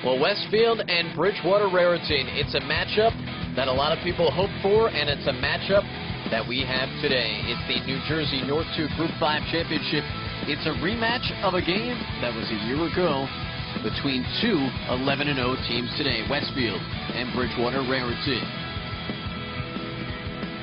Well, Westfield and Bridgewater-Raritan, it's a matchup that a lot of people hope for, and it's a matchup that we have today. It's the New Jersey North 2 Group 5 Championship. It's a rematch of a game that was a year ago between two 11-0 teams today, Westfield and Bridgewater-Raritan.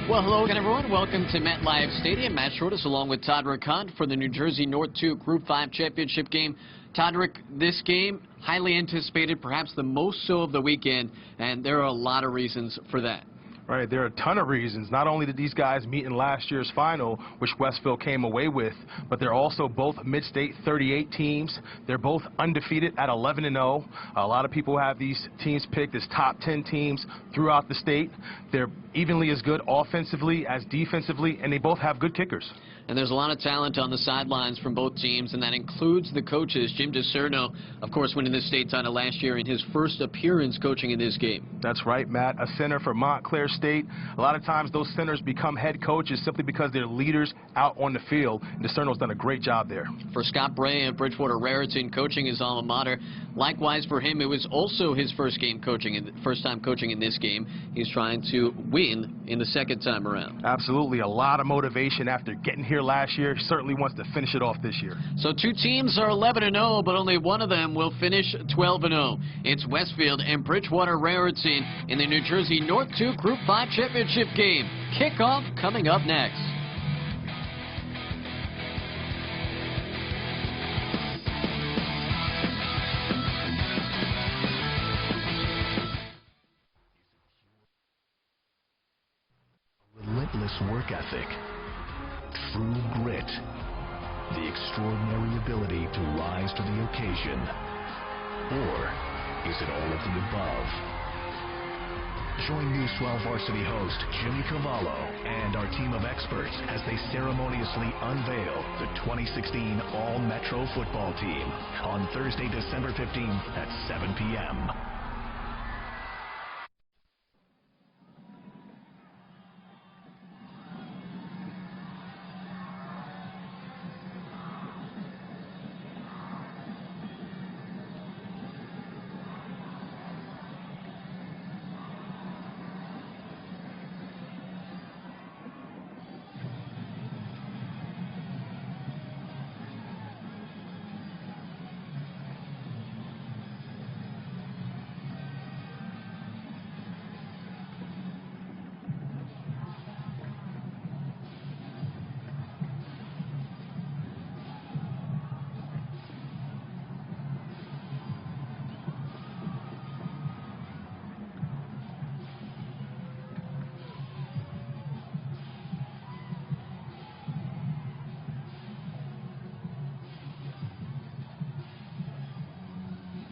Well, hello again, everyone. Welcome to MetLife Stadium. Matt Shortis along with Todrick Hunt for the New Jersey North 2 Group 5 Championship game. Todrick, this game, highly anticipated, perhaps the most so of the weekend, and there are a lot of reasons for that. Right, there are a ton of reasons. Not only did these guys meet in last year's final, which Westfield came away with, but they're also both mid-state 38 teams. They're both undefeated at 11-0. A lot of people have these teams picked as top 10 teams throughout the state. They're evenly as good offensively as defensively, and they both have good kickers. And there's a lot of talent on the sidelines from both teams, and that includes the coaches. Jim DeCerno, of course, winning the state title last year in his first appearance coaching in this game. That's right, Matt. A center for Montclair State. A lot of times those centers become head coaches simply because they're leaders out on the field. And DeCerno's done a great job there. For Scott Bray of Bridgewater-Raritan, coaching his alma mater. Likewise for him, it was also his first time coaching in this game. He's trying to win in the second time around. Absolutely. A lot of motivation after getting here last year. He certainly wants to finish it off this year. So two teams are 11-0, but only one of them will finish 12-0. It's Westfield and Bridgewater-Raritan in the New Jersey North 2 Group 5 Championship game. Kickoff coming up next. Relentless work ethic, true grit, the extraordinary ability to rise to the occasion, or is it all of the above? Join new Swell varsity host Jimmy Cavallo and our team of experts as they ceremoniously unveil the 2016 All-Metro football team on Thursday, December 15th at 7 p.m.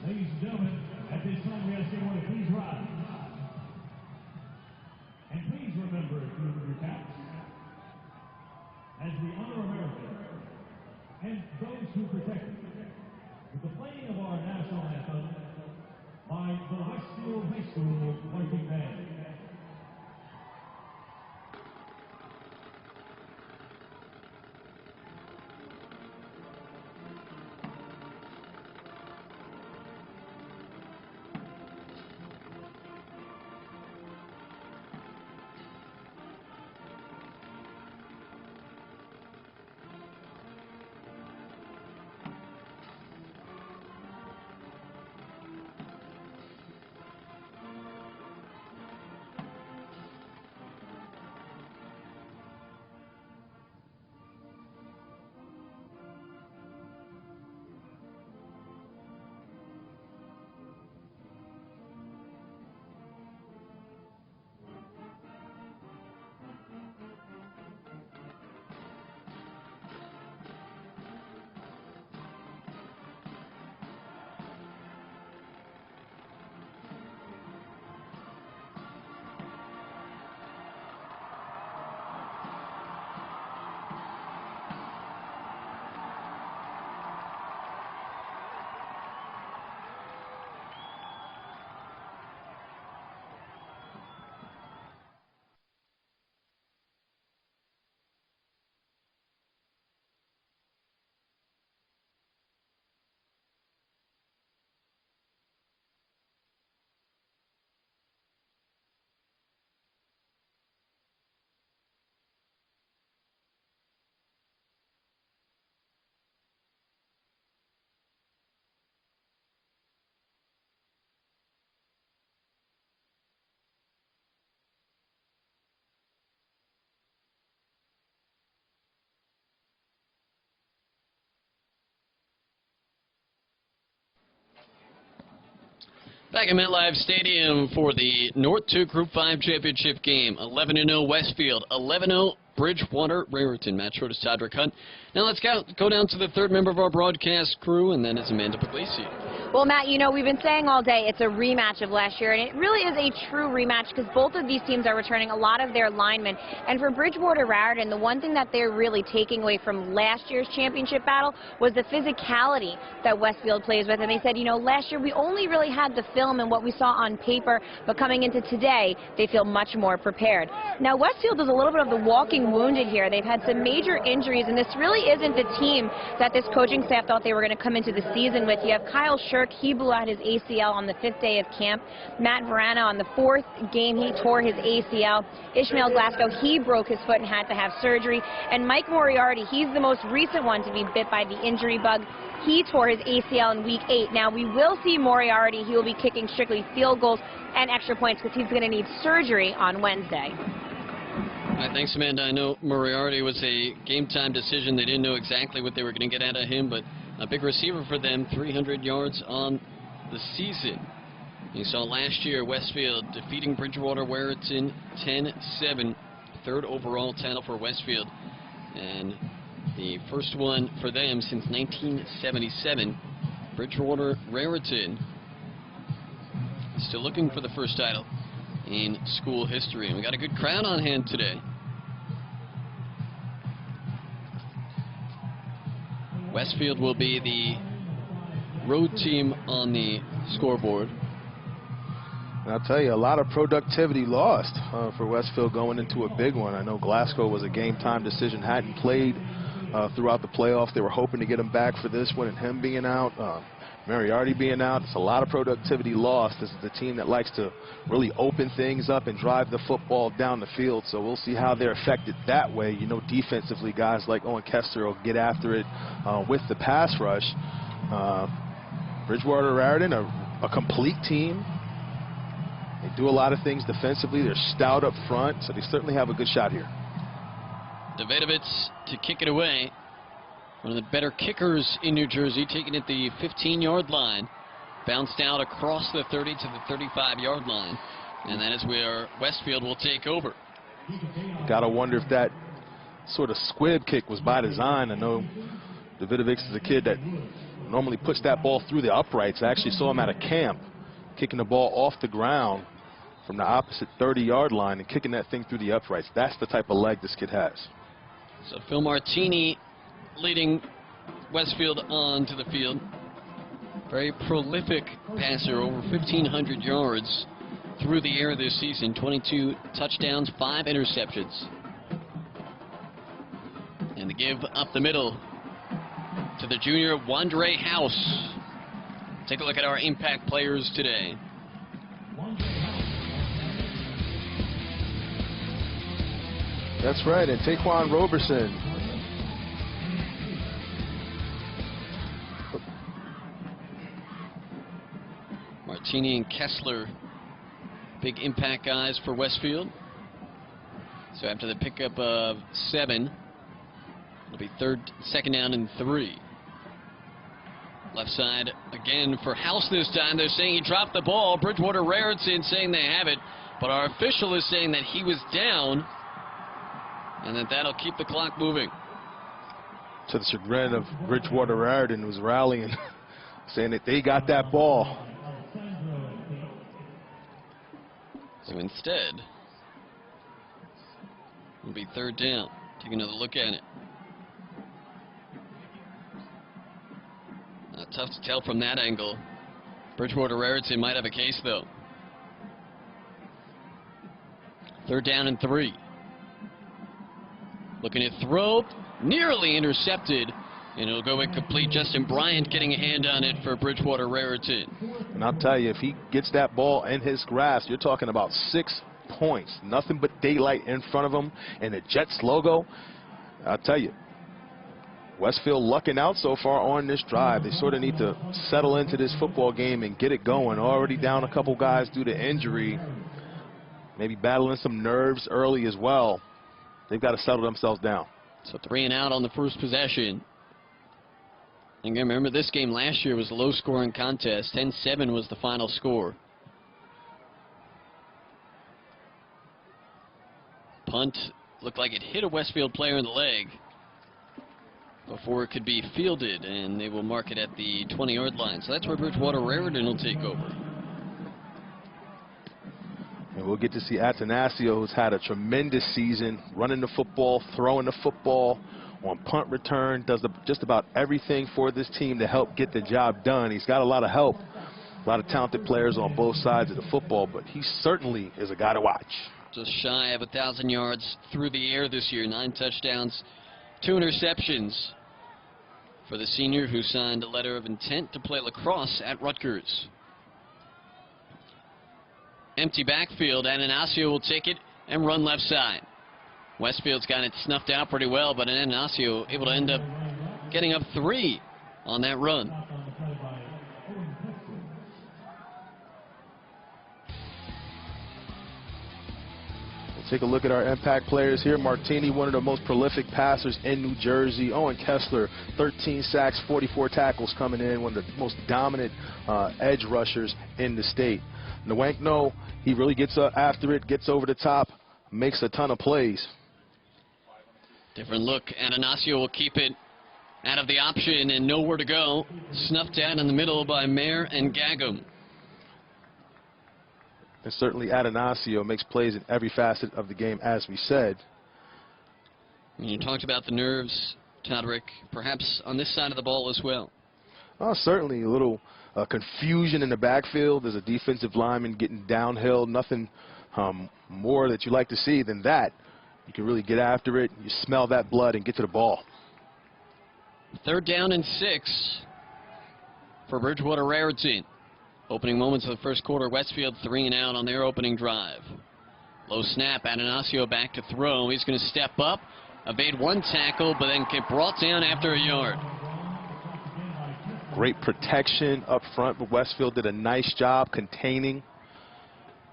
Ladies and gentlemen, at this time we ask everyone to please rise. And please remember to remove your caps as we honor America and those who protect it with the playing of our national anthem by the Westfield High School Marching Band. Back at MetLife Stadium for the North 2 Group 5 championship game. 11-0 Westfield, 11-0 Bridgewater-Raritan. Matt Schroeder's Todrick Hunt. Now let's go down to the third member of our broadcast crew, and then it's Amanda Puglisi. Well, Matt, you know, we've been saying all day it's a rematch of last year, and it really is a true rematch because both of these teams are returning a lot of their linemen. And for Bridgewater-Raritan, the one thing that they're really taking away from last year's championship battle was the physicality that Westfield plays with. And they said, you know, last year we only really had the film and what we saw on paper, but coming into today, they feel much more prepared. Now, Westfield is a little bit of the walking wounded here. They've had some major injuries, and this really isn't the team that this coaching staff thought they were going to come into the season with. You have Kyle Shirk. He blew out his ACL on the 5th day of camp. Matt Verana on the 4th game, he tore his ACL. Ishmael Glasgow, he broke his foot and had to have surgery. And Mike Moriarty, he's the most recent one to be bit by the injury bug. He tore his ACL in week 8. Now, we will see Moriarty. He will be kicking strictly field goals and extra points because he's going to need surgery on Wednesday. Thanks, Amanda. I know Moriarty was a game-time decision. They didn't know exactly what they were going to get out of him, but a big receiver for them, 300 yards on the season. You saw last year Westfield defeating Bridgewater-Raritan 10-7, third overall title for Westfield, and the first one for them since 1977. Bridgewater-Raritan still looking for the first title in school history, and we got a good crowd on hand today. Westfield will be the road team on the scoreboard. And I'll tell you, a lot of productivity lost for Westfield going into a big one. I know Glasgow was a game-time decision, hadn't played throughout the playoffs. They were hoping to get him back for this one, and him being out, Moriarty being out, it's a lot of productivity lost. This is the team that likes to really open things up and drive the football down the field, so we'll see how they're affected that way. You know, defensively, guys like Owen Kester will get after it with the pass rush. Bridgewater-Raritan, a complete team. They do a lot of things defensively. They're stout up front, so they certainly have a good shot here. Davidovich to kick it away. One of the better kickers in New Jersey, taking it the 15-yard line. Bounced out across the 30 to the 35-yard line. And that is where Westfield will take over. Got to wonder if that sort of squib kick was by design. I know Davidovich is a kid that normally puts that ball through the uprights. I actually saw him at a camp kicking the ball off the ground from the opposite 30-yard line and kicking that thing through the uprights. That's the type of leg this kid has. So Phil Martini leading Westfield onto the field. Very prolific passer, over 1,500 yards through the air this season. 22 touchdowns, 5 interceptions. And the give up the middle to the junior Wandre House. Take a look at our impact players today. That's right, and Taquan Roberson. Martini and Kessler, big impact guys for Westfield. So after the pickup of 7, it'll be second down and 3. Left side again for House this time. They're saying he dropped the ball. Bridgewater-Raritan saying they have it, but our official is saying that he was down and that'll keep the clock moving. To the chagrin of Bridgewater-Raritan, who's rallying, saying that they got that ball. So instead, it'll be third down. Take another look at it. Tough to tell from that angle. Bridgewater-Raritan might have a case, though. Third down and 3. Looking at throw, nearly intercepted, and it'll go incomplete. Justin Bryant getting a hand on it for Bridgewater-Raritan. And I'll tell you, if he gets that ball in his grasp, you're talking about 6 points. Nothing but daylight in front of him, and the Jets logo. I'll tell you, Westfield lucking out so far on this drive. They sort of need to settle into this football game and get it going. Already down a couple guys due to injury. Maybe battling some nerves early as well. They've got to settle themselves down. So 3 and out on the first possession. And remember, this game last year was a low-scoring contest. 10-7 was the final score. punt looked like it hit a Westfield player in the leg before it could be fielded, and they will mark it at the 20-yard line. So that's where Bridgewater-Raritan will take over. And we'll get to see Atanasio, who's had a tremendous season, running the football, throwing the football, on punt return, does just about everything for this team to help get the job done. He's got a lot of help, a lot of talented players on both sides of the football, but he certainly is a guy to watch. Just shy of 1,000 yards through the air this year, 9 touchdowns, 2 interceptions for the senior who signed a letter of intent to play lacrosse at Rutgers. Empty backfield, Atanasio will take it and run left side. Westfield's got it snuffed out pretty well, but Atanasio able to end up getting up 3 on that run. We'll take a look at our impact players here. Martini, one of the most prolific passers in New Jersey. Owen Kessler, 13 sacks, 44 tackles coming in, one of the most dominant edge rushers in the state. Nwankno, he really gets after it, gets over the top, makes a ton of plays. Different look. Atanasio will keep it out of the option and nowhere to go. Snuffed out in the middle by Mayer and Gagum. And certainly Atanasio makes plays in every facet of the game, as we said. You talked about the nerves, Todrick, perhaps on this side of the ball as well. Certainly a little confusion in the backfield. There's a defensive lineman getting downhill. Nothing more that you like to see than that. You can really get after it. You smell that blood and get to the ball. 3rd down and 6 for Bridgewater-Raritan. Opening moments of the first quarter, Westfield 3 and out on their opening drive. Low snap, Atanasio back to throw. He's going to step up, evade 1 tackle, but then get brought down after a yard. Great protection up front, but Westfield did a nice job containing,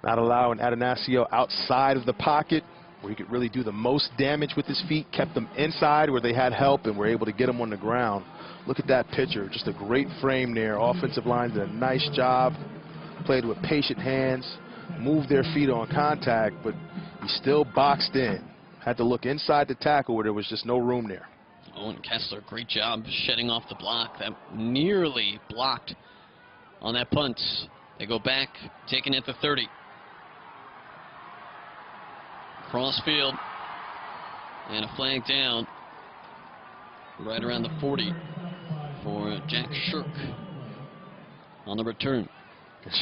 not allowing Atanasio outside of the pocket, where he could really do the most damage with his feet, kept them inside where they had help and were able to get him on the ground. Look at that picture, just a great frame there. Offensive line did a nice job, played with patient hands, moved their feet on contact, but he still boxed in. Had to look inside the tackle where there was just no room there. Owen Kessler, great job shedding off the block. That nearly blocked on that punt. They go back, taking it to 30. Crossfield, and a flag down right around the 40 for Jack Shirk on the return.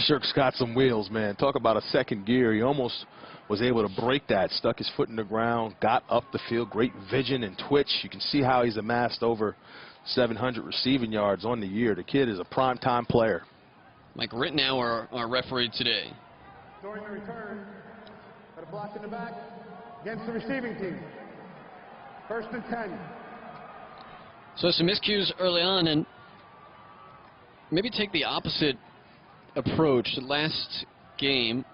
Shirk's got some wheels, man. Talk about a second gear. He almost was able to break that, stuck his foot in the ground, got up the field, great vision and twitch. You can see how he's amassed over 700 receiving yards on the year. The kid is a prime-time player. Mike Rittenauer, our referee today. During the return, got a block in the back against the receiving team. 1st and 10. So some miscues early on, and maybe take the opposite approach. The last game,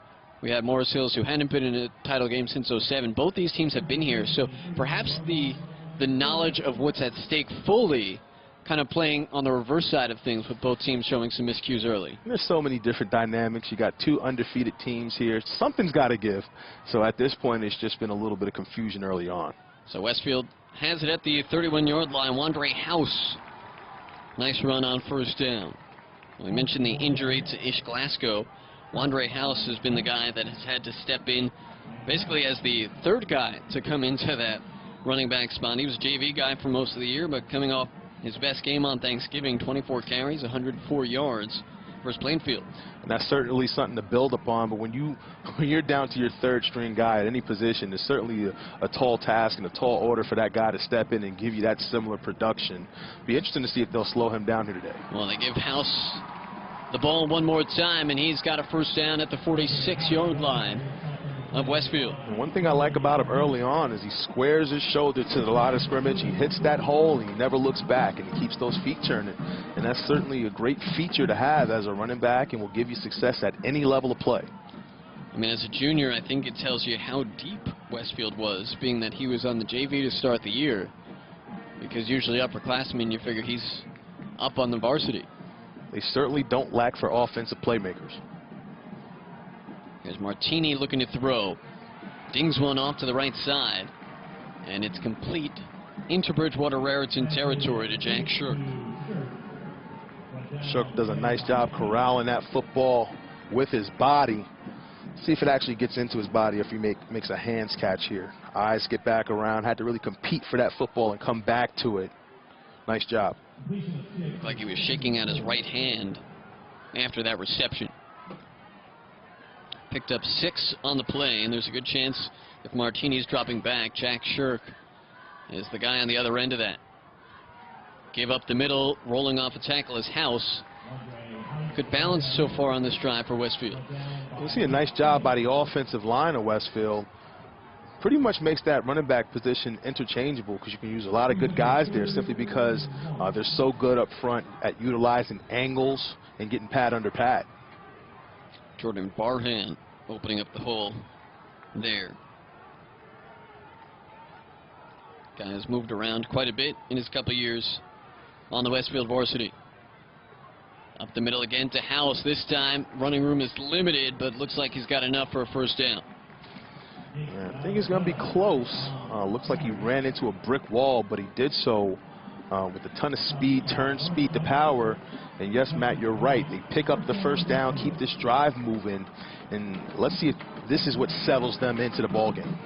we had Morris Hills, who hadn't been in a title game since '07. Both these teams have been here, so perhaps the knowledge of what's at stake fully kind of playing on the reverse side of things, with both teams showing some miscues early. There's so many different dynamics. You got 2 undefeated teams here. Something's got to give. So at this point, it's just been a little bit of confusion early on. So Westfield has it at the 31-yard line. Wandre House, nice run on 1st down. We mentioned the injury to Ish Glasgow. Wandre House has been the guy that has had to step in basically as the 3rd guy to come into that running back spot. He was a JV guy for most of the year, but coming off his best game on Thanksgiving, 24 carries, 104 yards versus Plainfield. And that's certainly something to build upon, but when you're down to your 3rd string guy at any position, it's certainly a tall task and a tall order for that guy to step in and give you that similar production. Be interesting to see if they'll slow him down here today. Well, they give House the ball one more time, and he's got a 1st down at the 46-yard line of Westfield. And one thing I like about him early on is he squares his shoulder to the line of scrimmage. He hits that hole, and he never looks back, and he keeps those feet turning. And that's certainly a great feature to have as a running back, and will give you success at any level of play. I mean, as a junior, I think it tells you how deep Westfield was, being that he was on the JV to start the year. Because usually upperclassmen, you figure he's up on the varsity. They certainly don't lack for offensive playmakers. Here's Martini looking to throw. Dings one off to the right side. And it's complete into Bridgewater-Raritan territory to Jack Shirk. Shirk does a nice job corralling that football with his body. See if it actually gets into his body, if he makes a hands catch here. Eyes get back around, had to really compete for that football and come back to it. Nice job. Looked like he was shaking out his right hand after that reception. Picked up 6 on the play, and there's a good chance if Martini's dropping back, Jack Shirk is the guy on the other end of that. Gave up the middle, rolling off a tackle is House. Good balance so far on this drive for Westfield. We'll see a nice job by the offensive line of Westfield. Pretty much makes that running back position interchangeable, because you can use a lot of good guys there simply because they're so good up front at utilizing angles and getting pad under pad. Jordan Barhan opening up the hole there. Guy has moved around quite a bit in his couple years on the Westfield varsity. Up the middle again to House. This time running room is limited, but looks like he's got enough for a first down. Yeah, I think it's going to be close. Looks like he ran into a brick wall, but he did so with a ton of speed, turn speed to power. And yes, Matt, you're right. They pick up the first down, keep this drive moving, and let's see if this is what settles them into the ballgame.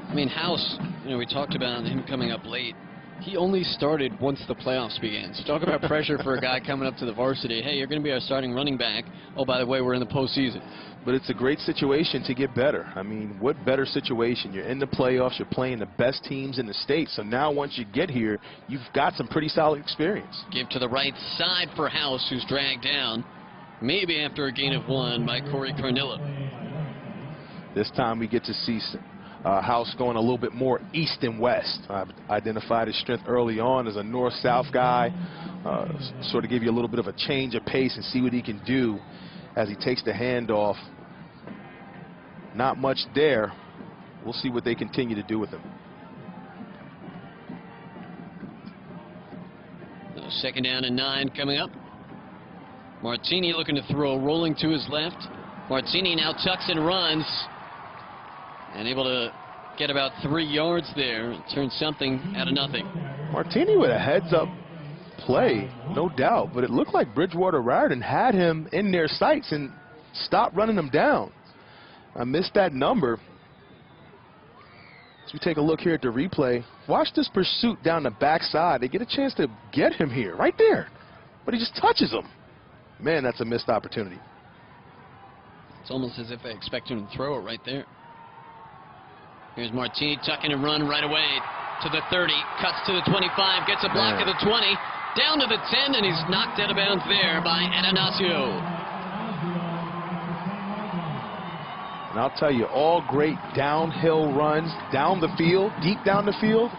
I mean, House, you know, we talked about him coming up late. He only started once the playoffs began. So talk about pressure for a guy coming up to the varsity. Hey, you're going to be our starting running back. Oh, by the way, we're in the postseason. But it's a great situation to get better. I mean, what better situation? You're in the playoffs. You're playing the best teams in the state. So now once you get here, you've got some pretty solid experience. Give to the right side for House, who's dragged down, maybe after a gain of 1 by Corey Carnillo. This time we get to see House going a little bit more east and west. I've identified his strength early on as a north-south guy. Sort of give you a little bit of a change of pace and see what he can do as he takes the handoff. Not much there. We'll see what they continue to do with him. Second down and 9 coming up. Martini looking to throw, rolling to his left. Martini now tucks and runs, and able to get about 3 yards there, turn something out of nothing. Martini with a heads-up play, no doubt, but it looked like Bridgewater-Raritan had him in their sights and stopped running him down. I missed that number. As we take a look here at the replay, watch this pursuit down the backside. They get a chance to get him here, right there, but he just touches him. Man, that's a missed opportunity. It's almost as if they expect him to throw it right there. Here's Martini tucking and run right away to the 30, cuts to the 25, gets a block at the 20, down to the 10, and he's knocked out of bounds there by Ananasio. And I'll tell you, all great downhill runs down the field, deep down the field,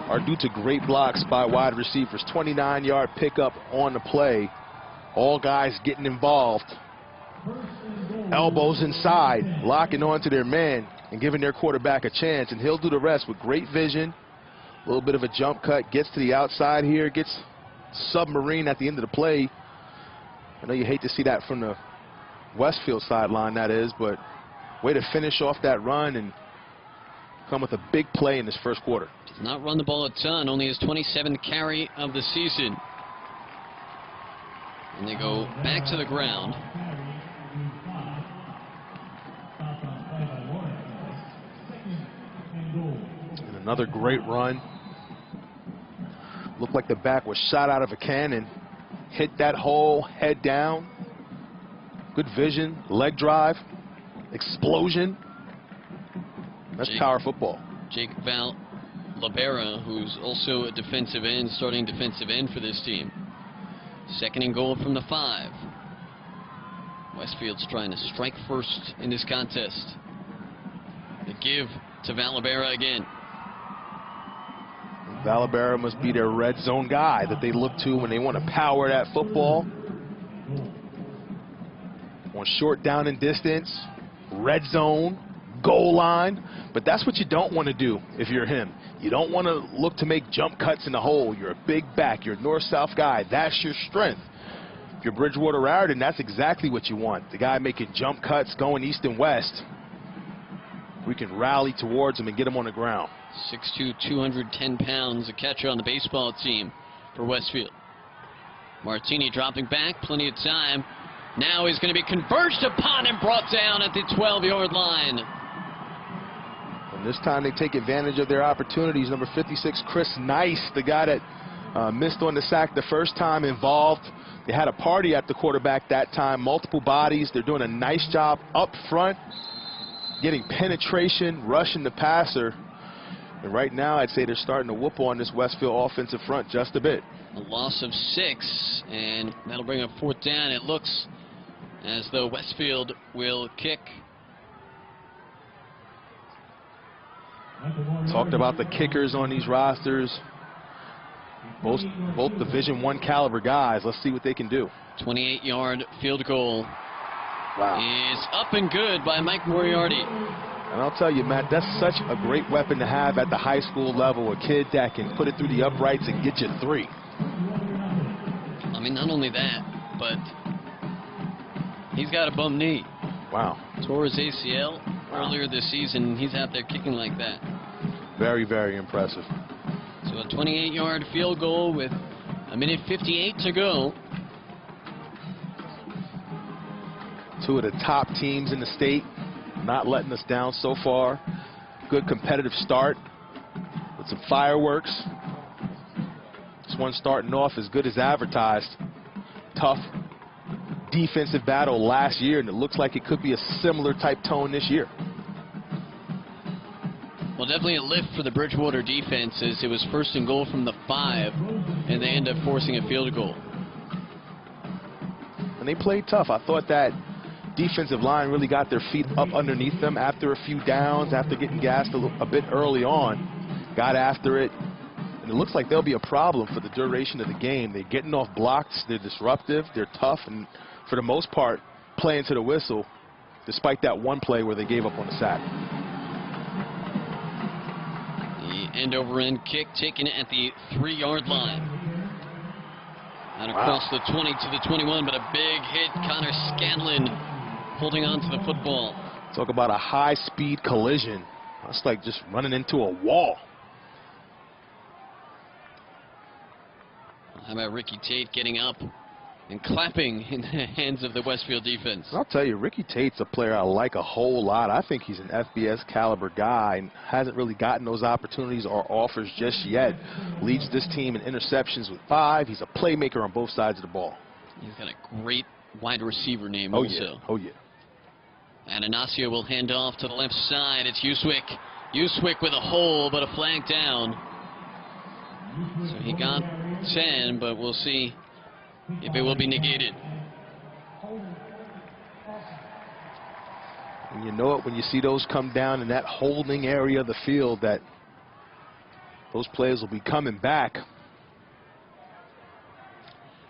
are due to great blocks by wide receivers. 29-yard pickup on the play. All guys getting involved. Elbows inside, locking onto their man and giving their quarterback a chance, and he'll do the rest with great vision. A little bit of a jump cut, gets to the outside here, gets submarine at the end of the play. I know you hate to see that from the Westfield sideline, that is, but way to finish off that run and come with a big play in this first quarter. Does not run the ball a ton, only his 27th carry of the season. And they go back to the ground. And another great run. Looked like the back was shot out of a cannon. Hit that hole, head down. Good vision, leg drive, explosion. That's power football. Jake Val-Libera, who's also a defensive end, starting defensive end for this team. Second and goal from the 5. Westfield's trying to strike first in this contest. The give to Val-Libera again. Val-Libera must be their red zone guy that they look to when they want to power that football. On short down and distance, red zone, goal line. But that's what you don't want to do if you're him. You don't want to look to make jump cuts in the hole. You're a big back. You're a north-south guy. That's your strength. If you're Bridgewater-Raritan, that's exactly what you want. The guy making jump cuts, going east and west. we can rally towards them and get them on the ground. 6'2", 210 pounds, a catcher on the baseball team for Westfield. Martini dropping back, plenty of time. Now he's going to be converged upon and brought down at the 12-yard line. And this time they take advantage of their opportunities. Number 56, Chris Nice, the guy that missed on the sack the first time, involved. They had a party at the quarterback that time, multiple bodies. They're doing a nice job up front, getting penetration, rushing the passer. And right now I'd say they're starting to whoop on this Westfield offensive front just a bit. A loss of 6, and that'll bring up 4th down. It looks as though Westfield will kick. Talked about the kickers on these rosters. Both Division I caliber guys. Let's see what they can do. 28-yard field goal. Wow. Is up and good by Mike Moriarty. And I'll tell you, Matt, that's such a great weapon to have at the high school level. A kid that can put it through the uprights and get you 3. I mean, not only that, but he's got a bum knee. Wow. Tore his ACL earlier this season. He's out there kicking like that. Very, very impressive. So a 28-yard field goal with 1:58 to go. 2 of the top teams in the state, not letting us down so far. Good competitive start with some fireworks. This one starting off as good as advertised. Tough defensive battle last year, and it looks like it could be a similar type tone this year. Well, definitely a lift for the Bridgewater defense as it was 1st and goal from the 5, and they end up forcing a field goal. And they played tough. I thought that defensive line really got their feet up underneath them after a few downs, after getting gassed a bit early on. Got after it. And it looks like they'll be a problem for the duration of the game. They're getting off blocks. They're disruptive. They're tough. And for the most part, playing to the whistle, despite that one play where they gave up on the sack. The end-over-end kick taken at the 3-yard line. And across the 20 to the 21, but a big hit. Connor Scanlon holding on to the football. Talk about a high-speed collision. That's like just running into a wall. How about Ricky Tate getting up and clapping in the hands of the Westfield defense? I'll tell you, Ricky Tate's a player I like a whole lot. I think he's an FBS caliber guy and hasn't really gotten those opportunities or offers just yet. Leads this team in interceptions with 5. He's a playmaker on both sides of the ball. He's got a great wide receiver name also. Yeah. Oh, yeah. And Anasio will hand off to the left side. It's Uswick. Uswick with a hole, but a flag down. So he got 10, but we'll see if it will be negated. And you know it when you see those come down in that holding area of the field, that those players will be coming back.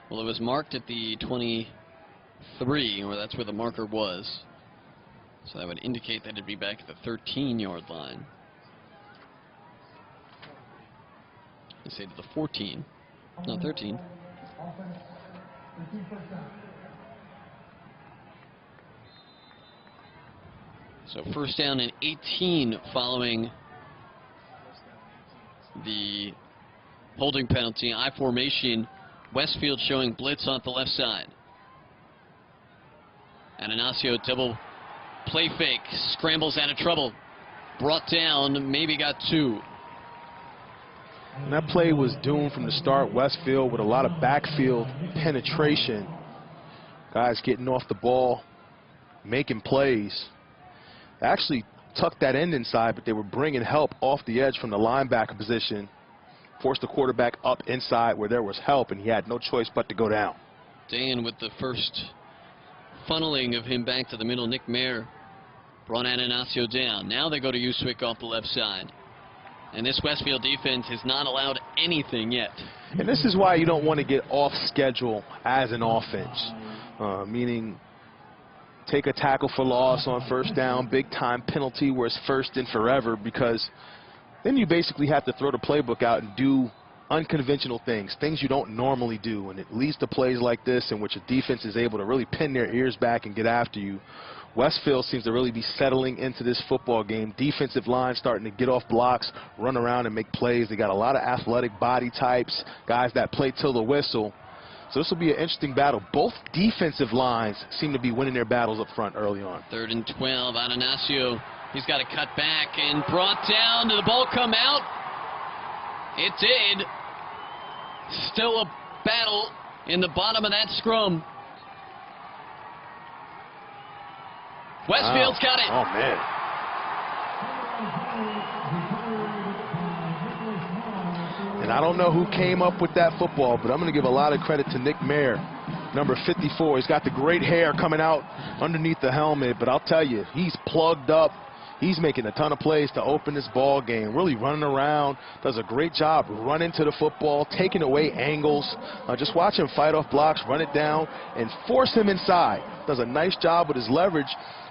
Well, it was marked at the 23, or that's where the marker was. So that would indicate that it'd be back at the 13-yard line. I say to the 14, not 13. So 1st down and 18 following the holding penalty. I formation. Westfield showing blitz off the left side. And Anasio double play fake. Scrambles out of trouble. Brought down. Maybe got 2. And that play was doomed from the start. Westfield with a lot of backfield penetration. Guys getting off the ball, making plays. They actually tucked that end inside, but they were bringing help off the edge from the linebacker position. Forced the quarterback up inside where there was help, and he had no choice but to go down. Dan with the first funneling of him back to the middle. Nick Mayer brought Anasio down. Now they go to Uswick off the left side. And this Westfield defense has not allowed anything yet. And this is why you don't want to get off schedule as an offense. Meaning take a tackle for loss on 1st down, big time penalty where it's 1st and forever, because then you basically have to throw the playbook out and do unconventional things, things you don't normally do, and it leads to plays like this in which a defense is able to really pin their ears back and get after you. Westfield seems to really be settling into this football game. Defensive line starting to get off blocks, run around and make plays. They got a lot of athletic body types, guys that play till the whistle. So this will be an interesting battle. Both defensive lines seem to be winning their battles up front early on. 3rd and 12, Atanasio. He's got to cut back and brought down. Did the ball come out? It did. Still a battle in the bottom of that scrum. Westfield's got it. Oh, man. And I don't know who came up with that football, but I'm going to give a lot of credit to Nick Mayer, number 54. He's got the great hair coming out underneath the helmet, but I'll tell you, he's plugged up. He's making a ton of plays to open this ball game, really running around, does a great job running to the football, taking away angles. Just watch him fight off blocks, run it down, and force him inside. Does a nice job with his leverage,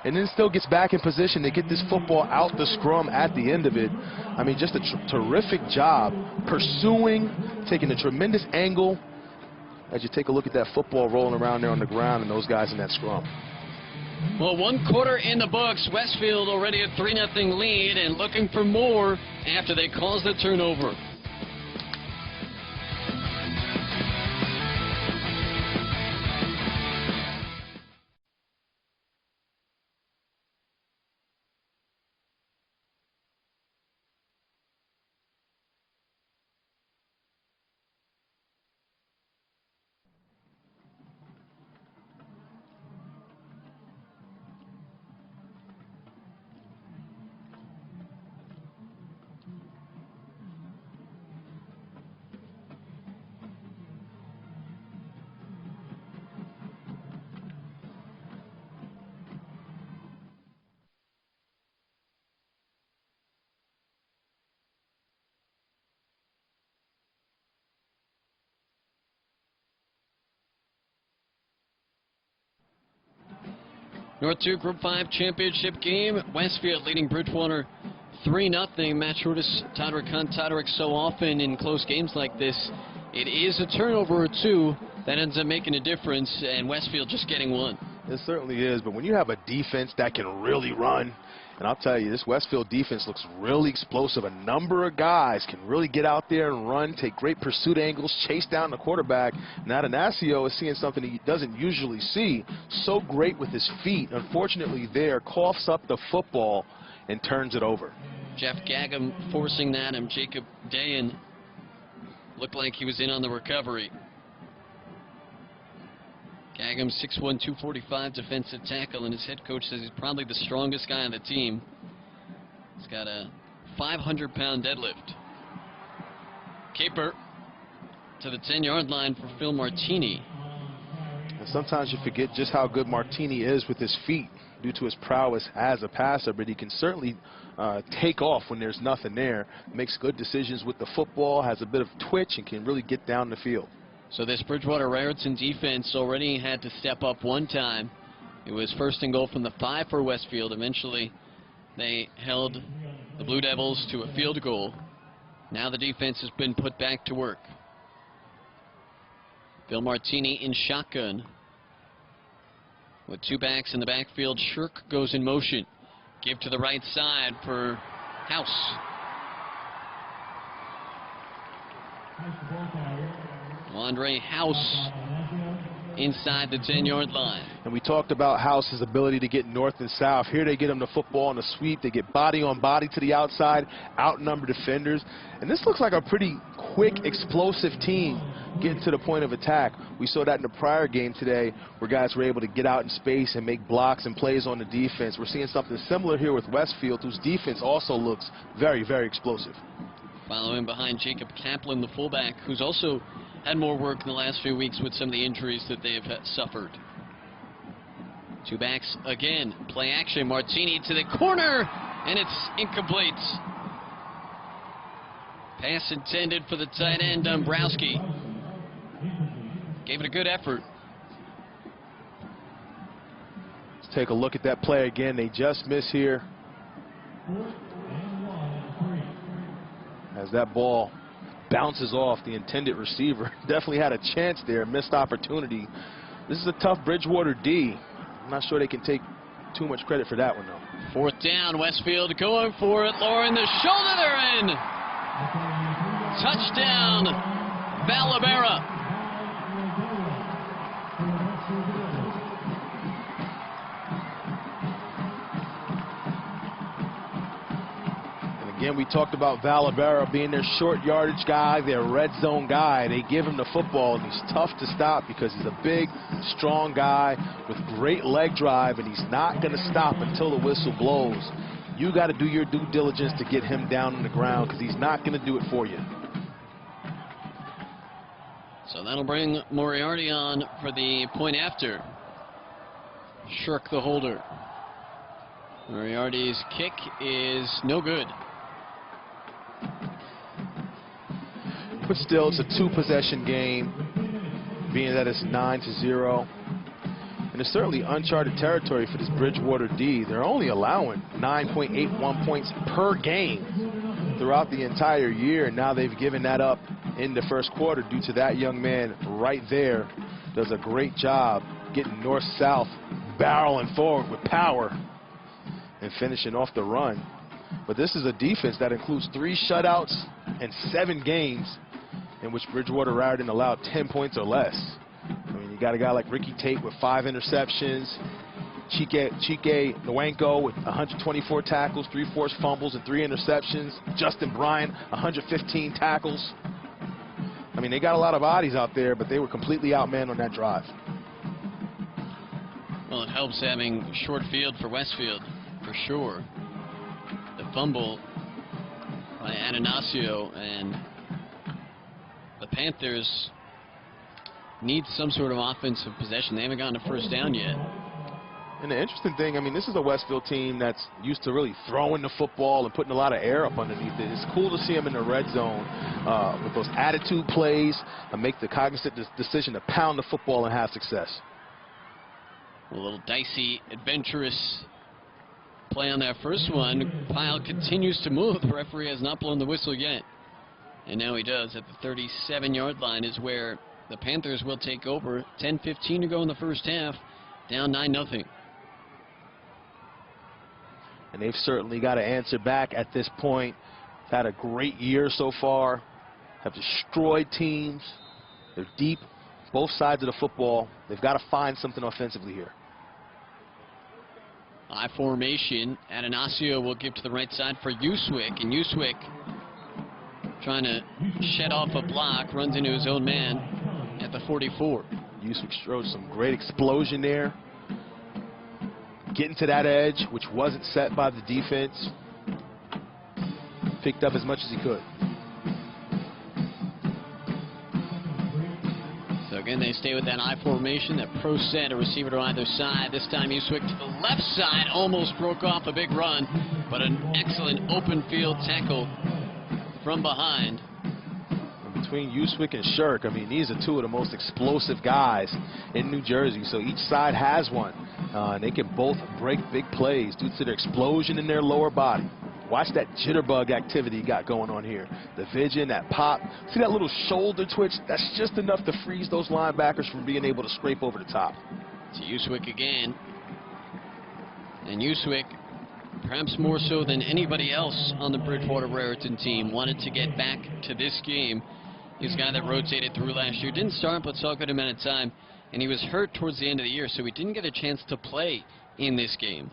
and then still gets back in position to get this football out the scrum at the end of it. I mean, just a terrific job pursuing, taking a tremendous angle as you take a look at that football rolling around there on the ground and those guys in that scrum. Well, 1 quarter in the books. Westfield already a 3-0 lead and looking for more after they cause the turnover. North 2 Group 5 championship game. Westfield leading Bridgewater 3-0. Matt Shortis, Todrick Hunt. Todrick, so often in close games like this, it is a turnover or two that ends up making a difference, and Westfield just getting one. It certainly is, but when you have a defense that can really run, and I'll tell you, this Westfield defense looks really explosive. A number of guys can really get out there and run, take great pursuit angles, chase down the quarterback. Now Atanasio is seeing something he doesn't usually see. So great with his feet. Unfortunately there, coughs up the football and turns it over. Jeff Gagum forcing that, and Jacob Dayan looked like he was in on the recovery. Gagum, 6'1", 245 defensive tackle, and his head coach says he's probably the strongest guy on the team. He's got a 500-pound deadlift. Caper to the 10-yard line for Phil Martini. And sometimes you forget just how good Martini is with his feet due to his prowess as a passer, but he can certainly take off when there's nothing there. Makes good decisions with the football, has a bit of twitch, and can really get down the field. So this Bridgewater-Raritan defense already had to step up one time. It was 1st and goal from the 5 for Westfield. Eventually, they held the Blue Devils to a field goal. Now the defense has been put back to work. Bill Martini in shotgun. With 2 backs in the backfield, Shirk goes in motion. Give to the right side for House. Andre House inside the 10-yard line. And we talked about House's ability to get north and south. Here they get him the football on a sweep. They get body on body to the outside, outnumber defenders. And this looks like a pretty quick, explosive team getting to the point of attack. We saw that in the prior game today where guys were able to get out in space and make blocks and plays on the defense. We're seeing something similar here with Westfield, whose defense also looks very, very explosive. Following behind Jacob Kaplan, the fullback, who's also had more work in the last few weeks with some of the injuries that they have suffered. 2 backs again. Play action. Martini to the corner, and it's incomplete. Pass intended for the tight end, Dombrowski. Gave it a good effort. Let's take a look at that play again. They just miss here. As that ball bounces off the intended receiver. Definitely had a chance there, missed opportunity. This is a tough Bridgewater D. I'm not sure they can take too much credit for that one, though. 4th down, Westfield going for it. Lauren, the shoulder, they're in. Touchdown, Valabera. Again, we talked about Valabera being their short yardage guy, their red zone guy. They give him the football, and he's tough to stop because he's a big, strong guy with great leg drive, and he's not going to stop until the whistle blows. You got to do your due diligence to get him down on the ground because he's not going to do it for you. So that'll bring Moriarty on for the point after. Shirk the holder. Moriarty's kick is no good. But still, it's a 2-possession game, being that it's 9-0. And it's certainly uncharted territory for this Bridgewater D. They're only allowing 9.81 points per game throughout the entire year. And now they've given that up in the first quarter due to that young man right there. Does a great job getting north-south, barreling forward with power and finishing off the run. But this is a defense that includes 3 shutouts and 7 games in which Bridgewater-Raritan allowed 10 points or less. I mean, you got a guy like Ricky Tate with 5 interceptions, Chike Nwanko with 124 tackles, 3 forced fumbles, and 3 interceptions. Justin Bryant, 115 tackles. I mean, they got a lot of bodies out there, but they were completely outmanned on that drive. Well, it helps having short field for Westfield, for sure. The fumble by Atanasio, and the Panthers need some sort of offensive possession. They haven't gotten a first down yet. And the interesting thing, I mean, this is a Westfield team that's used to really throwing the football and putting a lot of air up underneath it. It's cool to see them in the red zone with those attitude plays and make the cognizant decision to pound the football and have success. A little dicey, adventurous play on that first one. Pyle continues to move. The referee has not blown the whistle yet. And now he does. At the 37-yard line is where the Panthers will take over. 10:15 to go in the first half. Down 9-0. And they've certainly got to answer back at this point. Had a great year so far. Have destroyed teams. They're deep, both sides of the football. They've got to find something offensively here. I formation. Atanasio will give to the right side for Uswick. And Uswick, trying to shed off a block, runs into his own man at the 44. Uswick showed some great explosion there. Getting to that edge, which wasn't set by the defense. Picked up as much as he could. So again, they stay with that I formation, that pro set, a receiver to either side. This time Uswick to the left side, almost broke off a big run, but an excellent open field tackle from behind. Between Uswick and Shirk, I mean, these are 2 of the most explosive guys in New Jersey. So each side has one. And they can both break big plays due to their explosion in their lower body. Watch that jitterbug activity you got going on here. The vision, that pop. See that little shoulder twitch? That's just enough to freeze those linebackers from being able to scrape over the top. To Uswick again. And Uswick, perhaps more so than anybody else on the Bridgewater-Raritan team, wanted to get back to this game. He's a guy that rotated through last year. Didn't start, but saw a good amount of time. And he was hurt towards the end of the year, so he didn't get a chance to play in this game.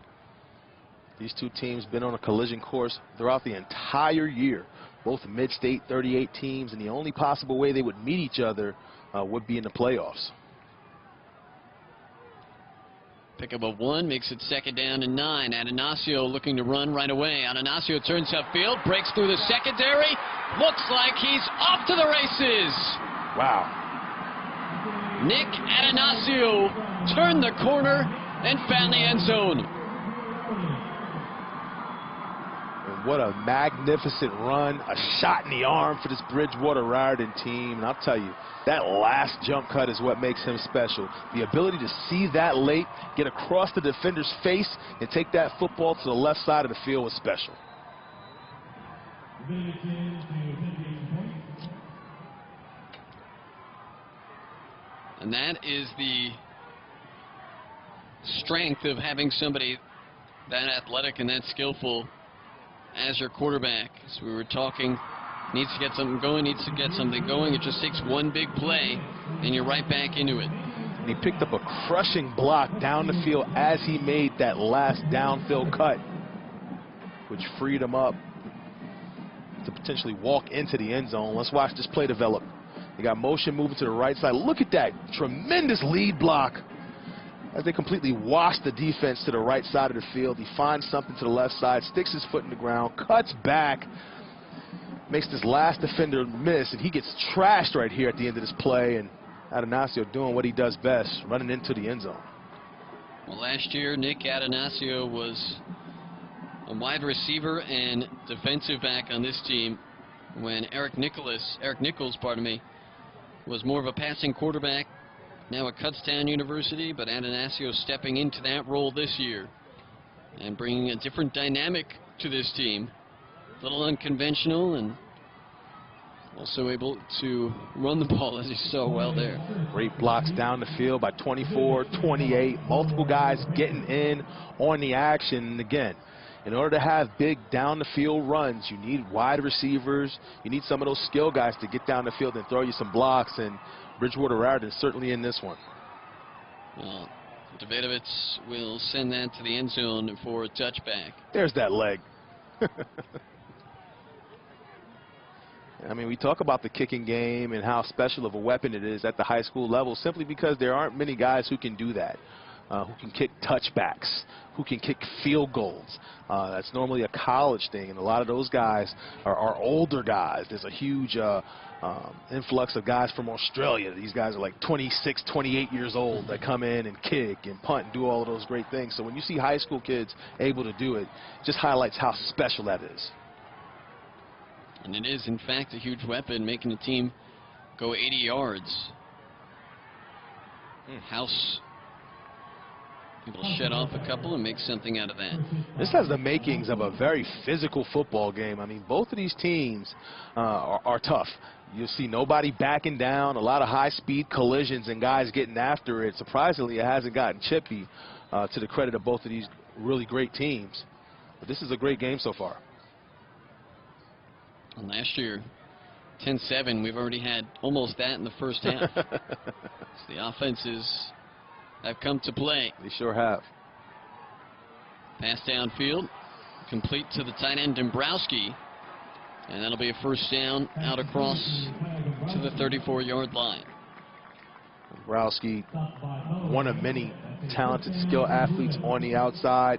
These 2 teams been on a collision course throughout the entire year. Both mid-state 38 teams, and the only possible way they would meet each other would be in the playoffs. Pick up a 1, makes it 2nd down and 9. Atanasio looking to run right away. Atanasio turns upfield, breaks through the secondary. Looks like he's off to the races. Wow. Nick Atanasio turned the corner and found the end zone. And what a magnificent run, a shot in the arm for this Bridgewater-Raritan team. And I'll tell you, that last jump cut is what makes him special. The ability to see that late, get across the defender's face, and take that football to the left side of the field was special. And that is the strength of having somebody that athletic and that skillful as your quarterback. So we were talking, needs to get something going, It just takes one big play, and you're right back into it. And he picked up a crushing block down the field as he made that last downfield cut, which freed him up to potentially walk into the end zone. Let's watch this play develop. They got motion moving to the right side. Look at that tremendous lead block as they completely wash the defense to the right side of the field. He finds something to the left side, sticks his foot in the ground, cuts back, makes this last defender miss, and he gets trashed right here at the end of this play. And Atanasio doing what he does best, running into the end zone. Well, last year, Nick Atanasio was a wide receiver and defensive back on this team when Eric Nichols, was more of a passing quarterback. Now at Kutztown University, but Atanasio stepping into that role this year and bringing a different dynamic to this team. A little unconventional and also able to run the ball, as you saw well there. Great blocks down the field by 24, 28. Multiple guys getting in on the action. And again, in order to have big down the field runs, you need wide receivers. You need some of those skill guys to get down the field and throw you some blocks. And Bridgewater-Raritan is certainly in this one. Well, Davidovitz will send that to the end zone for a touchback. There's that leg. I mean, we talk about the kicking game and how special of a weapon it is at the high school level simply because there aren't many guys who can do that, who can kick touchbacks, who can kick field goals. That's normally a college thing, and a lot of those guys are older guys. There's a huge influx of guys from Australia. These guys are like 26, 28 years old that come in and kick and punt and do all of those great things. So when you see high school kids able to do it, it just highlights how special that is. And it is, in fact, a huge weapon, making the team go 80 yards. House able to shed off a couple and make something out of that. This has the makings of a very physical football game. I mean, both of these teams are tough. You'll see nobody backing down, a lot of high-speed collisions and guys getting after it. Surprisingly, it hasn't gotten chippy, to the credit of both of these really great teams. But this is a great game so far. And last year, 10-7, we've already had almost that in the first half. So the offenses have come to play. They sure have. Pass downfield, complete to the tight end Dombrowski, and that'll be a first down out across to the 34-yard line. Dombrowski, one of many talented skill athletes on the outside.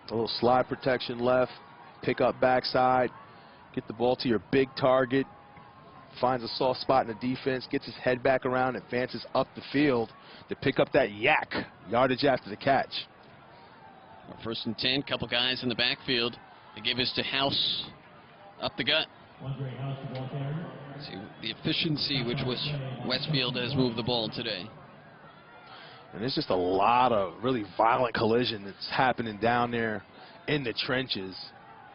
A little slide protection left, pick up backside, get the ball to your big target, finds a soft spot in the defense, gets his head back around, advances up the field to pick up that yardage after the catch. First and 10, couple guys in the backfield. They give this to House up the gut. See the efficiency which Westfield has moved the ball today. And there's just a lot of really violent collision that's happening down there in the trenches.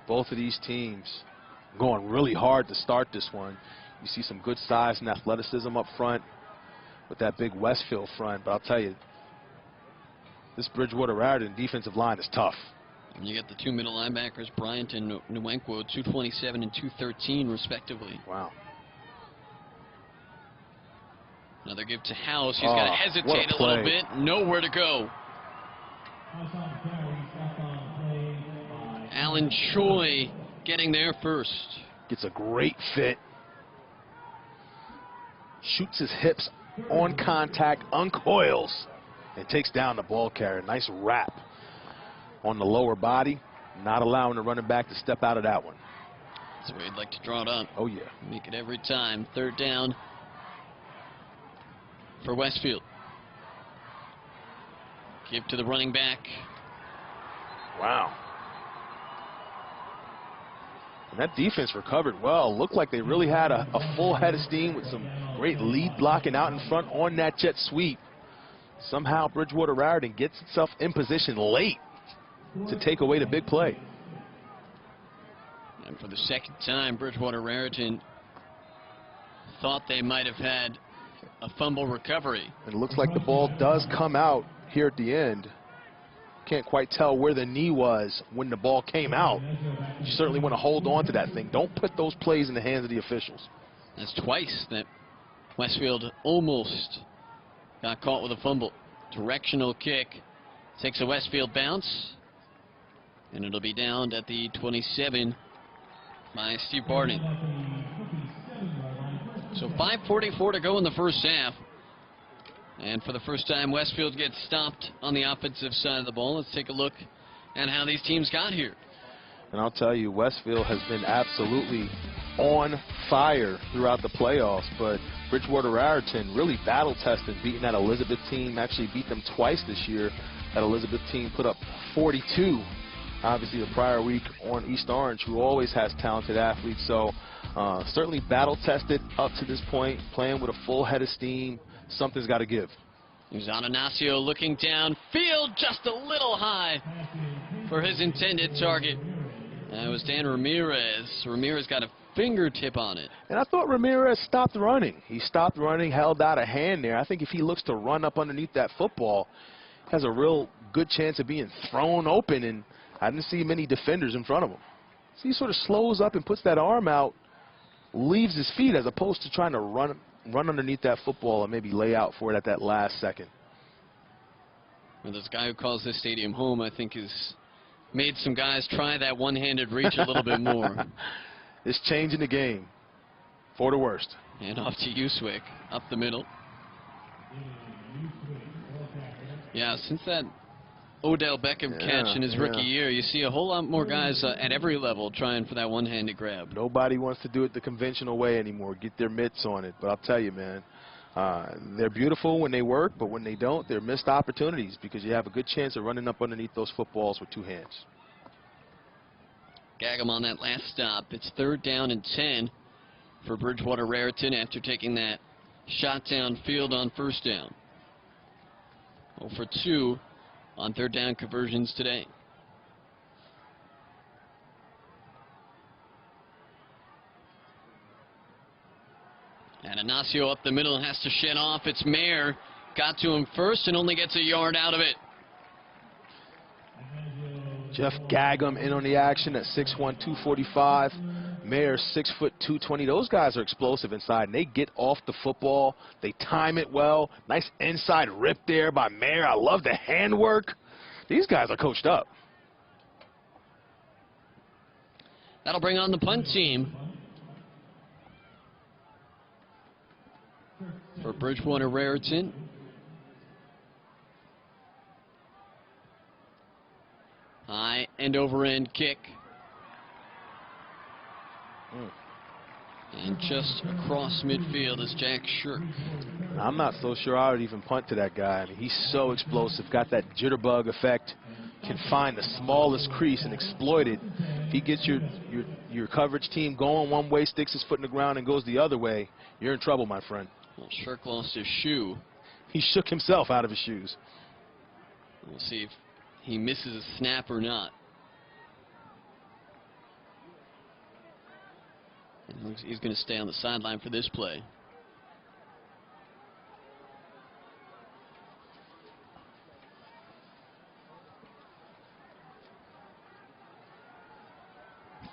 Both of these teams going really hard to start this one. You see some good size and athleticism up front with that big Westfield front. But I'll tell you, this Bridgewater-Raritan defensive line is tough. And you get the two middle linebackers, Bryant and Nwankwo, 227 and 213 respectively. Wow. Another give to House. He's got to hesitate a little bit. Nowhere to go. Alan Choi getting there first. Gets a great fit. Shoots his hips on contact, uncoils, and takes down the ball carrier. Nice wrap on the lower body, not allowing the running back to step out of that one. So we'd like to draw it up. Oh, yeah. Make it every time. Third down for Westfield. Give to the running back. Wow. And that defense recovered well. Looked like they really had a full head of steam with some great lead blocking out in front on that jet sweep. Somehow Bridgewater-Raritan gets itself in position late to take away the big play. And for the second time, Bridgewater-Raritan thought they might have had a fumble recovery. And it looks like the ball does come out here at the end. Can't quite tell where the knee was when the ball came out. You certainly want to hold on to that thing. Don't put those plays in the hands of the officials. That's twice that Westfield almost got caught with a fumble. Directional kick takes a Westfield bounce, and it'll be downed at the 27 by Steve Barton. So 5:44 to go in the first half. And for the first time, Westfield gets stopped on the offensive side of the ball. Let's take a look at how these teams got here. And I'll tell you, Westfield has been absolutely on fire throughout the playoffs, but Bridgewater-Raritan really battle-tested, beating that Elizabeth team. Actually beat them twice this year. That Elizabeth team put up 42, obviously the prior week, on East Orange, who always has talented athletes. So certainly battle-tested up to this point, playing with a full head of steam. Something's got to give. Here's Ananasio looking downfield, just a little high for his intended target. That was Dan Ramirez. Ramirez got a fingertip on it. And I thought Ramirez stopped running. He stopped running, held out a hand there. I think if he looks to run up underneath that football, has a real good chance of being thrown open, and I didn't see many defenders in front of him. So he sort of slows up and puts that arm out, leaves his feet, as opposed to trying to run underneath that football and maybe lay out for it at that last second. Well, this guy who calls this stadium home, I think, has made some guys try that one-handed reach a little bit more. It's changing the game for the worst. And off to Uswick, up the middle. Yeah, since that Odell Beckham catch in his rookie year, you see a whole lot more guys at every level trying for that one-handed grab. Nobody wants to do it the conventional way anymore, get their mitts on it. But I'll tell you, man, they're beautiful when they work, but when they don't, they're missed opportunities, because you have a good chance of running up underneath those footballs with two hands. Gag him on that last stop. It's 3rd down and 10 for Bridgewater-Raritan after taking that shot downfield on 1st down. 0 for 2 on 3rd down conversions today. And Anasio up the middle has to shed off. It's Mayer. Got to him first and only gets a yard out of it. Jeff Gagum in on the action at 6'1", 245. Mayer 6', 220. Those guys are explosive inside, and they get off the football. They time it well. Nice inside rip there by Mayer. I love the handwork. These guys are coached up. That'll bring on the punt team for Bridgewater-Raritan. High and over-end kick. And just across midfield is Jack Shirk. I'm not so sure I would even punt to that guy. I mean, he's so explosive, got that jitterbug effect, can find the smallest crease and exploit it. If he gets your coverage team going one way, sticks his foot in the ground, and goes the other way, you're in trouble, my friend. Well, Shirk lost his shoe. He shook himself out of his shoes. We'll see if he misses a snap or not. And he's going to stay on the sideline for this play.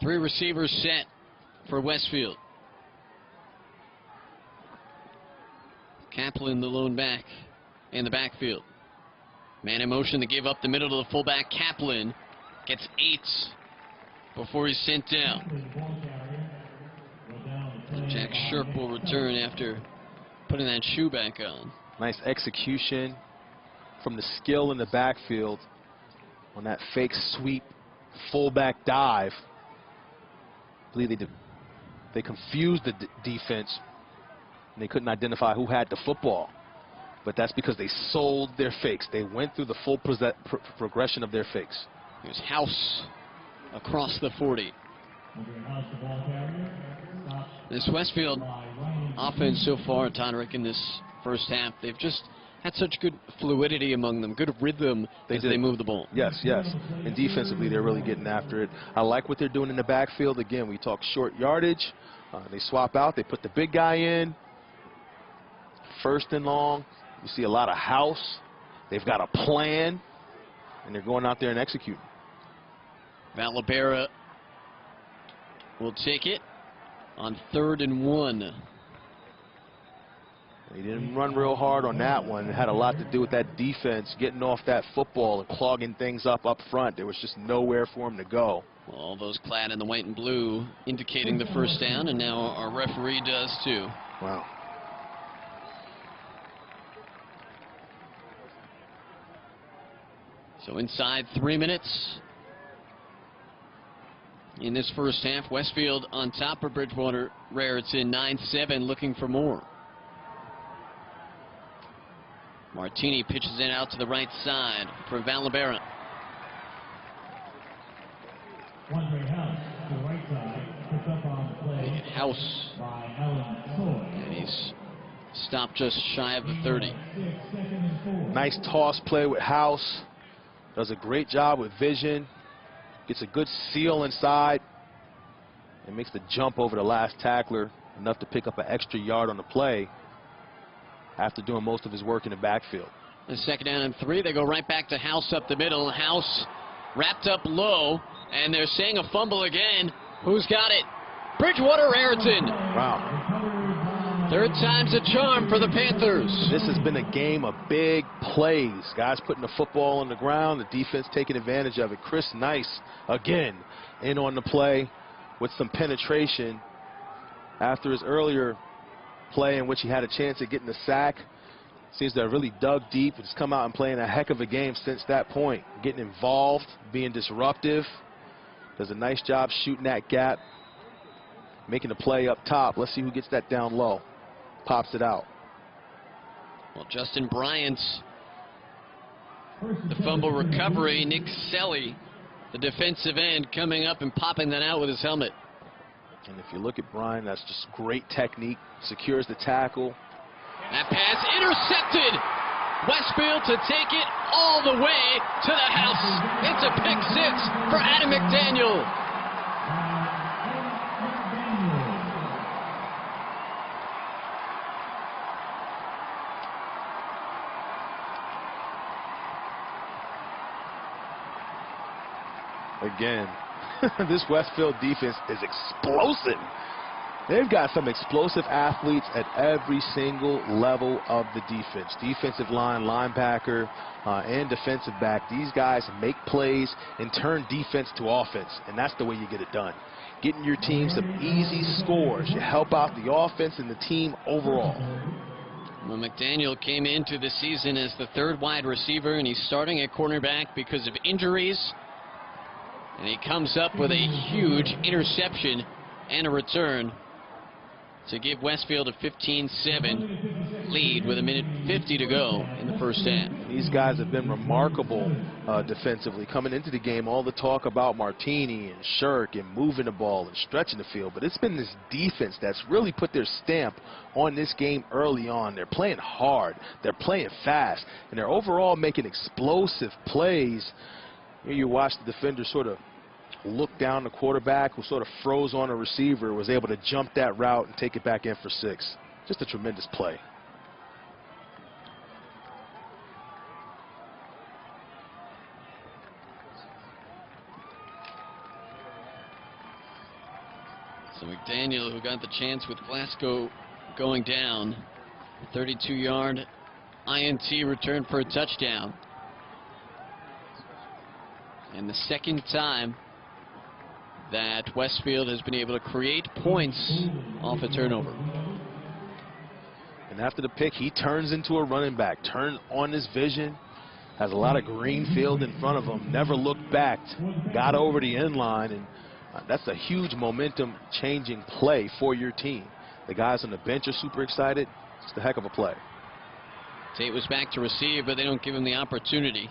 Three receivers set for Westfield. Kaplan, the lone back, in the backfield. Man in motion to give up the middle to the fullback. Kaplan gets 8 before he's sent down. And Jack Shirk will return after putting that shoe back on. Nice execution from the skill in the backfield on that fake sweep fullback dive. I believe they confused the defense, and they couldn't identify who had the football. But that's because they sold their fakes. They went through the full progression of their fakes. Here's House across the 40. This Westfield offense so far, Todrick, in this first half, they've just had such good fluidity among them, good rhythm as they move the ball. Yes, yes. And defensively, they're really getting after it. I like what they're doing in the backfield. Again, we talk short yardage. They swap out. They put the big guy in. 1st and long. You see a lot of house. They've got a plan, and they're going out there and executing. Valabera will take it on 3rd and 1. He didn't run real hard on that one. It had a lot to do with that defense getting off that football and clogging things up front. There was just nowhere for him to go. Well, all those clad in the white and blue indicating the 1st down, and now our referee does too. Wow. So inside 3 minutes in this 1st half, Westfield on top of Bridgewater-Raritan 9-7, looking for more. Martini pitches it out to the right side for Valabera. House. And he's stopped just shy of the 30. Nice toss play with House. Does a great job with vision. Gets a good seal inside. And makes the jump over the last tackler. Enough to pick up an extra yard on the play after doing most of his work in the backfield. The 2nd down and 3. They go right back to House up the middle. House wrapped up low. And they're saying a fumble again. Who's got it? Bridgewater-Raritan. Wow. 3rd time's a charm for the Panthers. This has been a game of big plays. Guys putting the football on the ground, the defense taking advantage of it. Chris Nice, again, in on the play with some penetration after his earlier play in which he had a chance at getting the sack. Seems to have really dug deep. He's come out and playing a heck of a game since that point. Getting involved, being disruptive. Does a nice job shooting that gap, making a play up top. Let's see who gets that down low. Pops it out. Well, Justin Bryant's the fumble recovery. Nick Selly, the defensive end, coming up and popping that out with his helmet. And if you look at Bryant, that's just great technique. Secures the tackle. That pass intercepted. Westfield to take it all the way to the house. It's a pick 6 for Adam McDaniel. Again, this Westfield defense is explosive. They've got some explosive athletes at every single level of the defense. Defensive line, linebacker, and defensive back. These guys make plays and turn defense to offense, and that's the way you get it done. Getting your team some easy scores. You help out the offense and the team overall. Well, McDaniel came into the season as the 3rd wide receiver, and he's starting at cornerback because of injuries. And he comes up with a huge interception and a return to give Westfield a 15-7 lead with 1:50 to go in the 1st half. These guys have been remarkable defensively. Coming into the game, all the talk about Martini and Shirk and moving the ball and stretching the field, but it's been this defense that's really put their stamp on this game early on. They're playing hard, they're playing fast, and they're overall making explosive plays. Here you watch the defender sort of look down the quarterback, who sort of froze on a receiver, was able to jump that route and take it back in for 6. Just a tremendous play. So McDaniel, who got the chance with Glasgow going down, 32-yard INT return for a touchdown. And the 2nd time that Westfield has been able to create points off a turnover. And after the pick, he turns into a running back, turns on his vision, has a lot of green field in front of him, never looked back, got over the end line, and that's a huge momentum-changing play for your team. The guys on the bench are super excited. It's a heck of a play. Tate was back to receive, but they don't give him the opportunity.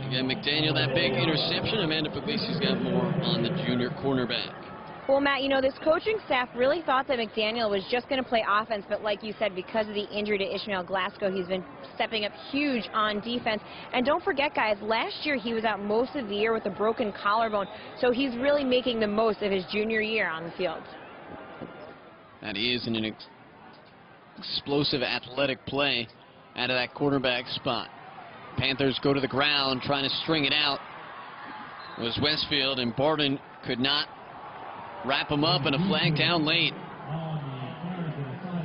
Again, McDaniel, that big interception. Amanda Puglisi's got more on the junior cornerback. Well, Matt, you know, this coaching staff really thought that McDaniel was just going to play offense, but like you said, because of the injury to Ishmael Glasgow, he's been stepping up huge on defense. And don't forget, guys, last year he was out most of the year with a broken collarbone, so he's really making the most of his junior year on the field. That is an explosive athletic play out of that quarterback spot. Panthers go to the ground trying to string it out. It was Westfield, and Barton could not wrap him up, and a flag down late.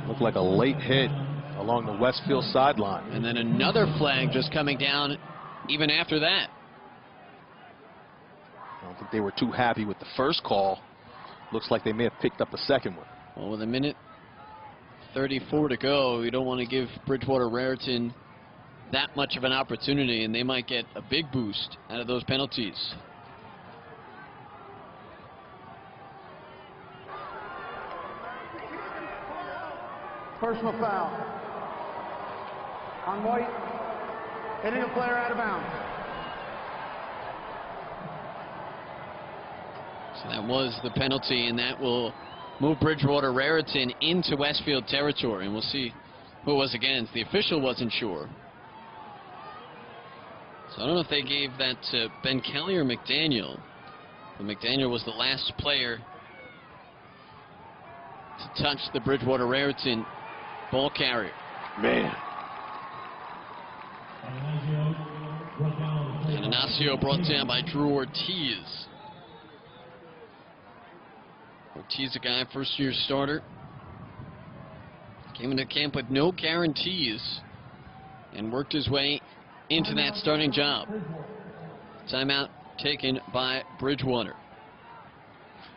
Looked like a late hit along the Westfield sideline. And then another flag just coming down even after that. I don't think they were too happy with the first call. Looks like they may have picked up a second one. Well, with a minute 34 to go, you don't want to give Bridgewater-Raritan that much of an opportunity, and they might get a big boost out of those penalties. Personal foul on White, hitting a player out of bounds. So that was the penalty, and that will move Bridgewater-Raritan into Westfield territory, and we'll see who it was against. The official wasn't sure. So I don't know if they gave that to Ben Kelly or McDaniel. But McDaniel was the last player to touch the Bridgewater-Raritan ball carrier. Man. And Ignacio brought down by Drew Ortiz. Ortiz, a guy, first-year starter. Came into camp with no guarantees and worked his way into that starting job. Timeout taken by Bridgewater.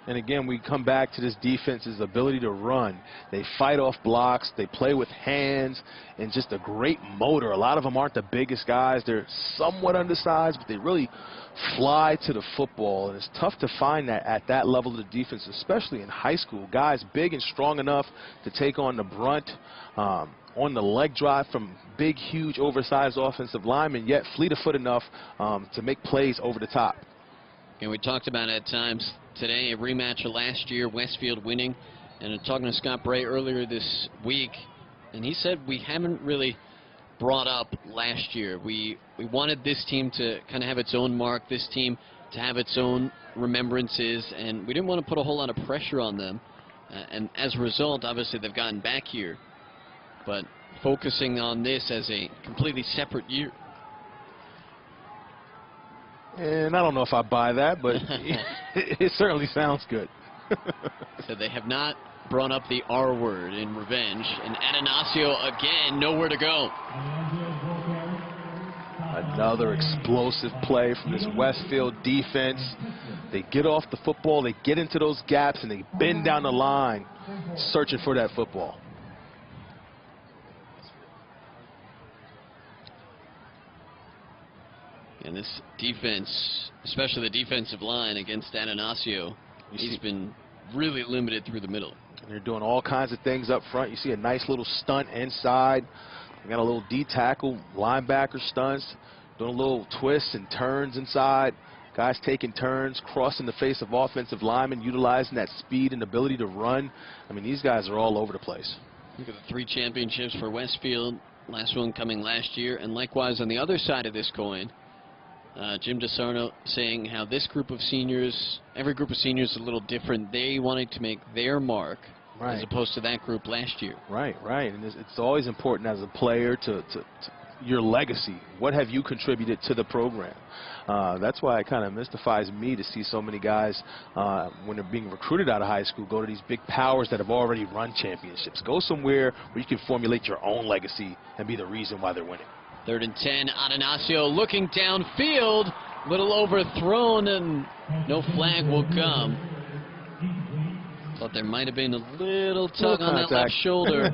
And again, we come back to this defense's ability to run. They fight off blocks, they play with hands, and just a great motor. A lot of them aren't the biggest guys. They're somewhat undersized, but they really fly to the football. And it's tough to find that at that level of the defense, especially in high school. Guys big and strong enough to take on the brunt on the leg drive from big, huge, oversized offensive linemen, yet fleet of foot enough to make plays over the top. And we talked about at times today a rematch of last year, Westfield winning. And talking to Scott Bray earlier this week, and he said we haven't really brought up last year. We wanted this team to kind of have its own mark, this team to have its own remembrances, and we didn't want to put a whole lot of pressure on them. And as a result, obviously they've gotten back here, but focusing on this as a completely separate year. And I don't know if I buy that, but it certainly sounds good. So they have not brought up the R word in revenge. And Ignacio again, nowhere to go. Another explosive play from this Westfield defense. They get off the football, they get into those gaps, and they bend down the line searching for that football. And this defense, especially the defensive line against Ignacio, he's been really limited through the middle. And they're doing all kinds of things up front. You see a nice little stunt inside. They got a little D-tackle, linebacker stunts, doing a little twists and turns inside. Guys taking turns, crossing the face of offensive linemen, utilizing that speed and ability to run. I mean, these guys are all over the place. Look at the 3 championships for Westfield, last one coming last year. And likewise on the other side of this coin, Jim DeSarno saying how this group of seniors, every group of seniors is a little different. They wanted to make their mark, right, as opposed to that group last year. Right, right. And it's always important as a player to your legacy. What have you contributed to the program? That's why it kind of mystifies me to see so many guys, when they're being recruited out of high school, go to these big powers that have already run championships. Go somewhere where you can formulate your own legacy and be the reason why they're winning. 3rd and 10, Ignacio looking downfield, little overthrown, and no flag will come. Thought there might have been a little tug on that left shoulder.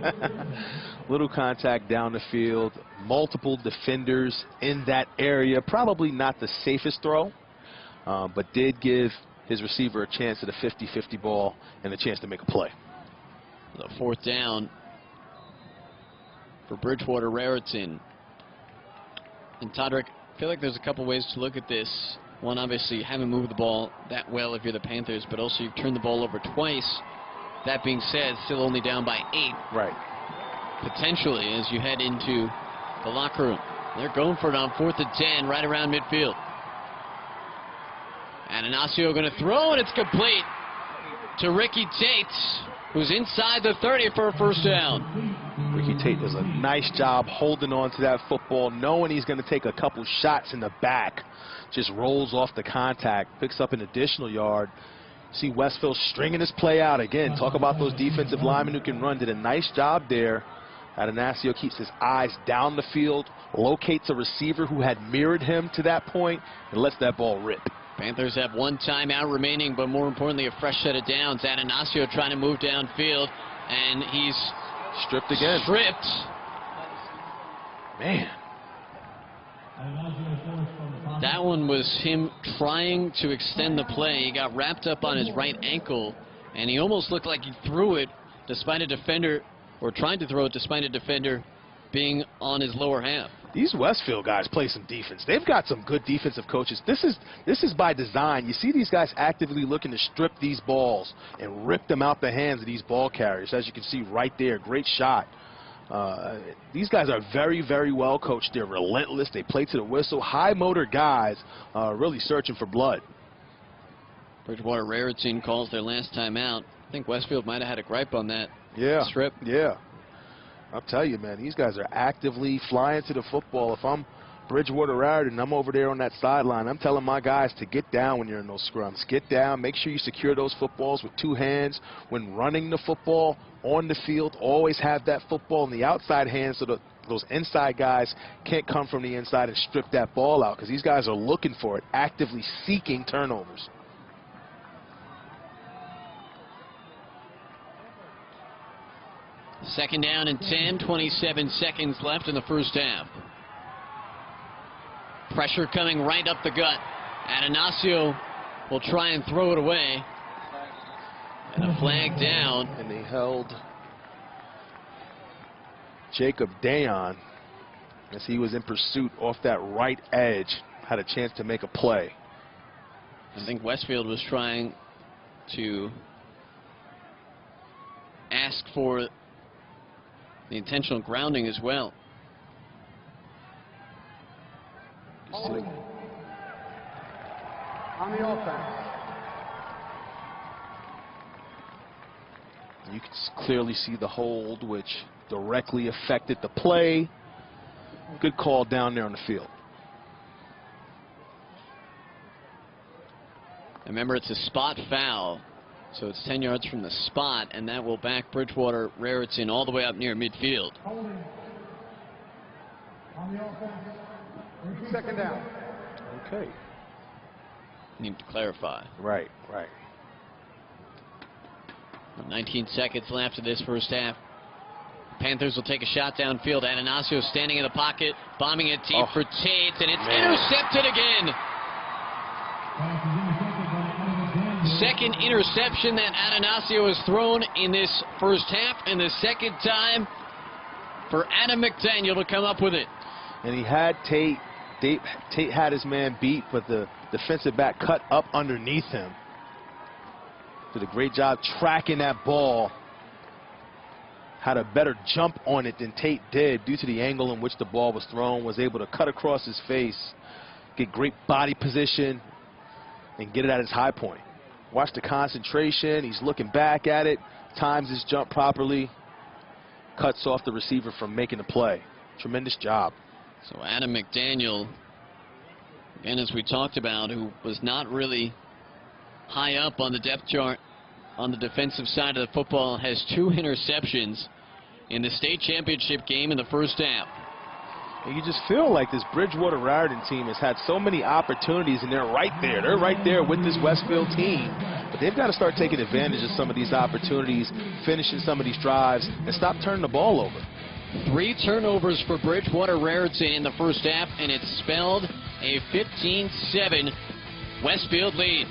Little contact down the field, multiple defenders in that area. Probably not the safest throw, but did give his receiver a chance at a 50-50 ball and a chance to make a play. The 4th down for Bridgewater-Raritan. And Todrick, I feel like there's a couple ways to look at this. One, obviously, you haven't moved the ball that well if you're the Panthers, but also you've turned the ball over twice. That being said, still only down by 8. Right. Potentially, as you head into the locker room. They're going for it on 4th and 10, right around midfield. And Ignacio going to throw, and it's complete to Ricky Tate. who's inside the 30 for a first down. Ricky Tate does a nice job holding on to that football, knowing he's going to take a couple shots in the back. Just rolls off the contact, picks up an additional yard. See Westfield stringing this play out again. Talk about those defensive linemen who can run. Did a nice job there. Atanasio keeps his eyes down the field, locates a receiver who had mirrored him to that point, and lets that ball rip. Panthers have one timeout remaining, but more importantly, a fresh set of downs. Atanasio trying to move downfield, and he's stripped again. Stripped. Man. That one was him trying to extend the play. He got wrapped up on his right ankle, and he almost looked like he threw it despite a defender, or tried to throw it despite a defender being on his lower half. These Westfield guys play some defense. They've got some good defensive coaches. This is by design. You see these guys actively looking to strip these balls and rip them out the hands of these ball carriers. As you can see right there, great shot. These guys are very, very well coached. They're relentless. They play to the whistle. High motor guys really searching for blood. Bridgewater-Raritan calls their last time out. I think Westfield might have had a gripe on that strip. Yeah. I'll tell you, man, these guys are actively flying to the football. If I'm Bridgewater-Raritan, I'm over there on that sideline. I'm telling my guys to get down when you're in those scrums. Get down. Make sure you secure those footballs with two hands. When running the football on the field, always have that football in the outside hands so those inside guys can't come from the inside and strip that ball out, because these guys are looking for it, actively seeking turnovers. Second down and 10, 27 seconds left in the first half. Pressure coming right up the gut. Atanasio will try and throw it away. And a flag down. And they held Jacob Dayon as he was in pursuit off that right edge. Had a chance to make a play. I think Westfield was trying to ask for the intentional grounding as well. On the offense. You can clearly see the hold, which directly affected the play. Good call down there on the field. Remember, it's a spot foul, so it's 10 yards from the spot, and that will back Bridgewater-Raritan all the way up near midfield. On the offense. Second down. Okay. Need to clarify. Right. 19 seconds left of this first half. Panthers will take a shot downfield. Atanasio standing in the pocket, bombing it deep for Tate, and it's intercepted again. Second interception that Atanasio has thrown in this first half, and the second time for Adam McDaniel to come up with it. And he had Tate. Tate had his man beat, but the defensive back cut up underneath him. Did a great job tracking that ball. Had a better jump on it than Tate did due to the angle in which the ball was thrown. Was able to cut across his face, get great body position, and get it at its high point. Watch the concentration. He's looking back at it, times his jump properly, cuts off the receiver from making the play. Tremendous job. So Adam McDaniel, again, as we talked about, who was not really high up on the depth chart on the defensive side of the football, has 2 interceptions in the state championship game in the first half. And you just feel like this Bridgewater-Raritan team has had so many opportunities, and they're right there. They're right there with this Westfield team. But they've got to start taking advantage of some of these opportunities, finishing some of these drives, and stop turning the ball over. 3 turnovers for Bridgewater-Raritan in the first half, and it spelled a 15-7 Westfield lead.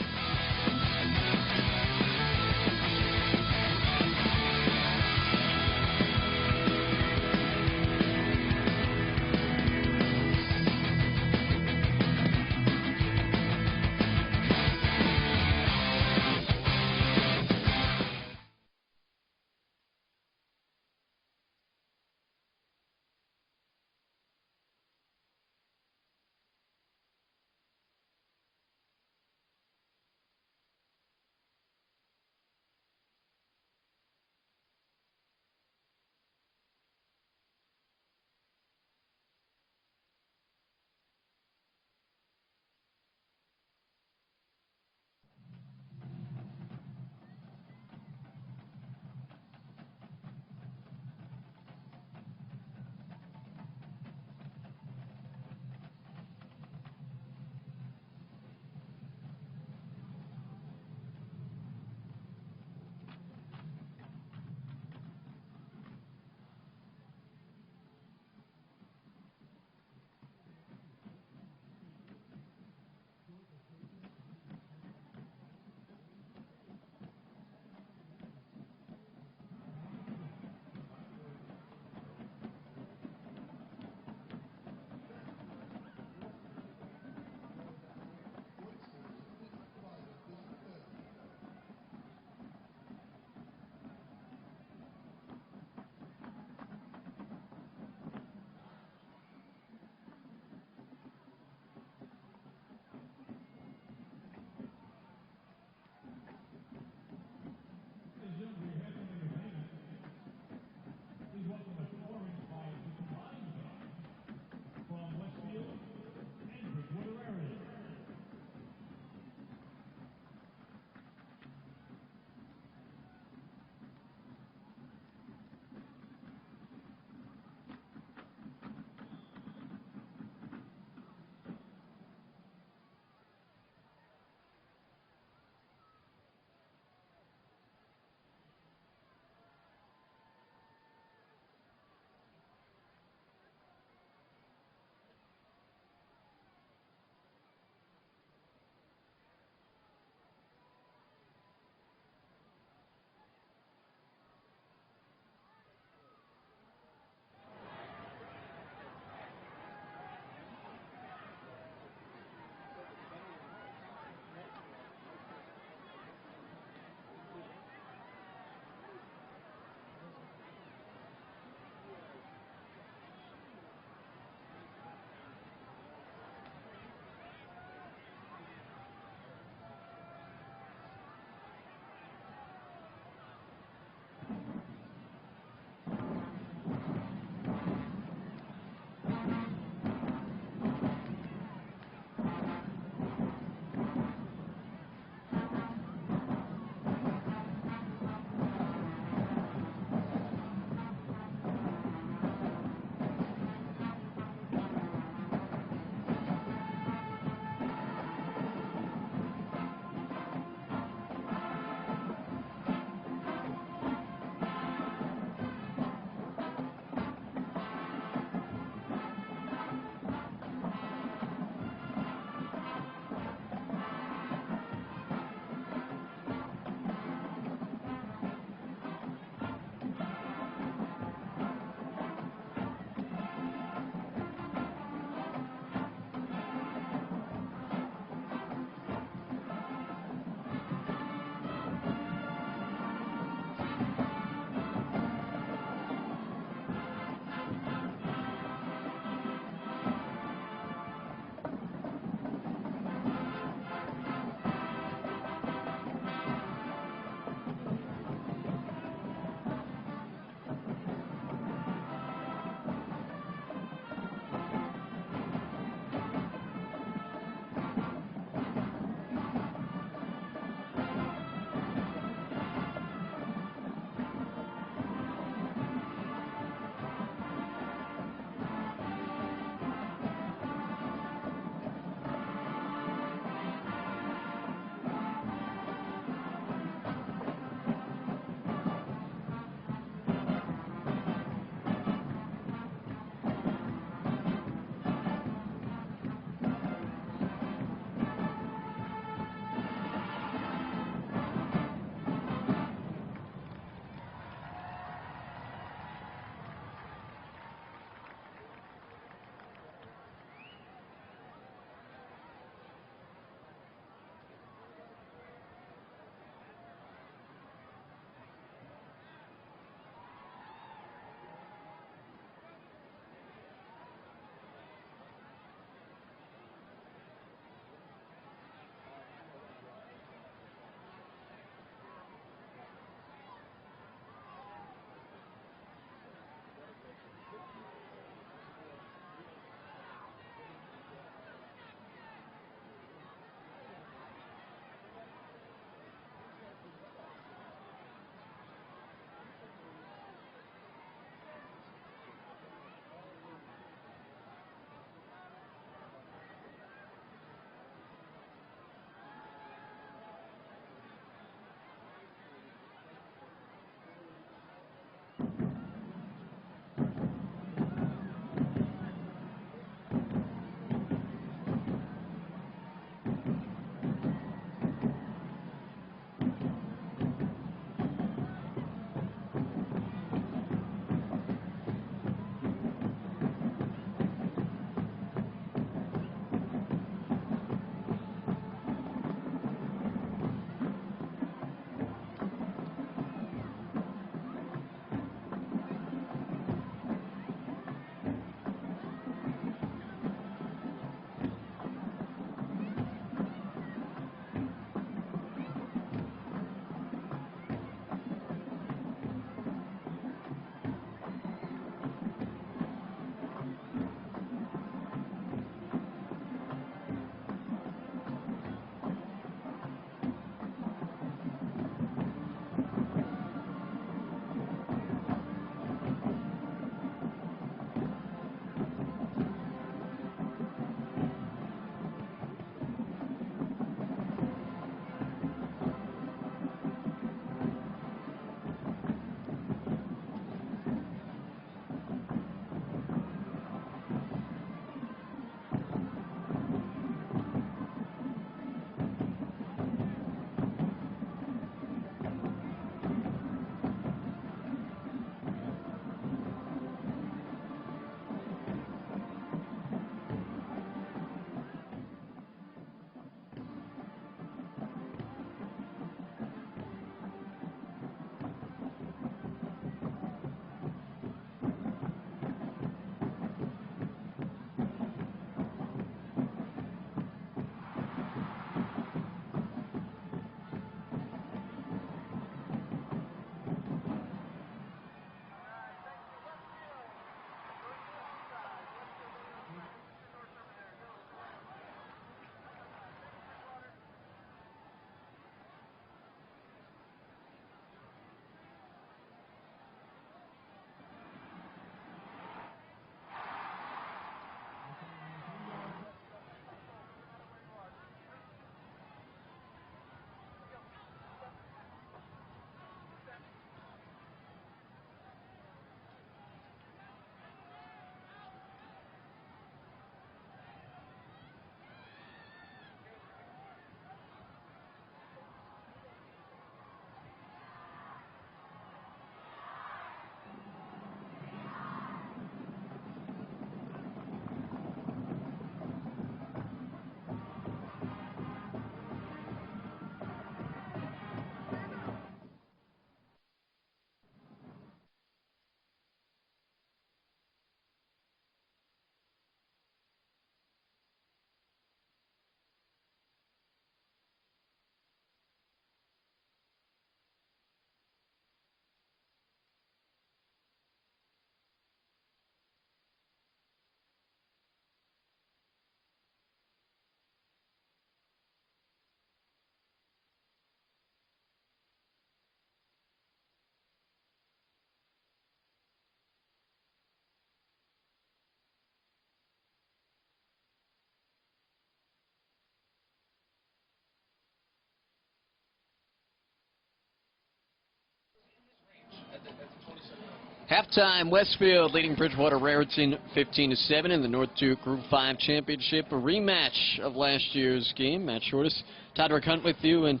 Halftime, Westfield leading Bridgewater-Raritan 15-7 in the North 2 Group 5 Championship. A rematch of last year's game. Matt Shortis, Todrick Hunt with you. And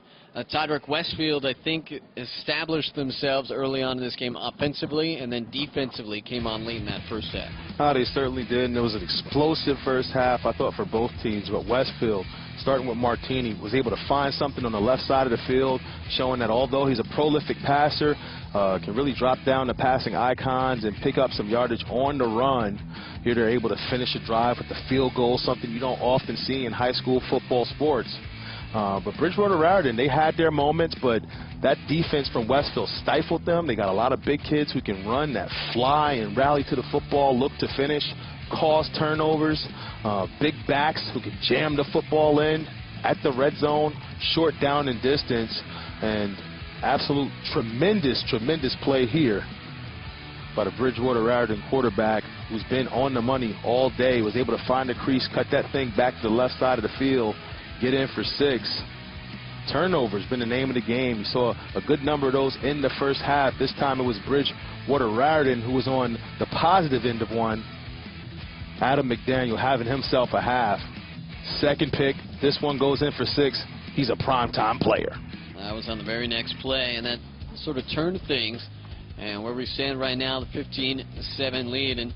Todrick, Westfield, I think, established themselves early on in this game offensively, and then defensively came on late in that first half. Oh, they certainly did, and it was an explosive first half, I thought, for both teams. But Westfield, starting with Martini, was able to find something on the left side of the field, showing that although he's a prolific passer, can really drop down the passing icons and pick up some yardage on the run. Here they're able to finish a drive with the field goal, something you don't often see in high school football sports. But Bridgewater-Raritan, they had their moments, but that defense from Westfield stifled them. They got a lot of big kids who can run, that fly and rally to the football, look to finish, cause turnovers, big backs who can jam the football in at the red zone, short down and distance, and absolute tremendous play here by the Bridgewater-Raritan quarterback, who's been on the money all day, was able to find the crease, cut that thing back to the left side of the field, get in for 6. Turnovers been the name of the game. You saw a good number of those in the first half. This time it was Bridgewater-Raritan who was on the positive end of one. Adam McDaniel having himself a half. Second pick, this one goes in for 6. He's a primetime player. That was on the very next play, and that sort of turned things. And where we stand right now, the 15-7 lead. And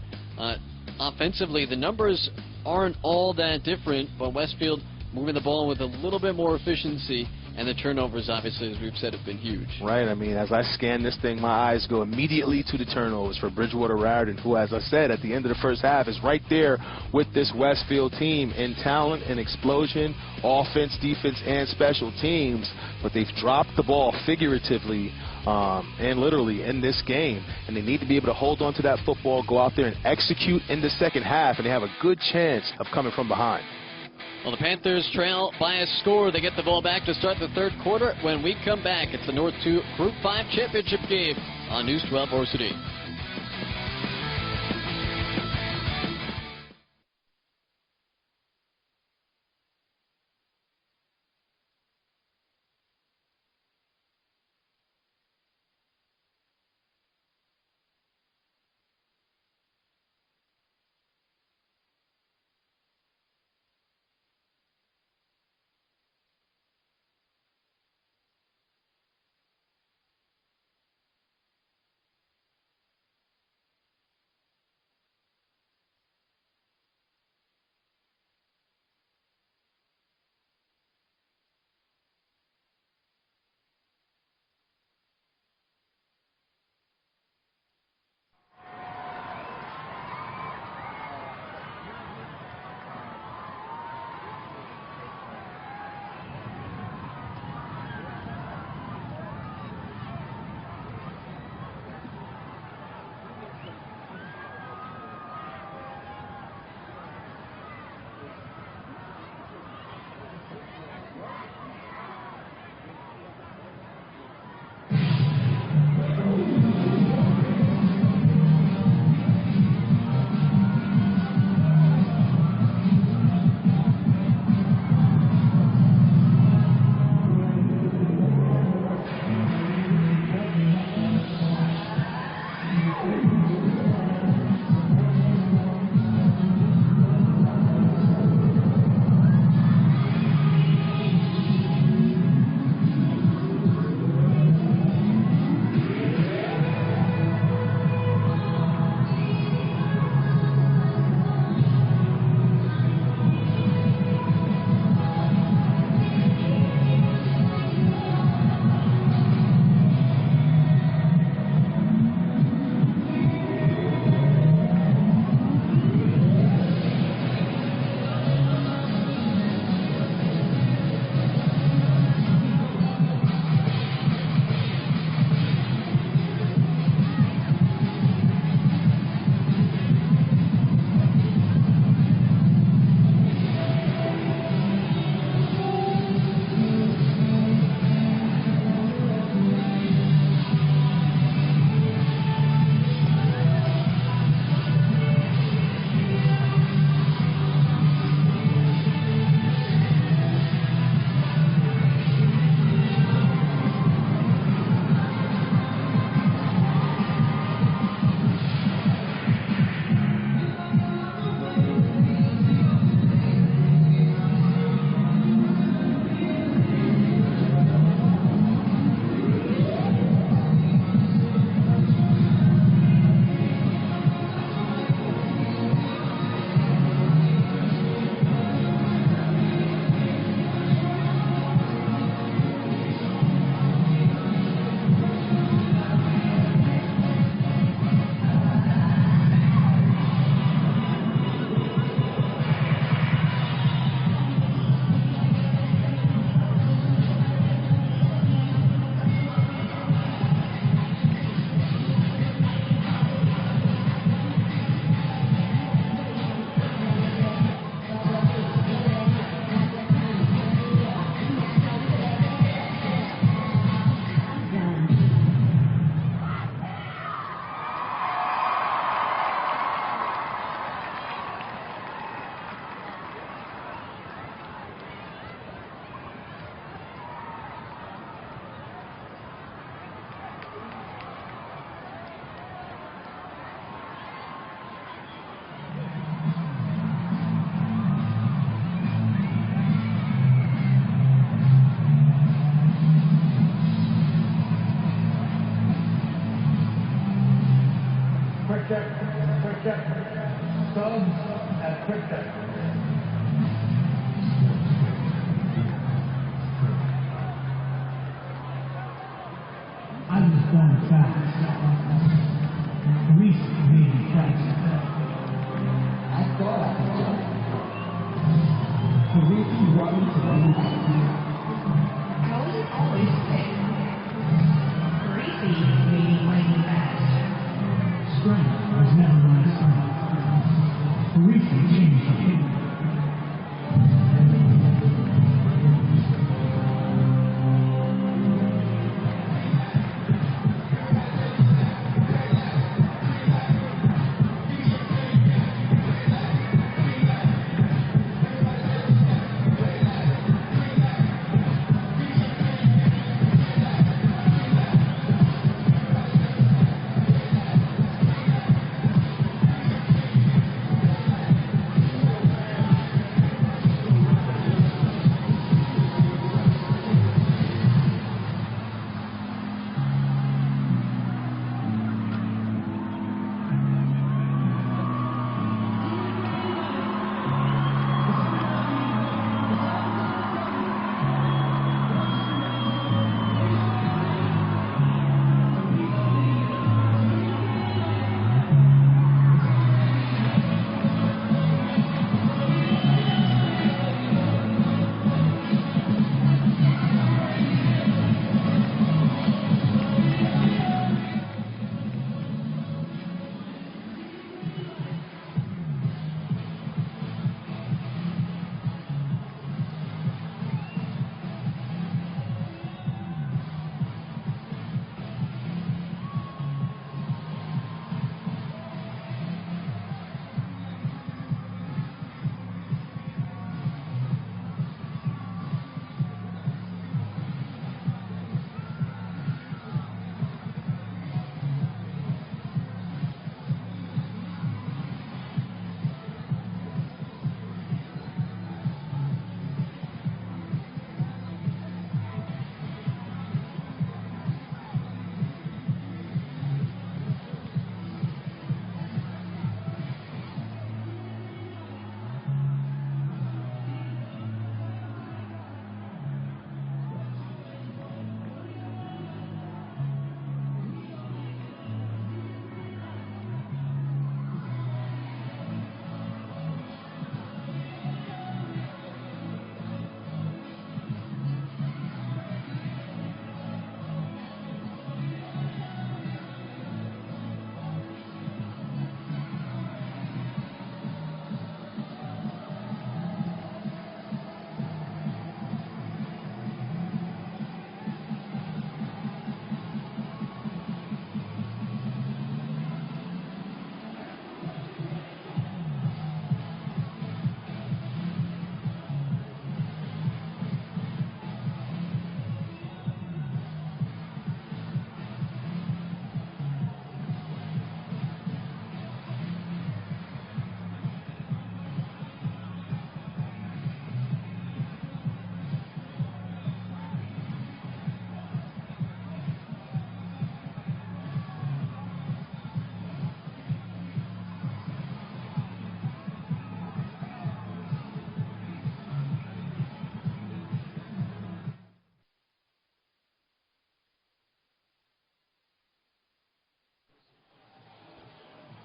offensively, the numbers aren't all that different, but Westfield moving the ball with a little bit more efficiency, and the turnovers, obviously, as we've said, have been huge. Right. I mean, as I scan this thing, my eyes go immediately to the turnovers for Bridgewater-Raritan, who, as I said, at the end of the first half, is right there with this Westfield team in talent and explosion, offense, defense, and special teams. But they've dropped the ball figuratively and literally in this game, and they need to be able to hold on to that football, go out there and execute in the second half, and they have a good chance of coming from behind. Well, the Panthers trail by a score. They get the ball back to start the third quarter. When we come back, it's the North 2 Group 5 Championship game on News 12 Varsity. Quick check. Subs at quick check. I was going fast. Reese made me fast. I thought I could jump. Reese brought me to the How is it always safe? Gracie made me lightning fast. Strength was never my strength. Reese changed the game.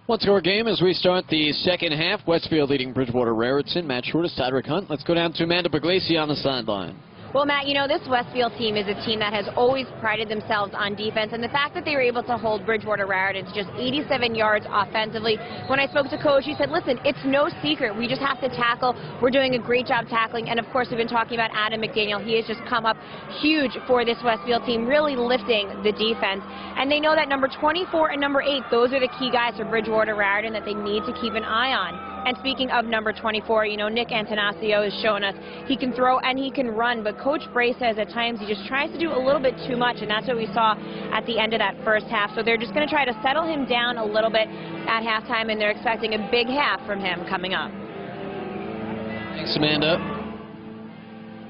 Let's go our game as we start the second half. Westfield leading Bridgewater-Raritan. Matt Shortest, Todrick Hunt. Let's go down to Amanda Puglisi on the sideline. Well, Matt, you know, this Westfield team is a team that has always prided themselves on defense, and the fact that they were able to hold Bridgewater-Raritan to just 87 yards offensively. When I spoke to Coach, he said, listen, it's no secret. We just have to tackle. We're doing a great job tackling, and of course, we've been talking about Adam McDaniel. He has just come up huge for this Westfield team, really lifting the defense. And they know that number 24 and number 8, those are the key guys for Bridgewater-Raritan that they need to keep an eye on. And speaking of number 24, you know, Nick Antanasio has shown us he can throw and he can run, but Coach Bray says at times he just tries to do a little bit too much, and that's what we saw at the end of that first half. So they're just going to try to settle him down a little bit at halftime, and they're expecting a big half from him coming up. Thanks, Amanda.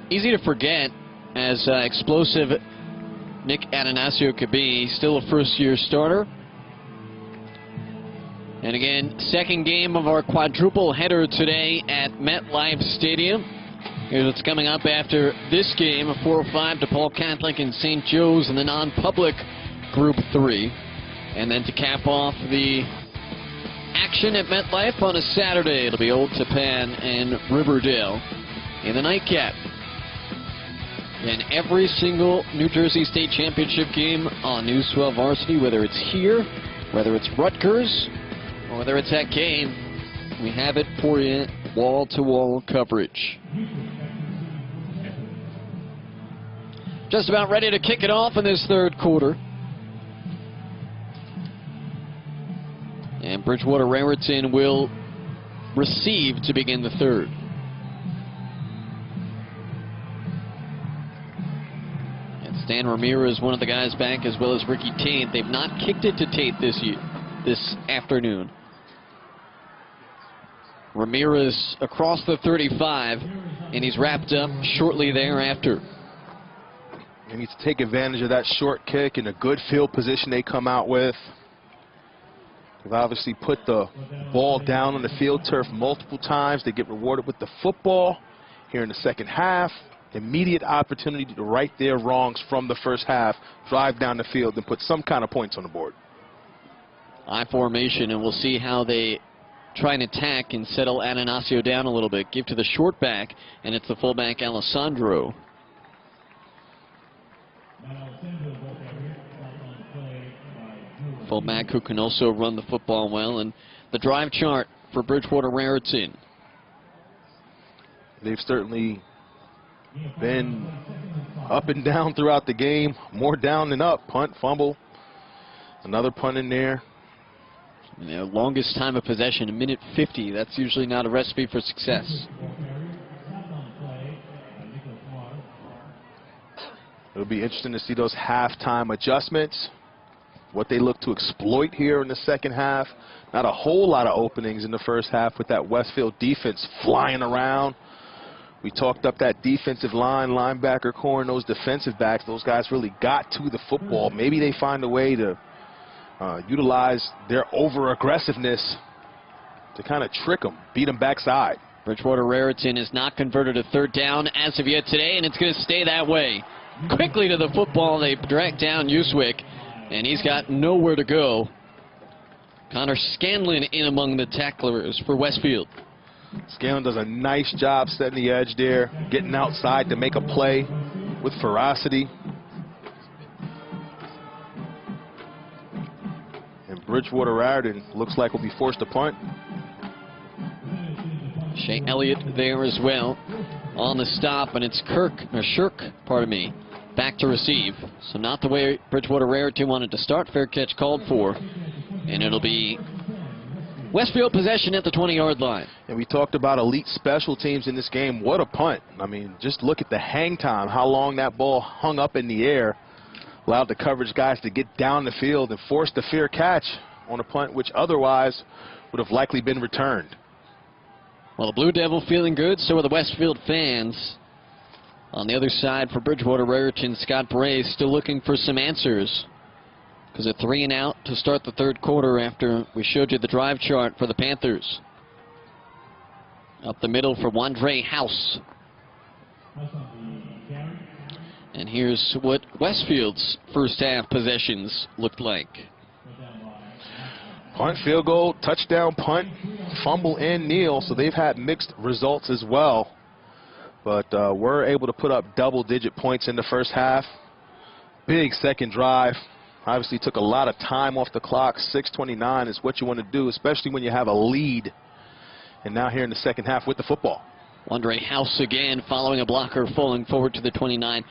Easy to forget as explosive Nick Antanasio could be. Still a first-year starter. And again, second game of our quadruple header today at MetLife Stadium. Here's what's coming up after this game, a 4-5 to Paul Catholic and St. Joe's in the non-public Group 3. And then to cap off the action at MetLife on a Saturday, it'll be Old Tappan and Riverdale in the nightcap. And every single New Jersey State Championship game on News 12 Varsity, whether it's here, whether it's Rutgers, or whether it's at game, we have it for you, wall-to-wall coverage. Just about ready to kick it off in this third quarter. And Bridgewater-Raritan will receive to begin the third. And Stan Ramirez, one of the guys back, as well as Ricky Tate. They've not kicked it to Tate this afternoon. Ramirez across the 35, and he's wrapped up shortly thereafter. They need to take advantage of that short kick and a good field position they come out with. They've obviously put the ball down on the field turf multiple times. They get rewarded with the football here in the second half. Immediate opportunity to right their wrongs from the first half, drive down the field and put some kind of points on the board. I formation, and we'll see how they try and attack and settle Ananasio down a little bit. Give to the short back, and it's the fullback Alessandro. Fullback who can also run the football well. And the drive chart for Bridgewater-Raritan. They've certainly been up and down throughout the game. More down than up. Punt, fumble. Another punt in there. You know, longest time of possession, 1:50. That's usually not a recipe for success. It'll be interesting to see those halftime adjustments, what they look to exploit here in the second half. Not a whole lot of openings in the first half with that Westfield defense flying around. We talked up that defensive line, linebacker core, and those defensive backs. Those guys really got to the football. Maybe they find a way to utilize their over-aggressiveness to kind of trick them, beat them backside. Bridgewater-Raritan has not converted a third down as of yet today, and it's going to stay that way. Quickly to the football, they drag down Uswick, and he's got nowhere to go. Connor Scanlon in among the tacklers for Westfield. Scanlon does a nice job setting the edge there, getting outside to make a play with ferocity. And Bridgewater-Raritan looks like will be forced to punt. Shea Elliott there as well on the stop, and it's Shirk, back to receive. So not the way Bridgewater-Raritan wanted to start. Fair catch called for, and it'll be Westfield possession at the 20-yard line. And we talked about elite special teams in this game. What a punt. I mean, just look at the hang time, how long that ball hung up in the air. Allowed the coverage guys to get down the field and force the fair catch on a punt which otherwise would have likely been returned. Well, the Blue Devil feeling good, so are the Westfield fans. On the other side for Bridgewater-Raritan, Scott Bray still looking for some answers. Because a 3 and out to start the third quarter after we showed you the drive chart for the Panthers. Up the middle for Wandre House. And here's what Westfield's first half possessions looked like. Punt, field goal, touchdown, punt, fumble, and kneel. So they've had mixed results as well. But we're able to put up double-digit points in the first half. Big second drive. Obviously took a lot of time off the clock. 6:29 is what you want to do, especially when you have a lead. And now here in the second half with the football. Wandre House again following a blocker, falling forward to the 29.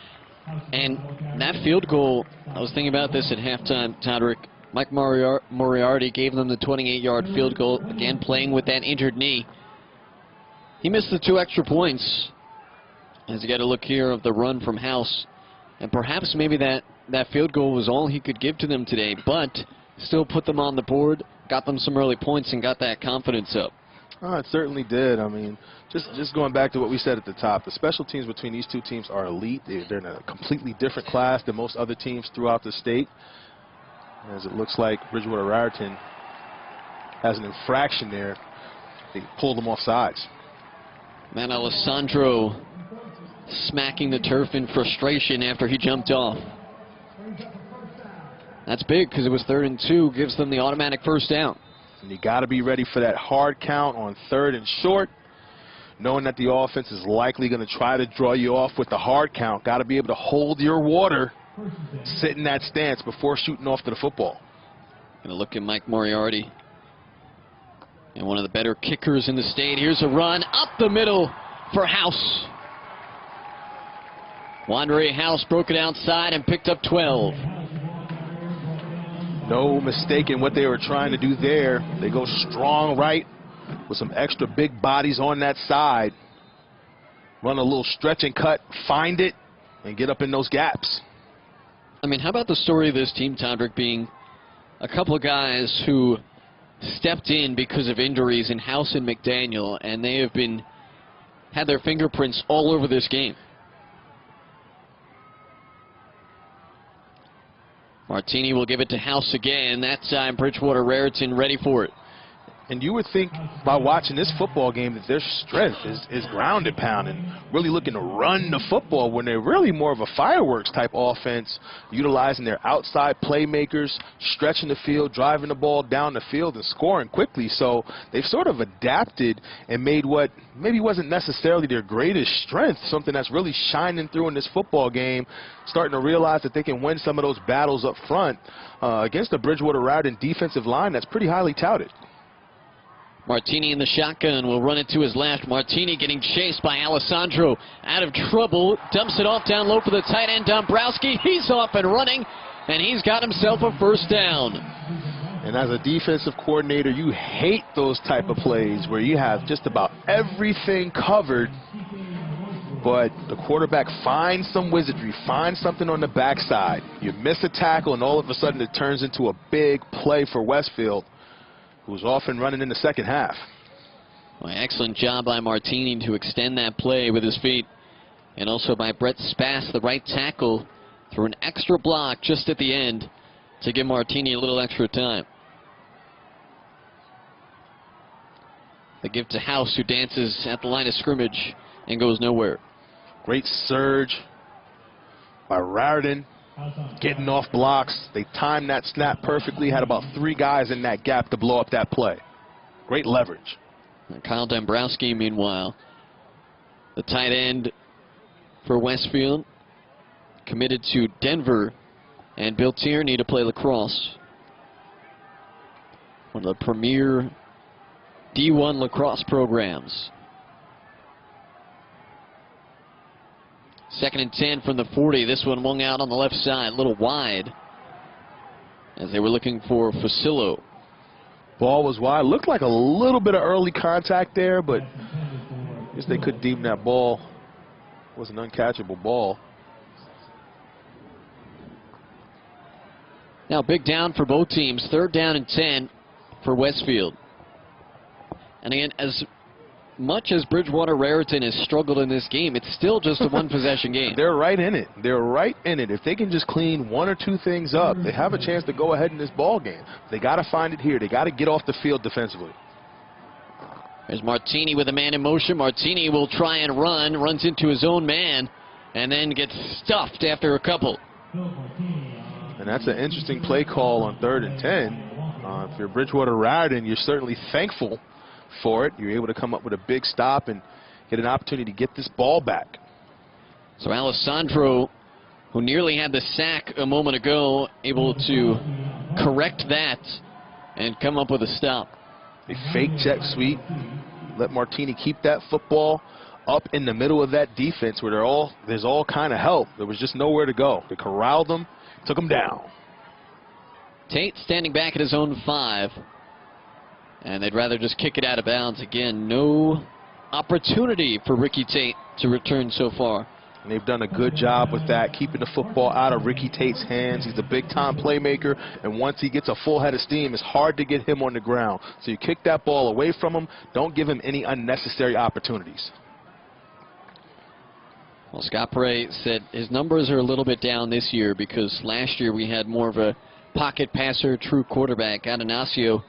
And that field goal, I was thinking about this at halftime, Todrick. Mike Moriarty gave them the 28-yard field goal, again playing with that injured knee. He missed the 2 extra points. As you got to look here of the run from House. And perhaps maybe that field goal was all he could give to them today, but still put them on the board, got them some early points, and got that confidence up. Oh, it certainly did. I mean, just going back to what we said at the top, the special teams between these two teams are elite. They're in a completely different class than most other teams throughout the state. As it looks like Bridgewater-Raritan has an infraction there. They pulled him off sides. Man, Alessandro smacking the turf in frustration after he jumped off. That's big because it was 3rd and 2, gives them the automatic first down. And you got to be ready for that hard count on 3rd and short, knowing that the offense is likely going to try to draw you off with the hard count. Got to be able to hold your water, sit in that stance before shooting off to the football. Going to look at Mike Moriarty. And one of the better kickers in the state. Here's a run up the middle for House. Wandere House broke it outside and picked up 12. No mistake in what they were trying to do there. They go strong right with some extra big bodies on that side. Run a little stretch and cut, find it, and get up in those gaps. I mean, how about the story of this team, Todrick, being a couple of guys who stepped in because of injuries in House and McDaniel, and they have had their fingerprints all over this game. Martini will give it to House again. That time Bridgewater-Raritan ready for it. And you would think by watching this football game that their strength is ground and pound and really looking to run the football when they're really more of a fireworks type offense, utilizing their outside playmakers, stretching the field, driving the ball down the field and scoring quickly. So they've sort of adapted and made what maybe wasn't necessarily their greatest strength, something that's really shining through in this football game, starting to realize that they can win some of those battles up front against the Bridgewater-Raritan defensive line that's pretty highly touted. Martini in the shotgun will run it to his left. Martini getting chased by Alessandro. Out of trouble. Dumps it off down low for the tight end, Dombrowski. He's off and running, and he's got himself a first down. And as a defensive coordinator, you hate those type of plays where you have just about everything covered, but the quarterback finds some wizardry, finds something on the backside. You miss a tackle, and all of a sudden it turns into a big play for Westfield, who's off and running in the second half. Well, excellent job by Martini to extend that play with his feet. And also by Brett Spass, the right tackle, through an extra block just at the end to give Martini a little extra time. The give to House, who dances at the line of scrimmage and goes nowhere. Great surge by Raritan, getting off blocks. They timed that snap perfectly, had about 3 guys in that gap to blow up that play. Great leverage. And Kyle Dombrowski, meanwhile, the tight end for Westfield, committed to Denver, and Bill Tierney to play lacrosse. One of the premier D1 lacrosse programs. 2nd and 10 from the 40. This one wung out on the left side, a little wide, as they were looking for Fusillo. Ball was wide. Looked like a little bit of early contact there, but I guess they could deem that ball was an uncatchable ball. Now big down for both teams. 3rd down and 10 for Westfield. And again, as much as Bridgewater-Raritan has struggled in this game, it's still just a one-possession game. They're right in it. They're right in it. If they can just clean 1 or 2 things up, they have a chance to go ahead in this ball game. They got to find it here. They got to get off the field defensively. There's Martini with a man in motion. Martini will try and run, runs into his own man, and then gets stuffed after a couple. And that's an interesting play call on 3rd and 10. If you're Bridgewater-Raritan, you're certainly thankful for it. You're able to come up with a big stop and get an opportunity to get this ball back. So Alessandro, who nearly had the sack a moment ago, able to correct that and come up with a stop. A fake jet sweep. Let Martini keep that football up in the middle of that defense where there's all kind of help. There was just nowhere to go. They corralled them, took them down. Tate standing back at his own 5. And they'd rather just kick it out of bounds. Again, no opportunity for Ricky Tate to return so far. And they've done a good job with that, keeping the football out of Ricky Tate's hands. He's a big-time playmaker, and once he gets a full head of steam, it's hard to get him on the ground. So you kick that ball away from him. Don't give him any unnecessary opportunities. Well, Scott Bray said his numbers are a little bit down this year because last year we had more of a pocket passer, true quarterback. Atanasio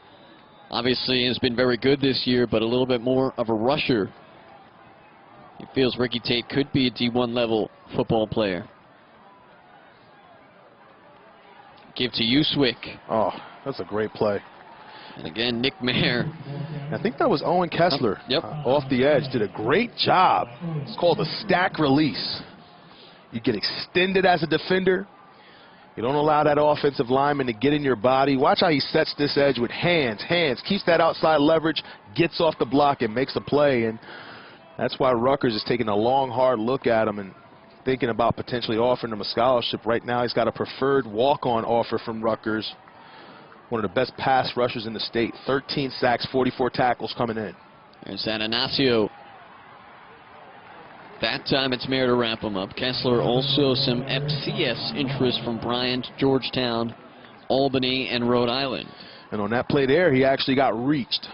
obviously has been very good this year, but a little bit more of a rusher. He feels Ricky Tate could be a D1 level football player. Give to Uswick. Oh, that's a great play. And again, Nick Mayer. I think that was Owen Kessler. Yep. Off the edge. Did a great job. It's called a stack release. You get extended as a defender. You don't allow that offensive lineman to get in your body. Watch how he sets this edge with hands, keeps that outside leverage, gets off the block and makes a play. And that's why Rutgers is taking a long, hard look at him and thinking about potentially offering him a scholarship. Right now he's got a preferred walk-on offer from Rutgers. One of the best pass rushers in the state. 13 sacks, 44 tackles coming in. There's Ananasio. That time it's Mayer to wrap him up. Kessler also some FCS interest from Bryant, Georgetown, Albany, and Rhode Island. And on that play there, he actually got reached.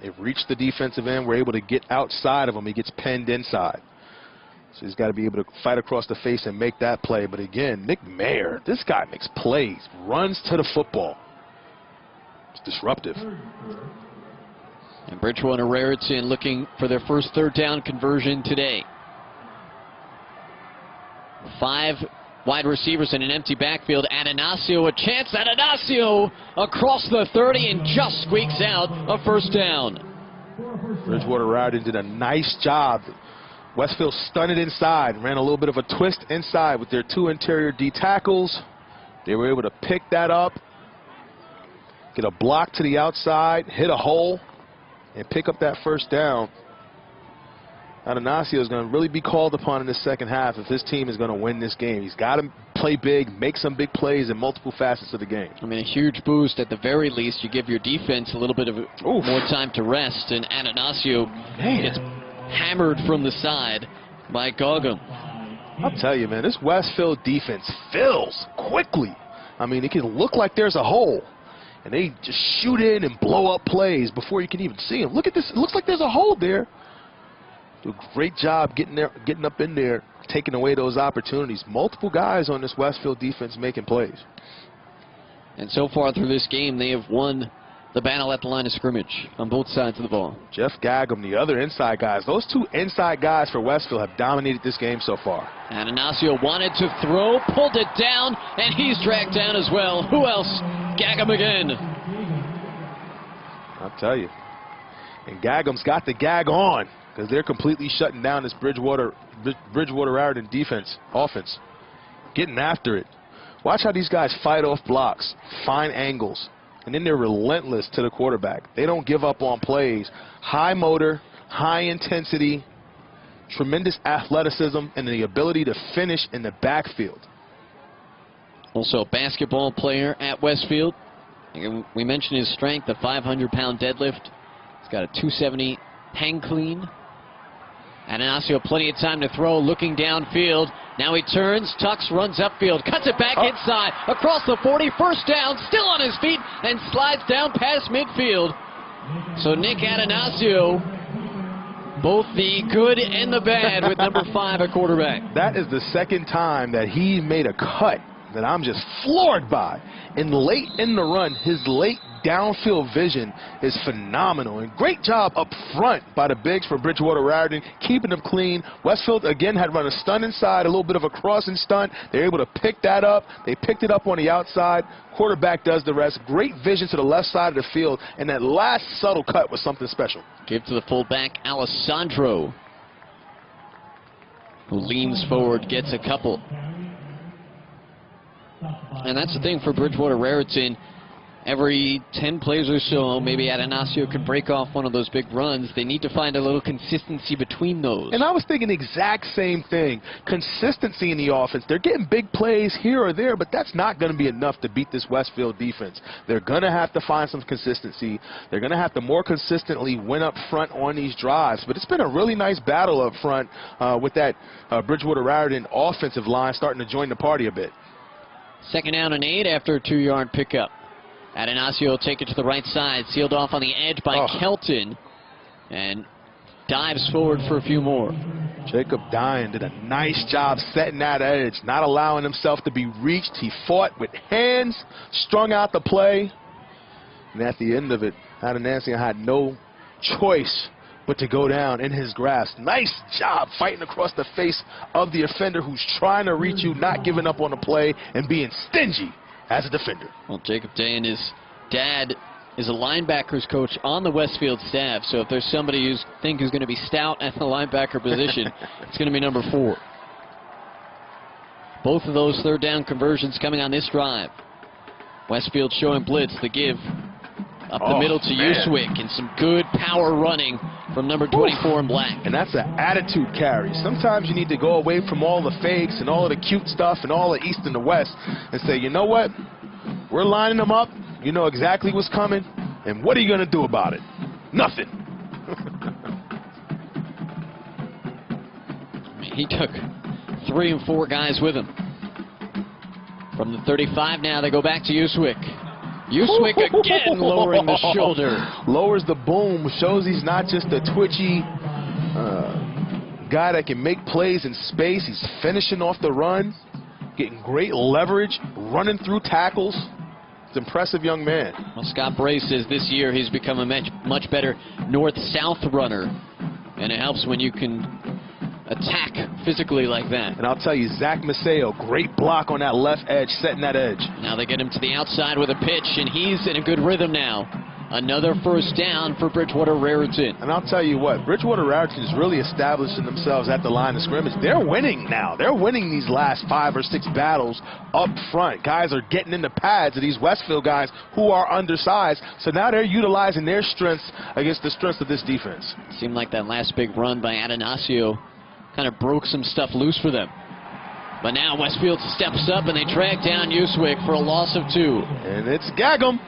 It reached the defensive end. We're able to get outside of him. He gets pinned inside. So he's got to be able to fight across the face and make that play. But again, Nick Mayer, this guy makes plays, runs to the football. It's disruptive. And Bridgewater-Raritan looking for their first third down conversion today. 5 wide receivers in an empty backfield. Ananasio, a chance. Ananasio across the 30 and just squeaks out a first down. Bridgewater-Raritan did a nice job. Westfield stunned it inside, ran a little bit of a twist inside with their 2 interior D tackles. They were able to pick that up, get a block to the outside, hit a hole, and pick up that first down. Ananasio is going to really be called upon in the second half if his team is going to win this game. He's got to play big, make some big plays in multiple facets of the game. I mean, a huge boost at the very least. You give your defense a little bit of more time to rest, and Ananasio gets hammered from the side by Goggum. I'll tell you, man, this Westfield defense fills quickly. I mean, it can look like there's a hole, and they just shoot in and blow up plays before you can even see them. Look at this. It looks like there's a hole there. Do a great job getting there, getting up in there, taking away those opportunities. Multiple guys on this Westfield defense making plays. And so far through this game, they have won the battle at the line of scrimmage on both sides of the ball. Jeff Gaggum, the other inside guys. Those 2 inside guys for Westfield have dominated this game so far. Ananasio wanted to throw, pulled it down, and he's dragged down as well. Who else? Gaggum again. I'll tell you. And Gaggum's got the gag on because they're completely shutting down this Bridgewater-Raritan offense. Getting after it. Watch how these guys fight off blocks, find angles, and then they're relentless to the quarterback. They don't give up on plays. High motor, high intensity, tremendous athleticism, and the ability to finish in the backfield. Also a basketball player at Westfield. We mentioned his strength, a 500-pound deadlift. He's got a 270 hang clean. Ananasio plenty of time to throw, looking downfield. Now he turns, tucks, runs upfield, cuts it back inside, across the 40, first down, still on his feet, and slides down past midfield. So Nick Ananasio, both the good and the bad with number 5 at quarterback. That is the second time that he made a cut that I'm just floored by. And late in the run, his late downfield vision is phenomenal. And great job up front by the bigs for Bridgewater-Raritan, keeping them clean. Westfield, again, had run a stunt inside, a little bit of a crossing stunt. They're able to pick that up. They picked it up on the outside. Quarterback does the rest. Great vision to the left side of the field. And that last subtle cut was something special. Give to the fullback, Alessandro, who leans forward, gets a couple. And that's the thing for Bridgewater-Raritan. Every 10 plays or so, maybe Ananasio could break off one of those big runs. They need to find a little consistency between those. And I was thinking the exact same thing. Consistency in the offense. They're getting big plays here or there, but that's not going to be enough to beat this Westfield defense. They're going to have to find some consistency. They're going to have to more consistently win up front on these drives. But it's been a really nice battle up front with that Bridgewater-Raritan offensive line starting to join the party a bit. 2nd down and 8 after a 2-yard pickup. Ananasio will take it to the right side, sealed off on the edge by Kelton, and dives forward for a few more. Jacob Dyan did a nice job setting that edge, not allowing himself to be reached. He fought with hands, strung out the play, and at the end of it, Adenasian had no choice but to go down in his grasp. Nice job fighting across the face of the offender who's trying to reach you, not giving up on the play, and being stingy as a defender. Well, Jacob Day and his dad is a linebackers coach on the Westfield staff, so if there's somebody you think is going to be stout at the linebacker position, it's going to be number 4. Both of those third down conversions coming on this drive. Westfield showing blitz, the give up the middle to Uswick, and some good power running from number 24 in black. And that's an attitude carry. Sometimes you need to go away from all the fakes and all of the cute stuff and all the east and the west and say, you know what? We're lining them up. You know exactly what's coming. And what are you going to do about it? Nothing. He took 3 and 4 guys with him. From the 35 now, they go back to Uswick. Uswick again lowering the shoulder. Lowers the boom, shows he's not just a twitchy guy that can make plays in space. He's finishing off the run, getting great leverage, running through tackles. It's an impressive young man. Well, Scott Bray says this year he's become a much better north-south runner, and it helps when you can attack physically like that. And I'll tell you, Zach Maceo, great block on that left edge, setting that edge. Now they get him to the outside with a pitch, and he's in a good rhythm now. Another first down for Bridgewater-Raritan. And I'll tell you what, Bridgewater-Raritan is really establishing themselves at the line of scrimmage. They're winning now. They're winning these last 5 or 6 battles up front. Guys are getting in the pads of these Westfield guys who are undersized. So now they're utilizing their strengths against the strengths of this defense. It seemed like that last big run by Adenasio kind of broke some stuff loose for them. But now Westfield steps up and they drag down Uswick for a loss of 2. And it's Gagum.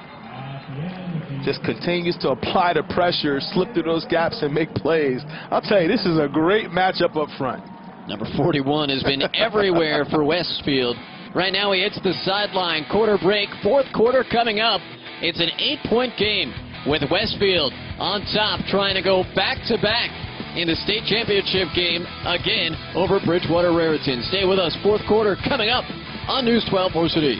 Just continues to apply the pressure, slip through those gaps and make plays. I'll tell you, this is a great matchup up front. Number 41 has been everywhere for Westfield. Right now he hits the sideline. Quarter break, 4th quarter coming up. It's an 8-point game with Westfield on top, trying to go back-to-back in the state championship game again over Bridgewater-Raritan. Stay with us. 4th quarter coming up on News 12 Varsity.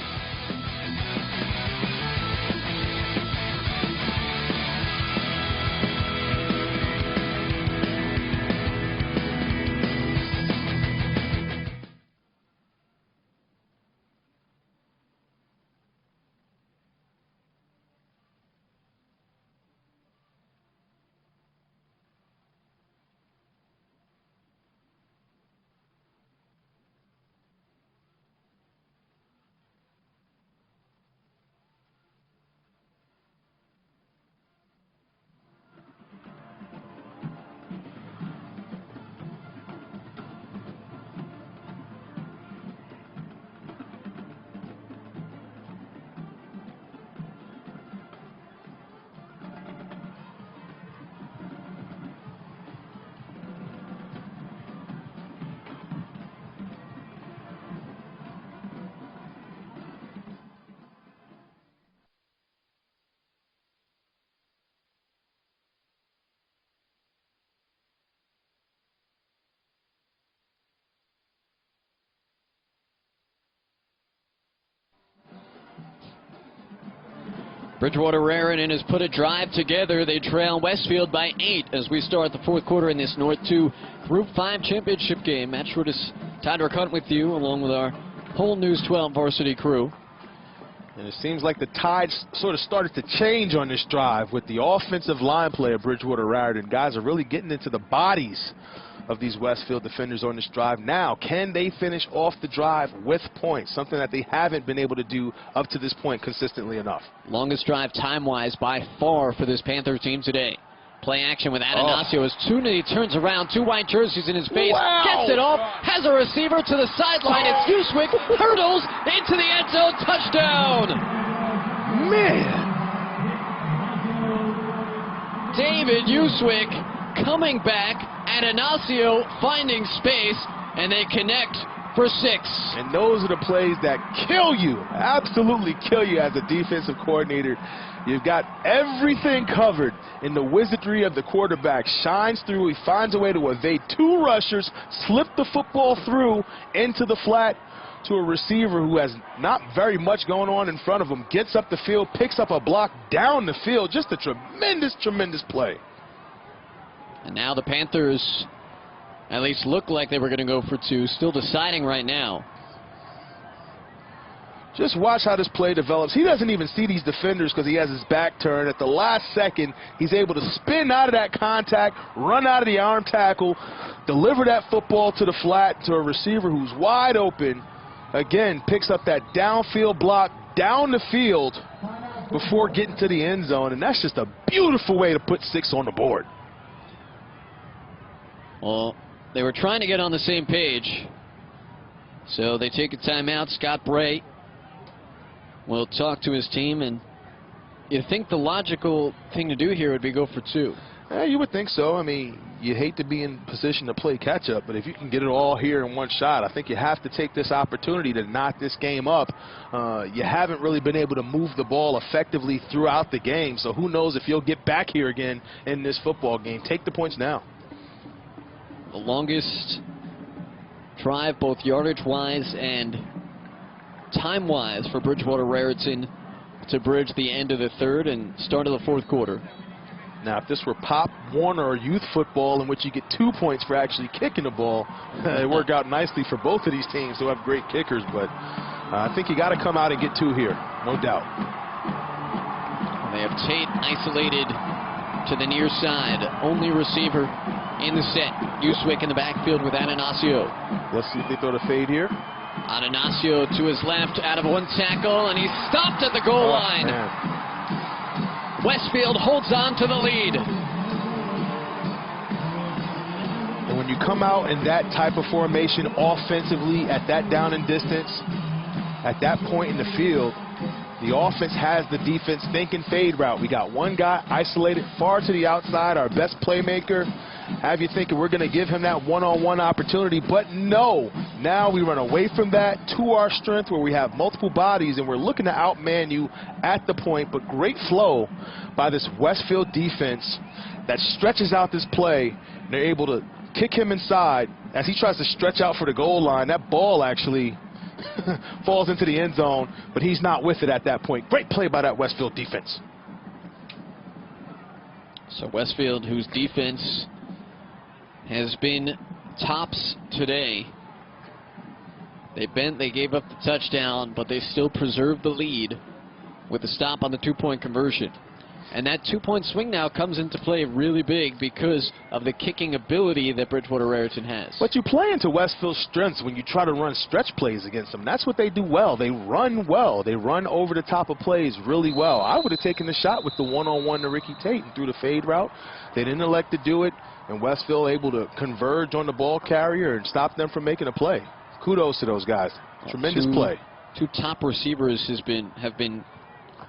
Bridgewater-Raritan has put a drive together. They trail Westfield by 8 as we start the 4th quarter in this North 2 Group 5 championship game. Matt Schroeder, Tyler Cunt with you, along with our whole News 12 varsity crew. And it seems like the tide sort of started to change on this drive with the offensive line play of Bridgewater-Raritan. Guys are really getting into the bodies of these Westfield defenders on this drive. Now, can they finish off the drive with points? Something that they haven't been able to do up to this point consistently enough. Longest drive time-wise by far for this Panther team today. Play action with Adenasio as Tooney turns around, 2 white jerseys in his face, gets it off, has a receiver to the sideline. It's Uswick, hurdles into the end zone, touchdown! Man! David Uswick coming back, Adenasio finding space, and they connect for 6. And those are the plays that kill you, absolutely kill you as a defensive coordinator. You've got everything covered, and the wizardry of the quarterback shines through. He finds a way to evade 2 rushers, slip the football through into the flat to a receiver who has not very much going on in front of him, gets up the field, picks up a block down the field. Just a tremendous, tremendous play. And now the Panthers at least look like they were going to go for two. Still deciding right now. Just watch how this play develops. He doesn't even see these defenders because he has his back turned. At the last second, he's able to spin out of that contact, run out of the arm tackle, deliver that football to the flat to a receiver who's wide open. Again, picks up that downfield block down the field before getting to the end zone. And that's just a beautiful way to put 6 on the board. Well, they were trying to get on the same page. So they take a timeout. Scott Bray will talk to his team, and you think the logical thing to do here would be go for 2. Yeah, you would think so. I mean, you hate to be in position to play catch-up, but if you can get it all here in one shot, I think you have to take this opportunity to knock this game up. You haven't really been able to move the ball effectively throughout the game, so who knows if you'll get back here again in this football game. Take the points now. The longest drive, both yardage-wise and time-wise, for Bridgewater-Raritan to bridge the end of the third and start of the fourth quarter. Now, if this were Pop Warner or youth football in which you get 2 points for actually kicking the ball, it worked out nicely for both of these teams who have great kickers. But I think you got to come out and get 2 here, no doubt. They have Tate isolated to the near side. Only receiver in the set. Uswick in the backfield with Ananasio. Let's see if they throw the fade here. Ananasio to his left, out of 1 tackle, and he's stopped at the goal line. Man. Westfield holds on to the lead. And when you come out in that type of formation offensively at that down and distance, at that point in the field, the offense has the defense thinking fade route. We got one guy isolated far to the outside, our best playmaker. Have you thinking we're going to give him that one-on-one opportunity, but no. Now we run away from that to our strength where we have multiple bodies and we're looking to outman you at the point, but great flow by this Westfield defense that stretches out this play. And they're able to kick him inside as he tries to stretch out for the goal line. That ball actually falls into the end zone, but he's not with it at that point. Great play by that Westfield defense. So Westfield, whose defense has been tops today. They gave up the touchdown, but they still preserved the lead with a stop on the 2-point conversion. And that 2-point swing now comes into play really big because of the kicking ability that Bridgewater-Raritan has. But you play into Westfield's strengths when you try to run stretch plays against them. That's what they do well. They run well. They run over the top of plays really well. I would have taken the shot with the one-on-one to Ricky Tate and threw the fade route. They didn't elect to do it, and Westfield able to converge on the ball carrier and stop them from making a play. Kudos to those guys. Tremendous play. 2 top receivers have been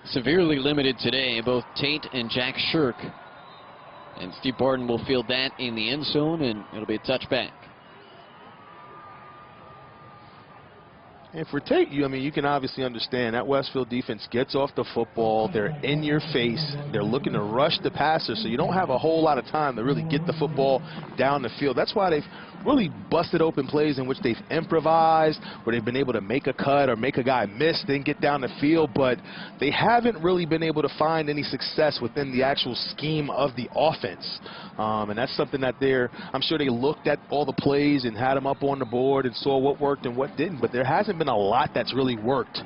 severely limited today, both Tate and Jack Shirk. And Steve Barton will field that in the end zone, and it'll be a touchback. And for Tate, you can obviously understand that Westfield defense gets off the football. They're in your face. They're looking to rush the passer, so you don't have a whole lot of time to really get the football down the field. That's why they've really busted open plays in which they've improvised, where they've been able to make a cut or make a guy miss, then get down the field, but they haven't really been able to find any success within the actual scheme of the offense. And that's something that I'm sure they looked at all the plays and had them up on the board and saw what worked and what didn't, but there hasn't been a lot that's really worked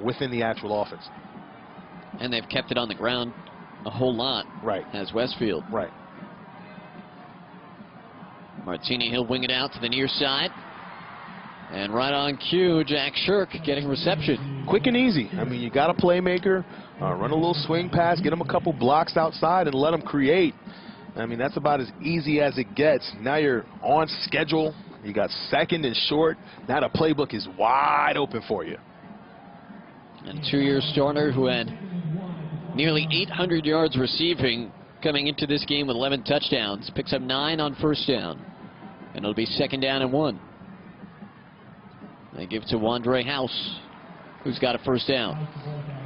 within the actual offense. And they've kept it on the ground a whole lot, right, as Westfield. Right. Martini, he'll wing it out to the near side. And right on cue, Jack Shirk getting reception. Quick and easy. You got a playmaker, run a little swing pass, get him a couple blocks outside and let him create. That's about as easy as it gets. Now you're on schedule. You got 2nd and short. Now the playbook is wide open for you. And 2-year starter who had nearly 800 yards receiving coming into this game with 11 touchdowns. Picks up 9 on first down. And it'll be 2nd down and 1. They give it to Wandre House, who's got a first down.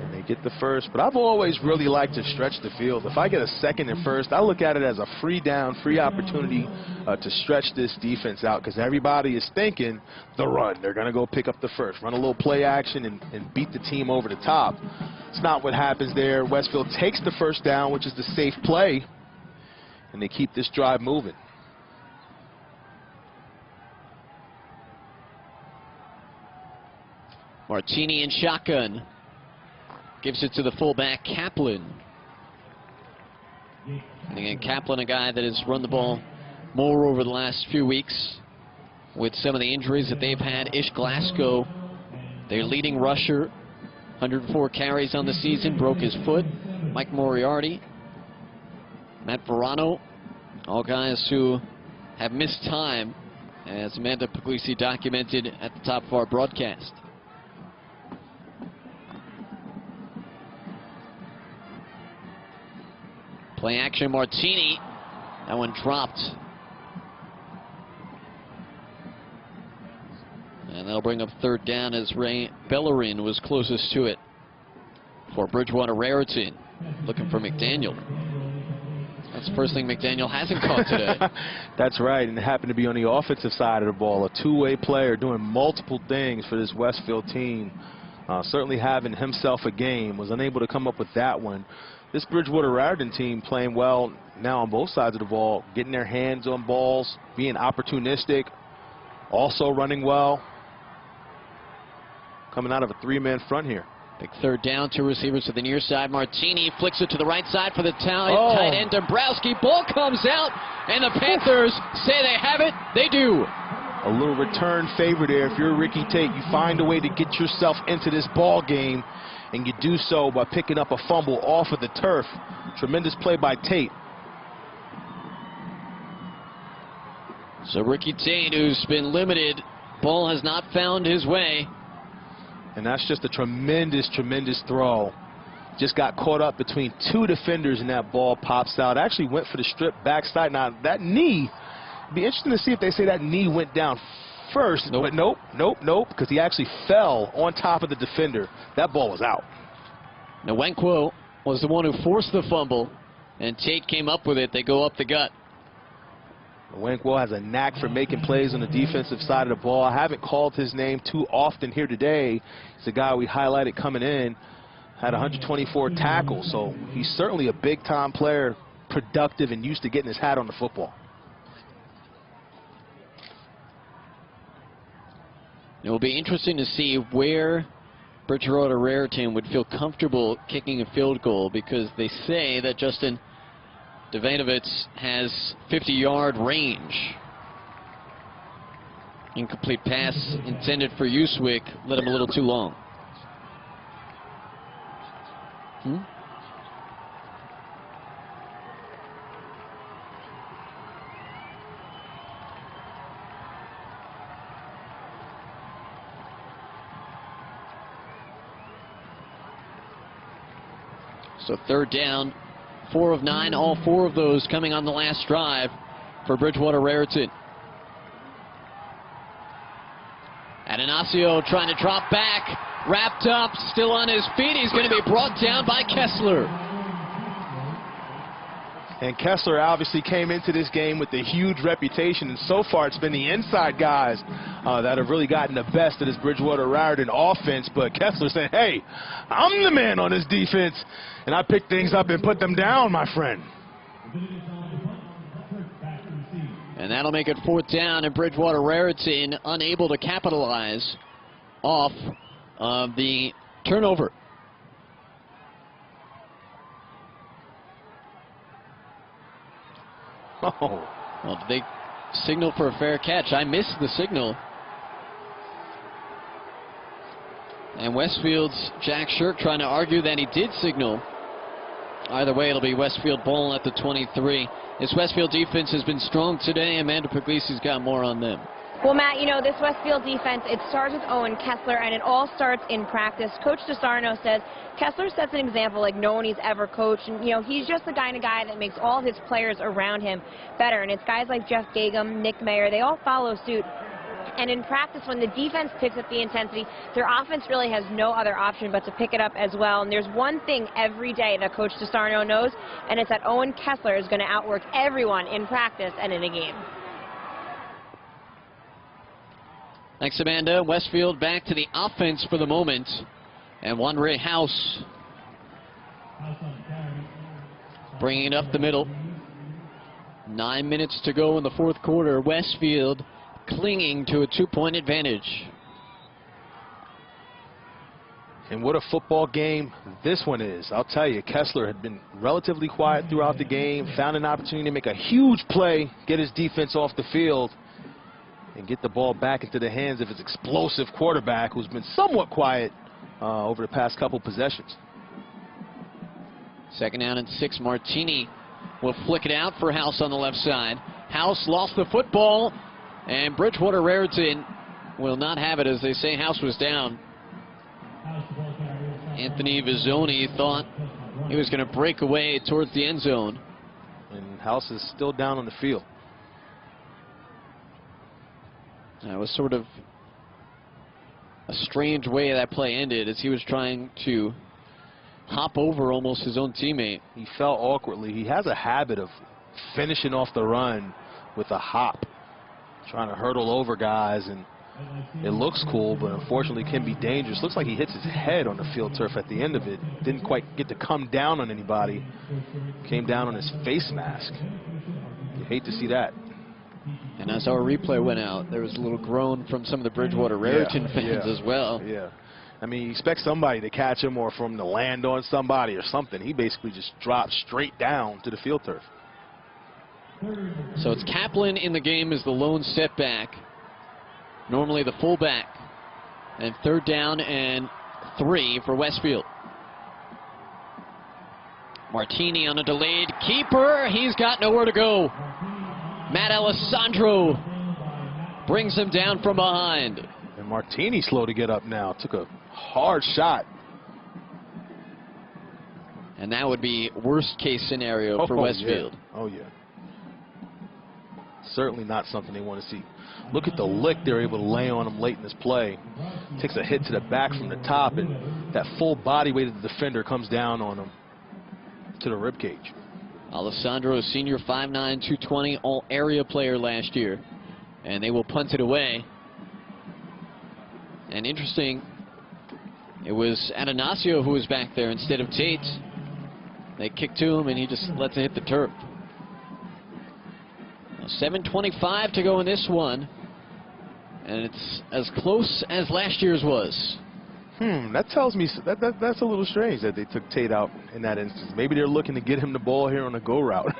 And they get the first. But I've always really liked to stretch the field. If I get a second and first, I look at it as a free down, free opportunity to stretch this defense out, because everybody is thinking the run. They're going to go pick up the first, run a little play action and beat the team over the top. It's not what happens there. Westfield takes the first down, which is the safe play, and they keep this drive moving. Martini in shotgun. Gives it to the fullback, Kaplan. And again, Kaplan, a guy that has run the ball more over the last few weeks with some of the injuries that they've had. Ish Glasgow, their leading rusher, 104 carries on the season, broke his foot. Mike Moriarty, Matt Verano, all guys who have missed time, as Amanda Puglisi documented at the top of our broadcast. Play action, Martini. That one dropped. And that'll bring up third down as Ray Bellerin was closest to it for Bridgewater-Raritan. Looking for McDaniel. That's the first thing McDaniel hasn't caught today. That's right, and it happened to be on the offensive side of the ball. A two-way player doing multiple things for this Westfield team. Certainly having himself a game. Was unable to come up with that one. This Bridgewater-Raritan team playing well now on both sides of the ball, getting their hands on balls, being opportunistic, also running well. Coming out of a three-man front here. Big third down, two receivers to the near side. Martini flicks it to the right side for the tight end Dombrowski. Ball comes out, and the Panthers say they have it. They do. A little return favor there. If you're Ricky Tate, you find a way to get yourself into this ball game, and you do so by picking up a fumble off of the turf. Tremendous play by Tate. So Ricky Tate, who's been limited, ball has not found his way. And that's just a tremendous, tremendous throw. Just got caught up between two defenders, and that ball pops out. Actually went for the strip backside. Now, that knee, it'd be interesting to see if they say that knee went down first. Nope. But nope, because he actually fell on top of the defender. That ball was out. Nwankwo was the one who forced the fumble, and Tate came up with it. They go up the gut. Nwankwo has a knack for making plays on the defensive side of the ball. I haven't called his name too often here today. He's a guy we highlighted coming in. Had 124 tackles, so he's certainly a big-time player, productive, and used to getting his hat on the football. It will be interesting to see where Bridgewater-Raritan would feel comfortable kicking a field goal, because they say that Justin Devanovitz has 50-yard range. Incomplete pass intended for Uswick, led him a little too long. So third down, 4 of 9, all 4 of those coming on the last drive for Bridgewater-Raritan. Atanasio trying to drop back, wrapped up, still on his feet. He's going to be brought down by Kessler. And Kessler obviously came into this game with a huge reputation, and so far it's been the inside guys that have really gotten the best of this Bridgewater-Raritan offense. But Kessler saying, hey, I'm the man on this defense, and I pick things up and put them down, my friend. And that'll make it 4th down, and Bridgewater-Raritan unable to capitalize off of the turnover. Oh. Well, did they signal for a fair catch? I missed the signal. And Westfield's Jack Shirk trying to argue that he did signal. Either way, it'll be Westfield ball at the 23. This Westfield defense has been strong today. Amanda Puglisi's got more on them. Well, Matt, you know, this Westfield defense, it starts with Owen Kessler, and it all starts in practice. Coach DeSarno says Kessler sets an example like no one he's ever coached. And, you know, he's just the kind of guy that makes all of his players around him better. And it's guys like Jeff Gagum, Nick Mayer, they all follow suit. And in practice, when the defense picks up the intensity, their offense really has no other option but to pick it up as well. And there's one thing every day that Coach DeSarno knows, and it's that Owen Kessler is going to outwork everyone in practice and in a game. Thanks, Amanda. Westfield back to the offense for the moment. And Wanre House bringing it up the middle. 9 minutes to go in the fourth quarter. Westfield clinging to a 2-point advantage. And what a football game this one is. I'll tell you, Kessler had been relatively quiet throughout the game, found an opportunity to make a huge play, get his defense off the field, and get the ball back into the hands of his explosive quarterback, who's been somewhat quiet over the past couple possessions. 2nd down and 6. Martini will flick it out for House on the left side. House lost the football, and Bridgewater-Raritan will not have it. As they say, House was down. Anthony Vizzoni thought he was going to break away towards the end zone. And House is still down on the field. That was sort of a strange way that play ended, as he was trying to hop over almost his own teammate. He fell awkwardly. He has a habit of finishing off the run with a hop, trying to hurdle over guys, and it looks cool, but unfortunately can be dangerous. Looks like he hits his head on the field turf at the end of it. Didn't quite get to come down on anybody. Came down on his face mask. You hate to see that. And as our replay went out, there was a little groan from some of the Bridgewater-Raritan fans as well. Yeah. I mean, you expect somebody to catch him or for him to land on somebody or something. He basically just dropped straight down to the field turf. So it's Kaplan in the game as the lone step back. Normally the fullback. And 3rd down and 3 for Westfield. Martini on a delayed keeper. He's got nowhere to go. Matt Alessandro brings him down from behind. And Martini slow to get up now. Took a hard shot. And that would be worst case scenario for Westfield. Yeah. Oh, yeah. Certainly not something they want to see. Look at the lick they're able to lay on him late in this play. Takes a hit to the back from the top, and that full body weight of the defender comes down on him to the ribcage. Alessandro, senior, 5'9", 220, all-area player last year. And they will punt it away. And interesting, it was Atanasio who was back there instead of Tate. They kicked to him, and he just lets it hit the turf. Now 7:25 to go in this one. And it's as close as last year's was. That tells me that's a little strange that they took Tate out in that instance. Maybe they're looking to get him the ball here on a go route.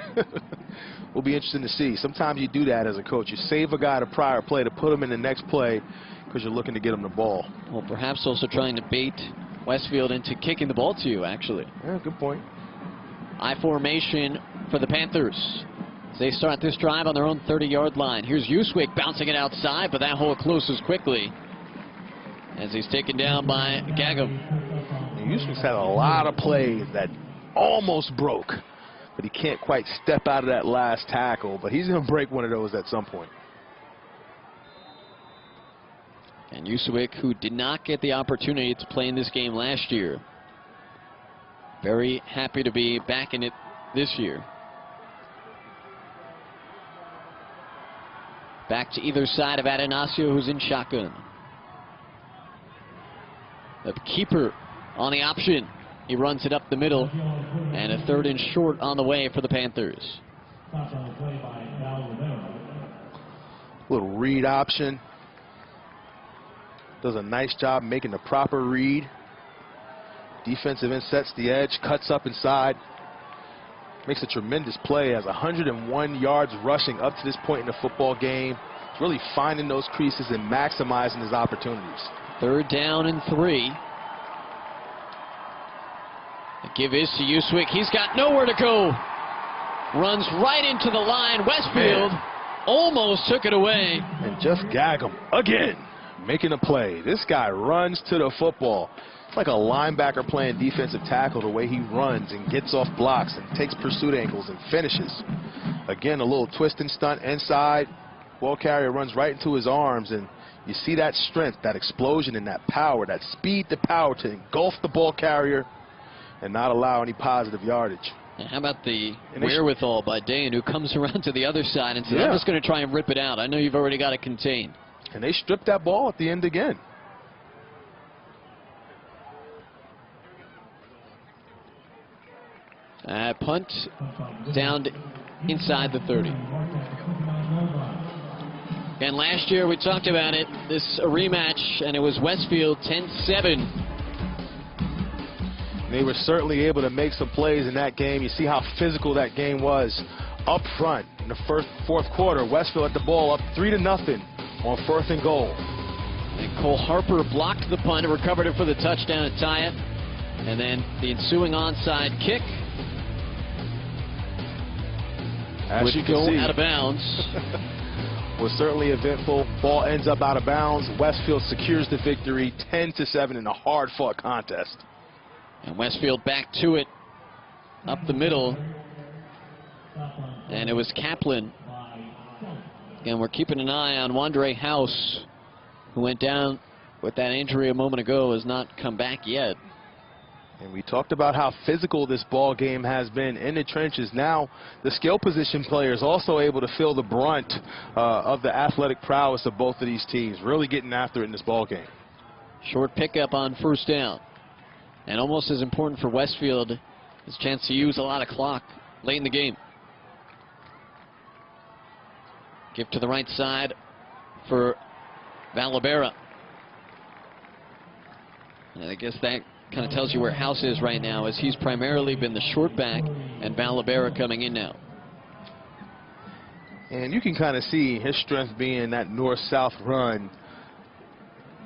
Will be interesting to see. Sometimes you do that as a coach. You save a guy at a prior play to put him in the next play because you're looking to get him the ball. Well, perhaps also trying to bait Westfield into kicking the ball to you, actually. Yeah, good point. I formation for the Panthers. They start this drive on their own 30-yard line. Here's Uswick bouncing it outside, but that hole closes quickly as he's taken down by Gagum. Uswick's had a lot of plays that almost broke, but he can't quite step out of that last tackle, but he's going to break one of those at some point. And Uswick, who did not get the opportunity to play in this game last year, very happy to be back in it this year. Back to either side of Atanasio, who's in shotgun. The keeper on the option. He runs it up the middle. And a 3rd and short on the way for the Panthers. Little read option. Does a nice job making the proper read. Defensive end sets the edge, cuts up inside. Makes a tremendous play, has 101 yards rushing up to this point in the football game. He's really finding those creases and maximizing his opportunities. 3rd down and 3. The give is to Uswick. He's got nowhere to go. Runs right into the line. Westfield almost took it away. And just Gagum again, making a play. This guy runs to the football. It's like a linebacker playing defensive tackle, the way he runs and gets off blocks and takes pursuit angles and finishes. Again, a little twist and stunt inside. Ball carrier runs right into his arms, and You see that strength, that explosion, and that power, that speed to power to engulf the ball carrier and not allow any positive yardage. And how about the wherewithal by Dayan, who comes around to the other side and says, I'm just going to try and rip it out. I know you've already got it contained. And they stripped that ball at the end again. Punt down inside the 30. And last year we talked about it, this a rematch, and it was Westfield 10-7. They were certainly able to make some plays in that game. You see how physical that game was up front in the fourth quarter. Westfield had the ball up 3-0 on 1st and goal. And Cole Harper blocked the punt and recovered it for the touchdown to tie it. And then the ensuing onside kick would go out of bounds. Was certainly eventful. Ball ends up out of bounds. Westfield secures the victory 10-7 in a hard-fought contest. And Westfield back to it up the middle. And it was Kaplan. And we're keeping an eye on Wandre House, who went down with that injury a moment ago, has not come back yet. And we talked about how physical this ball game has been in the trenches. Now the skill position players also able to feel the brunt of the athletic prowess of both of these teams, really getting after it in this ball game. Short pickup on 1st down. And almost as important for Westfield, his chance to use a lot of clock late in the game. Give to the right side for Valabera. And I guess that kind of tells you where House is right now, as he's primarily been the short back, and Valabera coming in now. And you can kind of see his strength being that north-south run.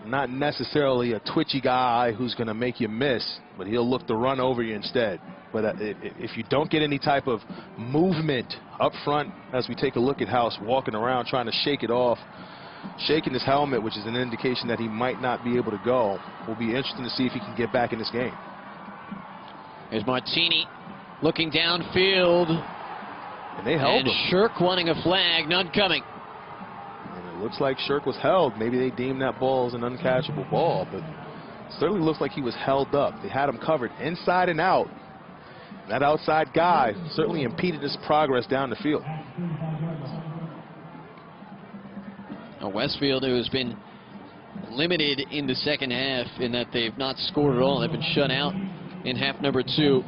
Not necessarily a twitchy guy who's going to make you miss, but he'll look to run over you instead. But if you don't get any type of movement up front, as we take a look at House walking around trying to shake it off, shaking his helmet, which is an indication that he might not be able to go, will be interesting to see if he can get back in this game. Here's Martini looking downfield. And they held him. Shirk wanting a flag, none coming. Looks like Shirk was held. Maybe they deemed that ball as an uncatchable ball, but it certainly looks like he was held up. They had him covered inside and out. That outside guy certainly impeded his progress down the field. Now Westfield, who has been limited in the second half in that they've not scored at all. They've been shut out in half number 2.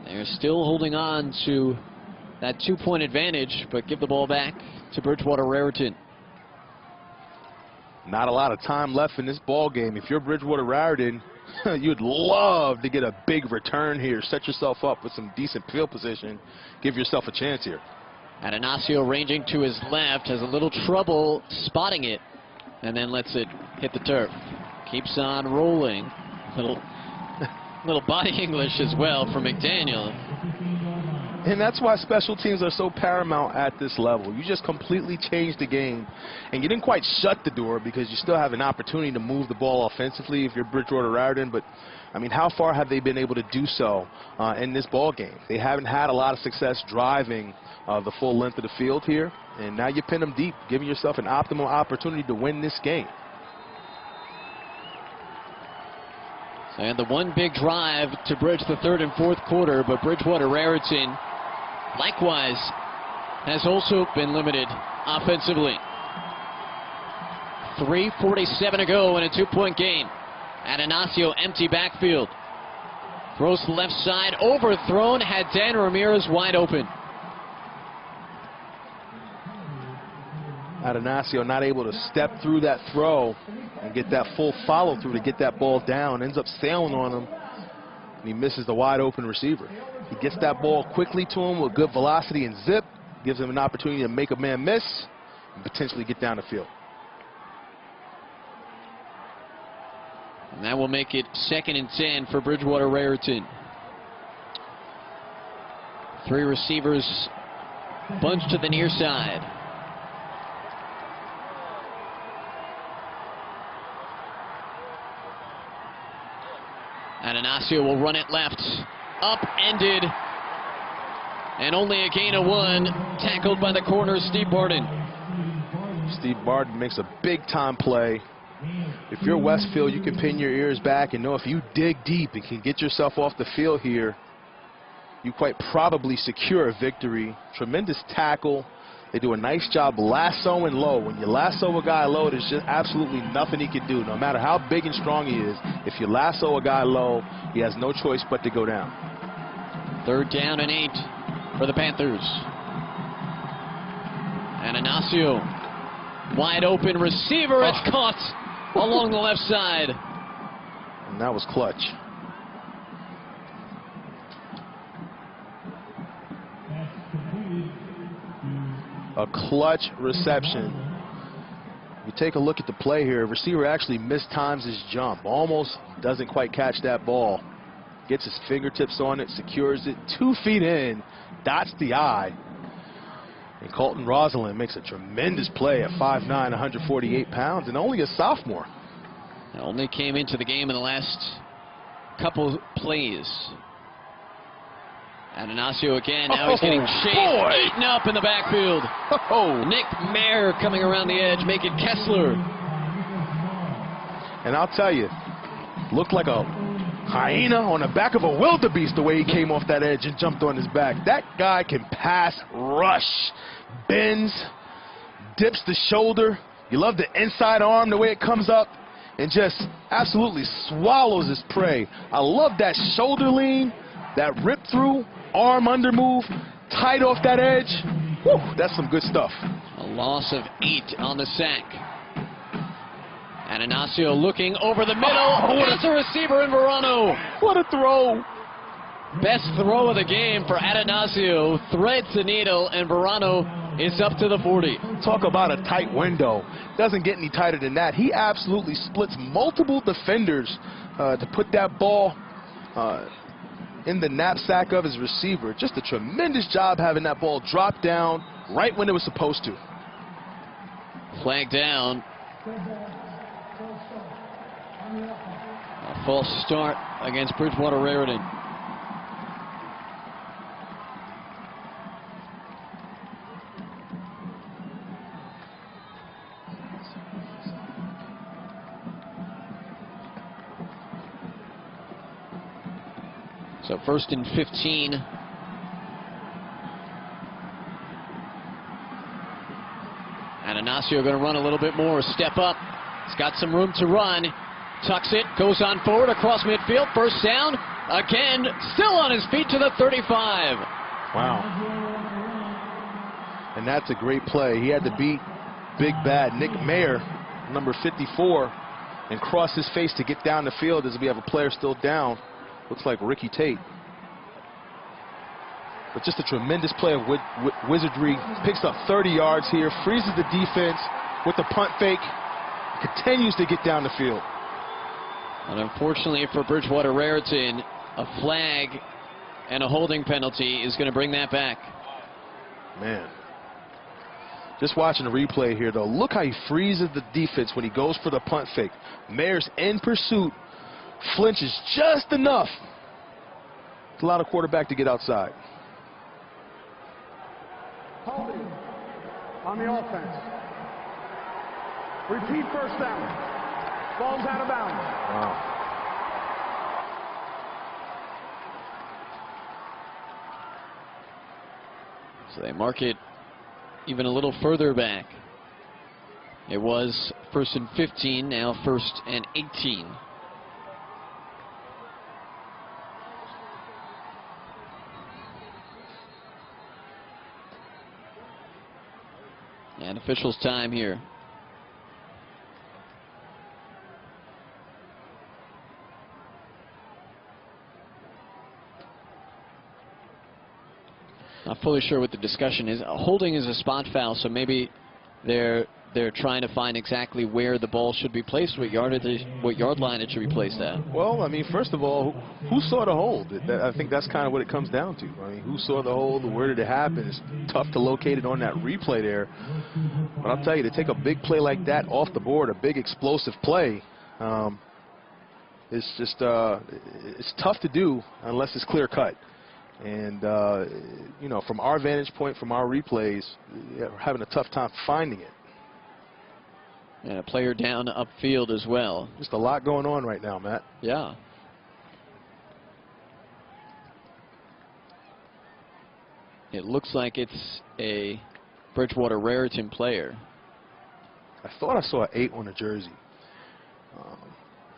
They're still holding on to that 2-point advantage, but give the ball back to Bridgewater-Raritan. Not a lot of time left in this ball game. If you're Bridgewater-Raritan, you'd love to get a big return here. Set yourself up with some decent field position. Give yourself a chance here. Atanasio ranging to his left, has a little trouble spotting it, and then lets it hit the turf. Keeps on rolling. Little body English as well from McDaniel. And that's why special teams are so paramount at this level. You just completely changed the game. And you didn't quite shut the door because you still have an opportunity to move the ball offensively if you're Bridgewater-Raritan. But, I mean, how far have they been able to do so in this ball game? They haven't had a lot of success driving the full length of the field here. And now you pin them deep, giving yourself an optimal opportunity to win this game. And the one big drive to bridge the 3rd and 4th quarter, but Bridgewater-Raritan likewise has also been limited offensively. 3:47 to go in a 2-point game. Atanasio empty backfield. Throws to the left side, overthrown, had Dan Ramirez wide open. Atanasio not able to step through that throw and get that full follow through to get that ball down. Ends up sailing on him, and he misses the wide open receiver. He gets that ball quickly to him with good velocity and zip. Gives him an opportunity to make a man miss and potentially get down the field. And that will make it 2nd and 10 for Bridgewater-Raritan. 3 receivers bunched to the near side. Atanasio will run it left. Upended. And only a gain of 1. Tackled by the corner, Steve Barton. Steve Barton makes a big-time play. If you're Westfield, you can pin your ears back and know if you dig deep and can get yourself off the field here, you quite probably secure a victory. Tremendous tackle. They do a nice job lassoing low. When you lasso a guy low, there's just absolutely nothing he can do. No matter how big and strong he is, if you lasso a guy low, he has no choice but to go down. 3rd down and 8 for the Panthers. And Ignacio, wide open receiver. It's caught along the left side. And that was clutch. A clutch reception. You take a look at the play here. Receiver actually mistimes his jump. Almost doesn't quite catch that ball. Gets his fingertips on it, secures it. 2 feet in, dots the eye. And Colton Rosalind makes a tremendous play at 5'9", 148 pounds, and only a sophomore. Only came into the game in the last couple plays. And Ignacio again, now he's getting chased, eaten up in the backfield. Nick Mayer coming around the edge, making Kessler. And I'll tell you, looked like a hyena on the back of a wildebeest the way he came off that edge and jumped on his back. That guy can pass rush, bends, dips the shoulder. You love the inside arm, the way it comes up, and just absolutely swallows his prey. I love that shoulder lean, that rip through, arm under move, tight off that edge. Whew, that's some good stuff. A loss of 8 on the sack. And Ignacio looking over the middle. There's a receiver in Verano. What a throw. Best throw of the game for Ignacio. Threads the needle, and Verano is up to the 40. Talk about a tight window. Doesn't get any tighter than that. He absolutely splits multiple defenders to put that ball in the knapsack of his receiver. Just a tremendous job having that ball drop down right when it was supposed to. Flag down. A false start against Bridgewater-Raritan. So 1st and 15. And Ignacio going to run a little bit more, step up. He's got some room to run. Tucks it, goes on forward across midfield. 1st down. Again, still on his feet to the 35. Wow. And that's a great play. He had to beat big bad Nick Mayer, number 54, and cross his face to get down the field as we have a player still down. Looks like Ricky Tate. But just a tremendous play of wizardry. Picks up 30 yards here, freezes the defense with the punt fake, continues to get down the field. And unfortunately for Bridgewater-Raritan, a flag and a holding penalty is going to bring that back. Man. Just watching the replay here, though. Look how he freezes the defense when he goes for the punt fake. Mayer's in pursuit, flinches just enough to allow the quarterback to get outside. Holding on the offense. Repeat 1st down. Ball's out of bounds. Wow. So they mark it even a little further back. It was 1st and 15, now 1st and 18. And officials' time here. Not fully sure what the discussion is. Holding is a spot foul, so maybe they're trying to find exactly where the ball should be placed, what yard line it should be placed at. Well, I mean, first of all, who saw the hold? I think that's kind of what it comes down to. I mean, who saw the hold? Where did it happen? It's tough to locate it on that replay there. But I'll tell you, to take a big play like that off the board, a big explosive play, it's just it's tough to do unless it's clear cut. And, you know, from our vantage point, from our replays, we're having a tough time finding it. And a player down upfield as well. Just a lot going on right now, Matt. Yeah. It looks like it's a Bridgewater-Raritan player. I thought I saw an 8 on the jersey.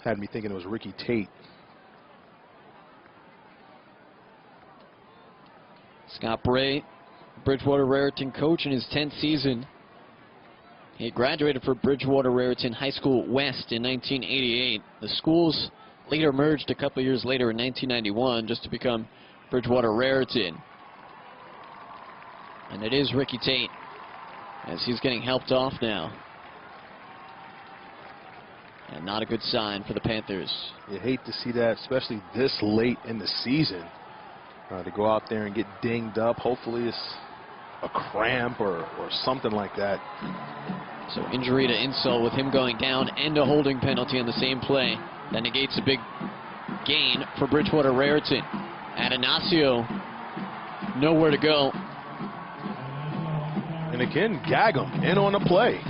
Had me thinking it was Ricky Tate. Scott Bray, Bridgewater-Raritan coach in his 10th season. He graduated from Bridgewater-Raritan High School West in 1988. The schools later merged a couple years later in 1991 just to become Bridgewater-Raritan. And it is Ricky Tate as he's getting helped off now. And not a good sign for the Panthers. You hate to see that, especially this late in the season. To go out there and get dinged up. Hopefully it's a cramp or something like that. So injury to insult with him going down and a holding penalty on the same play. That negates a big gain for Bridgewater-Raritan. Atanasio nowhere to go. And again, Gagum in on the play.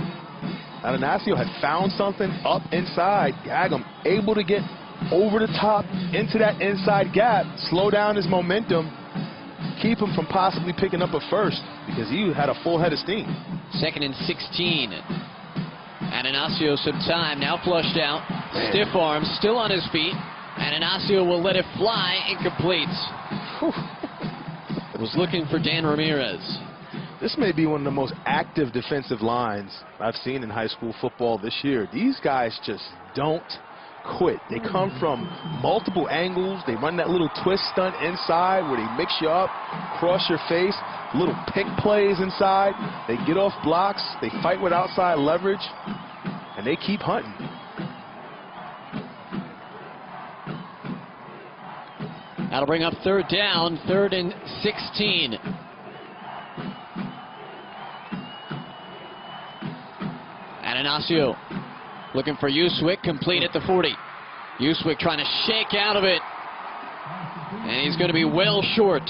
Atanasio had found something up inside. Gagum able to get over the top into that inside gap, slow down his momentum, keep him from possibly picking up a first because he had a full head of steam. 2nd and 16. Atanasio some time, now flushed out. Stiff arm, still on his feet. Atanasio will let it fly, incomplete. Was looking for Dan Ramirez. This may be one of the most active defensive lines I've seen in high school football this year. These guys just don't quit. They come from multiple angles. They run that little twist stunt inside where they mix you up, cross your face, little pick plays inside. They get off blocks. They fight with outside leverage, and they keep hunting. That'll bring up 3rd down, 3rd and 16. Atanasio looking for Uswick, complete at the 40. Uswick trying to shake out of it. And he's going to be well short.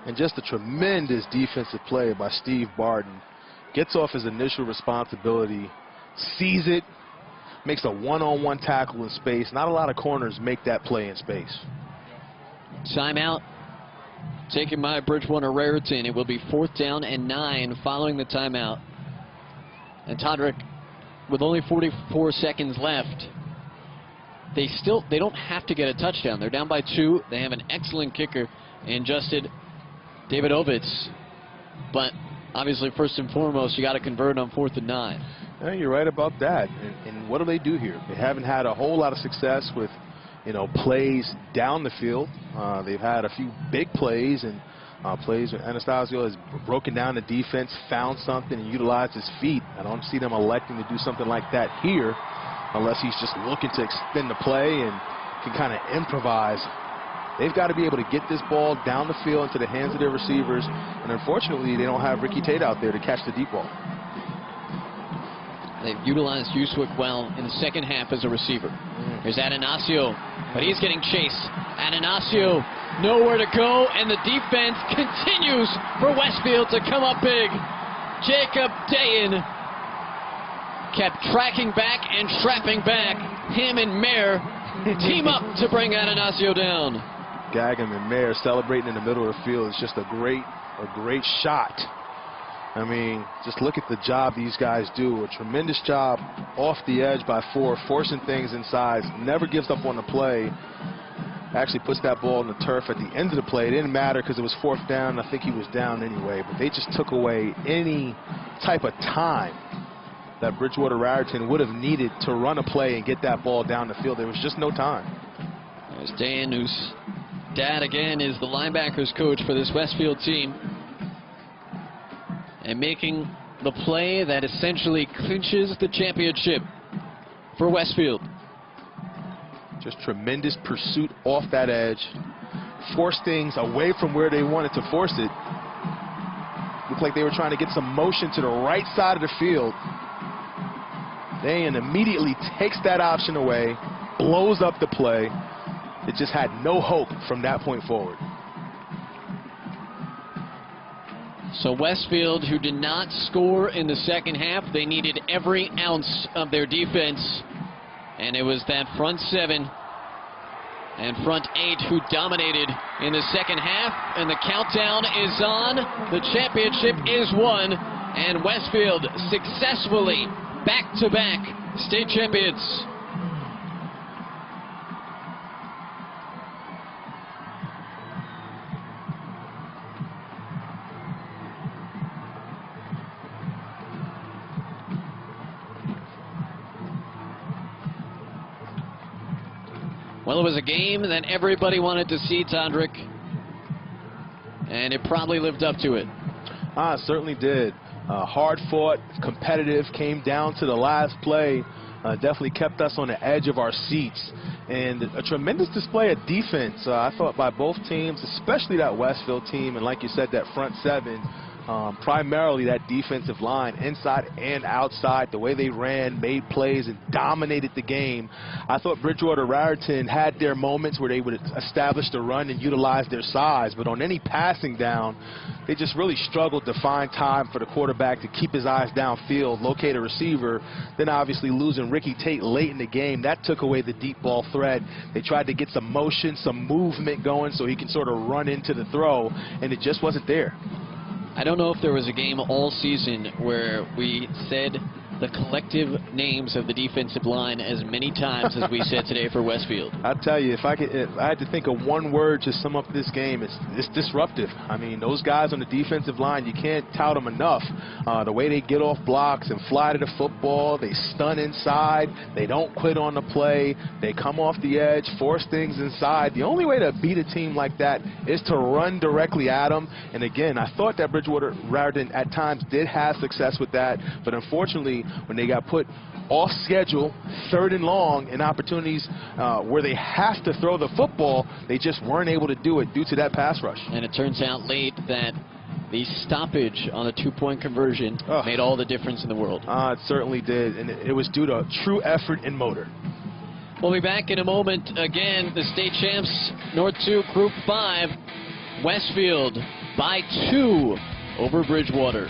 And just a tremendous defensive play by Steve Barton. Gets off his initial responsibility, sees it, makes a one-on-one tackle in space. Not a lot of corners make that play in space. Timeout taken by Bridgewater-Raritan. It will be 4th down and 9 following the timeout. And Todrick, with only 44 seconds left, they don't have to get a touchdown. They're down by 2. They have an excellent kicker in Justin David Ovitz. But obviously, first and foremost, you got to convert on 4th and 9. Yeah, you're right about that. And what do they do here? They haven't had a whole lot of success with, plays down the field. They've had a few big plays and plays where Anastasio has broken down the defense, found something, and utilized his feet. I don't see them electing to do something like that here unless he's just looking to extend the play and can kind of improvise. They've got to be able to get this ball down the field into the hands of their receivers, and unfortunately, they don't have Ricky Tate out there to catch the deep ball. They've utilized Uswick well in the second half as a receiver. Here's Atanasio, but he's getting chased. Atanasio nowhere to go, and the defense continues for Westfield to come up big. Jacob Dayan kept tracking back and trapping back. Him and Mayer team up to bring Atanasio down. Gagum and Mayer celebrating in the middle of the field. It's just a great shot. I mean, just look at the job these guys do. A tremendous job off the edge by 4, forcing things inside. Never gives up on the play. Actually puts that ball in the turf at the end of the play. It didn't matter because it was 4th down. I think he was down anyway. But they just took away any type of time that Bridgewater-Raritan would have needed to run a play and get that ball down the field. There was just no time. There's Dan, whose dad, again, is the linebackers coach for this Westfield team. And making the play that essentially clinches the championship for Westfield. Just tremendous pursuit off that edge. Force things away from where they wanted to force it. Looked like they were trying to get some motion to the right side of the field. Dayan immediately takes that option away, blows up the play. It just had no hope from that point forward. So Westfield, who did not score in the second half, they needed every ounce of their defense. And it was that front 7 and front 8 who dominated in the second half. And the countdown is on. The championship is won. And Westfield successfully back-to-back state champions. Well, it was a game that everybody wanted to see, Todrick, and it probably lived up to it. It certainly did. Hard fought, competitive, came down to the last play, definitely kept us on the edge of our seats. And a tremendous display of defense, I thought, by both teams, especially that Westfield team, and like you said, that front 7. Primarily that defensive line, inside and outside, the way they ran, made plays, and dominated the game. I thought Bridgewater-Raritan had their moments where they would establish the run and utilize their size, but on any passing down, they just really struggled to find time for the quarterback to keep his eyes downfield, locate a receiver. Then obviously losing Ricky Tate late in the game, that took away the deep ball threat. They tried to get some motion, some movement going so he can sort of run into the throw, and it just wasn't there. I don't know if there was a game all season where we said the collective names of the defensive line as many times as we said today for Westfield. I'll tell you, if I had to think of one word to sum up this game, it's disruptive. I mean, those guys on the defensive line, you can't tout them enough. The way they get off blocks and fly to the football, they stun inside, they don't quit on the play, they come off the edge, force things inside. The only way to beat a team like that is to run directly at them. And again, I thought that Bridgewater-Raritan at times did have success with that, but unfortunately, when they got put off schedule, 3rd and long, and opportunities where they have to throw the football, they just weren't able to do it due to that pass rush. And it turns out late that the stoppage on the 2-point conversion made all the difference in the world. It certainly did, and it was due to true effort and motor. We'll be back in a moment. Again, the state champs, North 2, Group 5, Westfield by 2 over Bridgewater.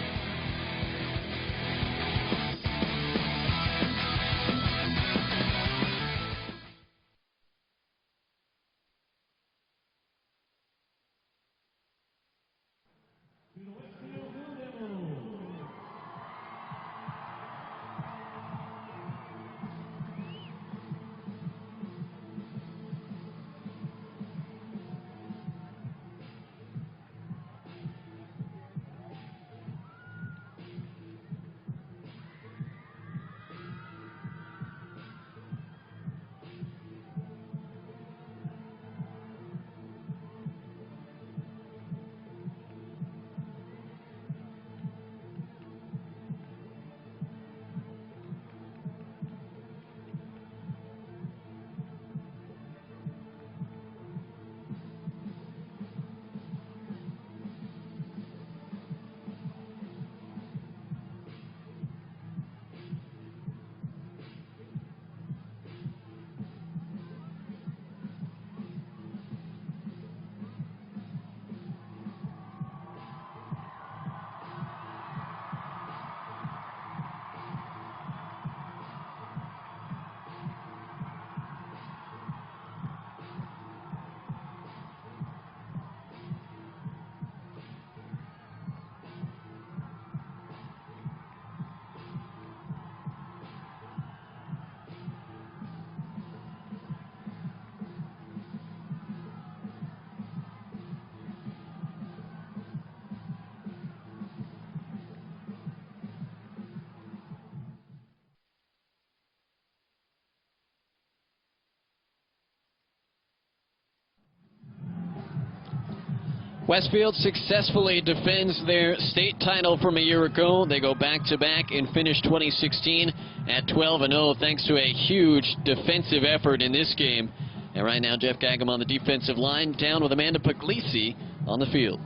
Westfield successfully defends their state title from a year ago. They go back-to-back and finish 2016 at 12-0 thanks to a huge defensive effort in this game. And right now, Jeff Gagum on the defensive line, down with Amanda Puglisi on the field.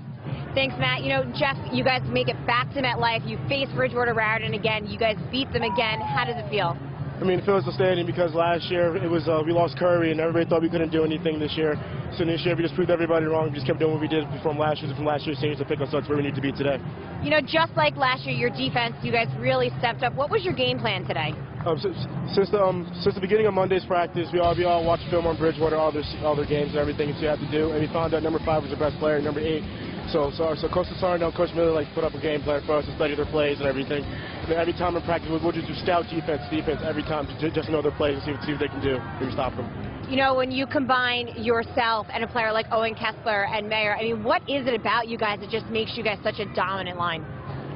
Thanks, Matt. You know, Jeff, you guys make it back to MetLife. You face Bridgewater-Raritan again. You guys beat them again. How does it feel? I mean, it feels outstanding because last year it was we lost Curry and everybody thought we couldn't do anything this year. So this year we just proved everybody wrong. We just kept doing what we did from last year's stage to pick us up to where we need to be today. You know, just like last year, your defense, you guys really stepped up. What was your game plan today? Since the beginning of Monday's practice, we all watched film on Bridgewater, all their games and everything you have to do, and we found out number 5 was the best player, number 8. So Coach Sarno and Coach Miller put up a game plan for us to study their plays and everything. And every time in practice, we'll just do stout defense every time just to know their plays and see what they can do if we stop them. You know, when you combine yourself and a player like Owen Kessler and Mayer, I mean, what is it about you guys that just makes you guys such a dominant line?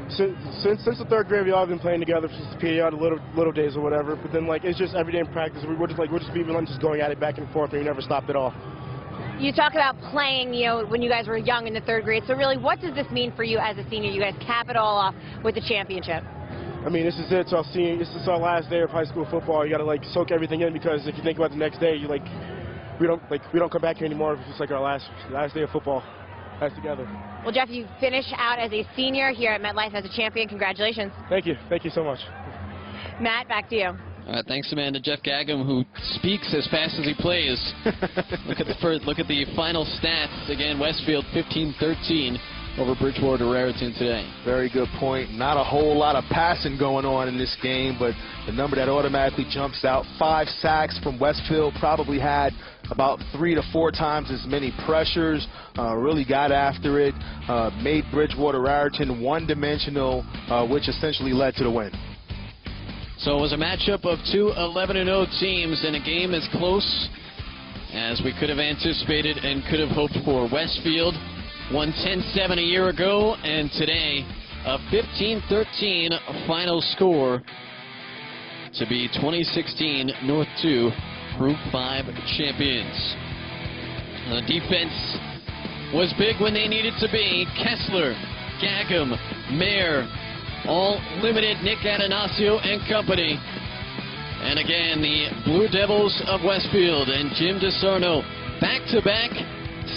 Since the 3rd grade, we all been playing together since the period, little days or whatever. But then it's just every day in practice, we're just going at it back and forth, and we never stopped at all. You talk about playing, you know, when you guys were young in the 3rd grade. So really, what does this mean for you as a senior? You guys cap it all off with the championship. I mean, this is it. This is our last day of high school football. You got to soak everything in because if you think about the next day, we don't come back here anymore. It's just our last day of football. Guys together. Well, Jeff, you finish out as a senior here at MetLife as a champion. Congratulations. Thank you. Thank you so much. Matt, back to you. All right, thanks, Amanda. Jeff Gagum, who speaks as fast as he plays. Look at the final stats. Again, Westfield 15-13 over Bridgewater-Raritan today. Very good point. Not a whole lot of passing going on in this game, but the number that automatically jumps out, 5 sacks from Westfield, probably had about 3 to 4 times as many pressures, really got after it, made Bridgewater-Raritan one-dimensional, which essentially led to the win. So it was a matchup of 2 11-0 teams in a game as close as we could have anticipated and could have hoped for. Westfield won 10-7 a year ago, and today a 15-13 final score to be 2016 North 2 Group 5 champions. The defense was big when they needed to be. Kessler, Gagum, Mayer, all limited Nick Atanasio and company. And again, the Blue Devils of Westfield and Jim DeSarno, back-to-back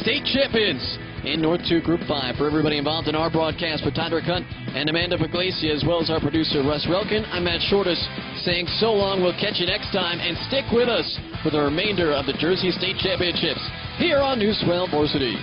state champions in North 2 Group 5. For everybody involved in our broadcast, with Todrick Hunt and Amanda Puglisi, as well as our producer Russ Relkin, I'm Matt Shortis saying so long. We'll catch you next time, and stick with us for the remainder of the Jersey State Championships here on News 12 Varsity.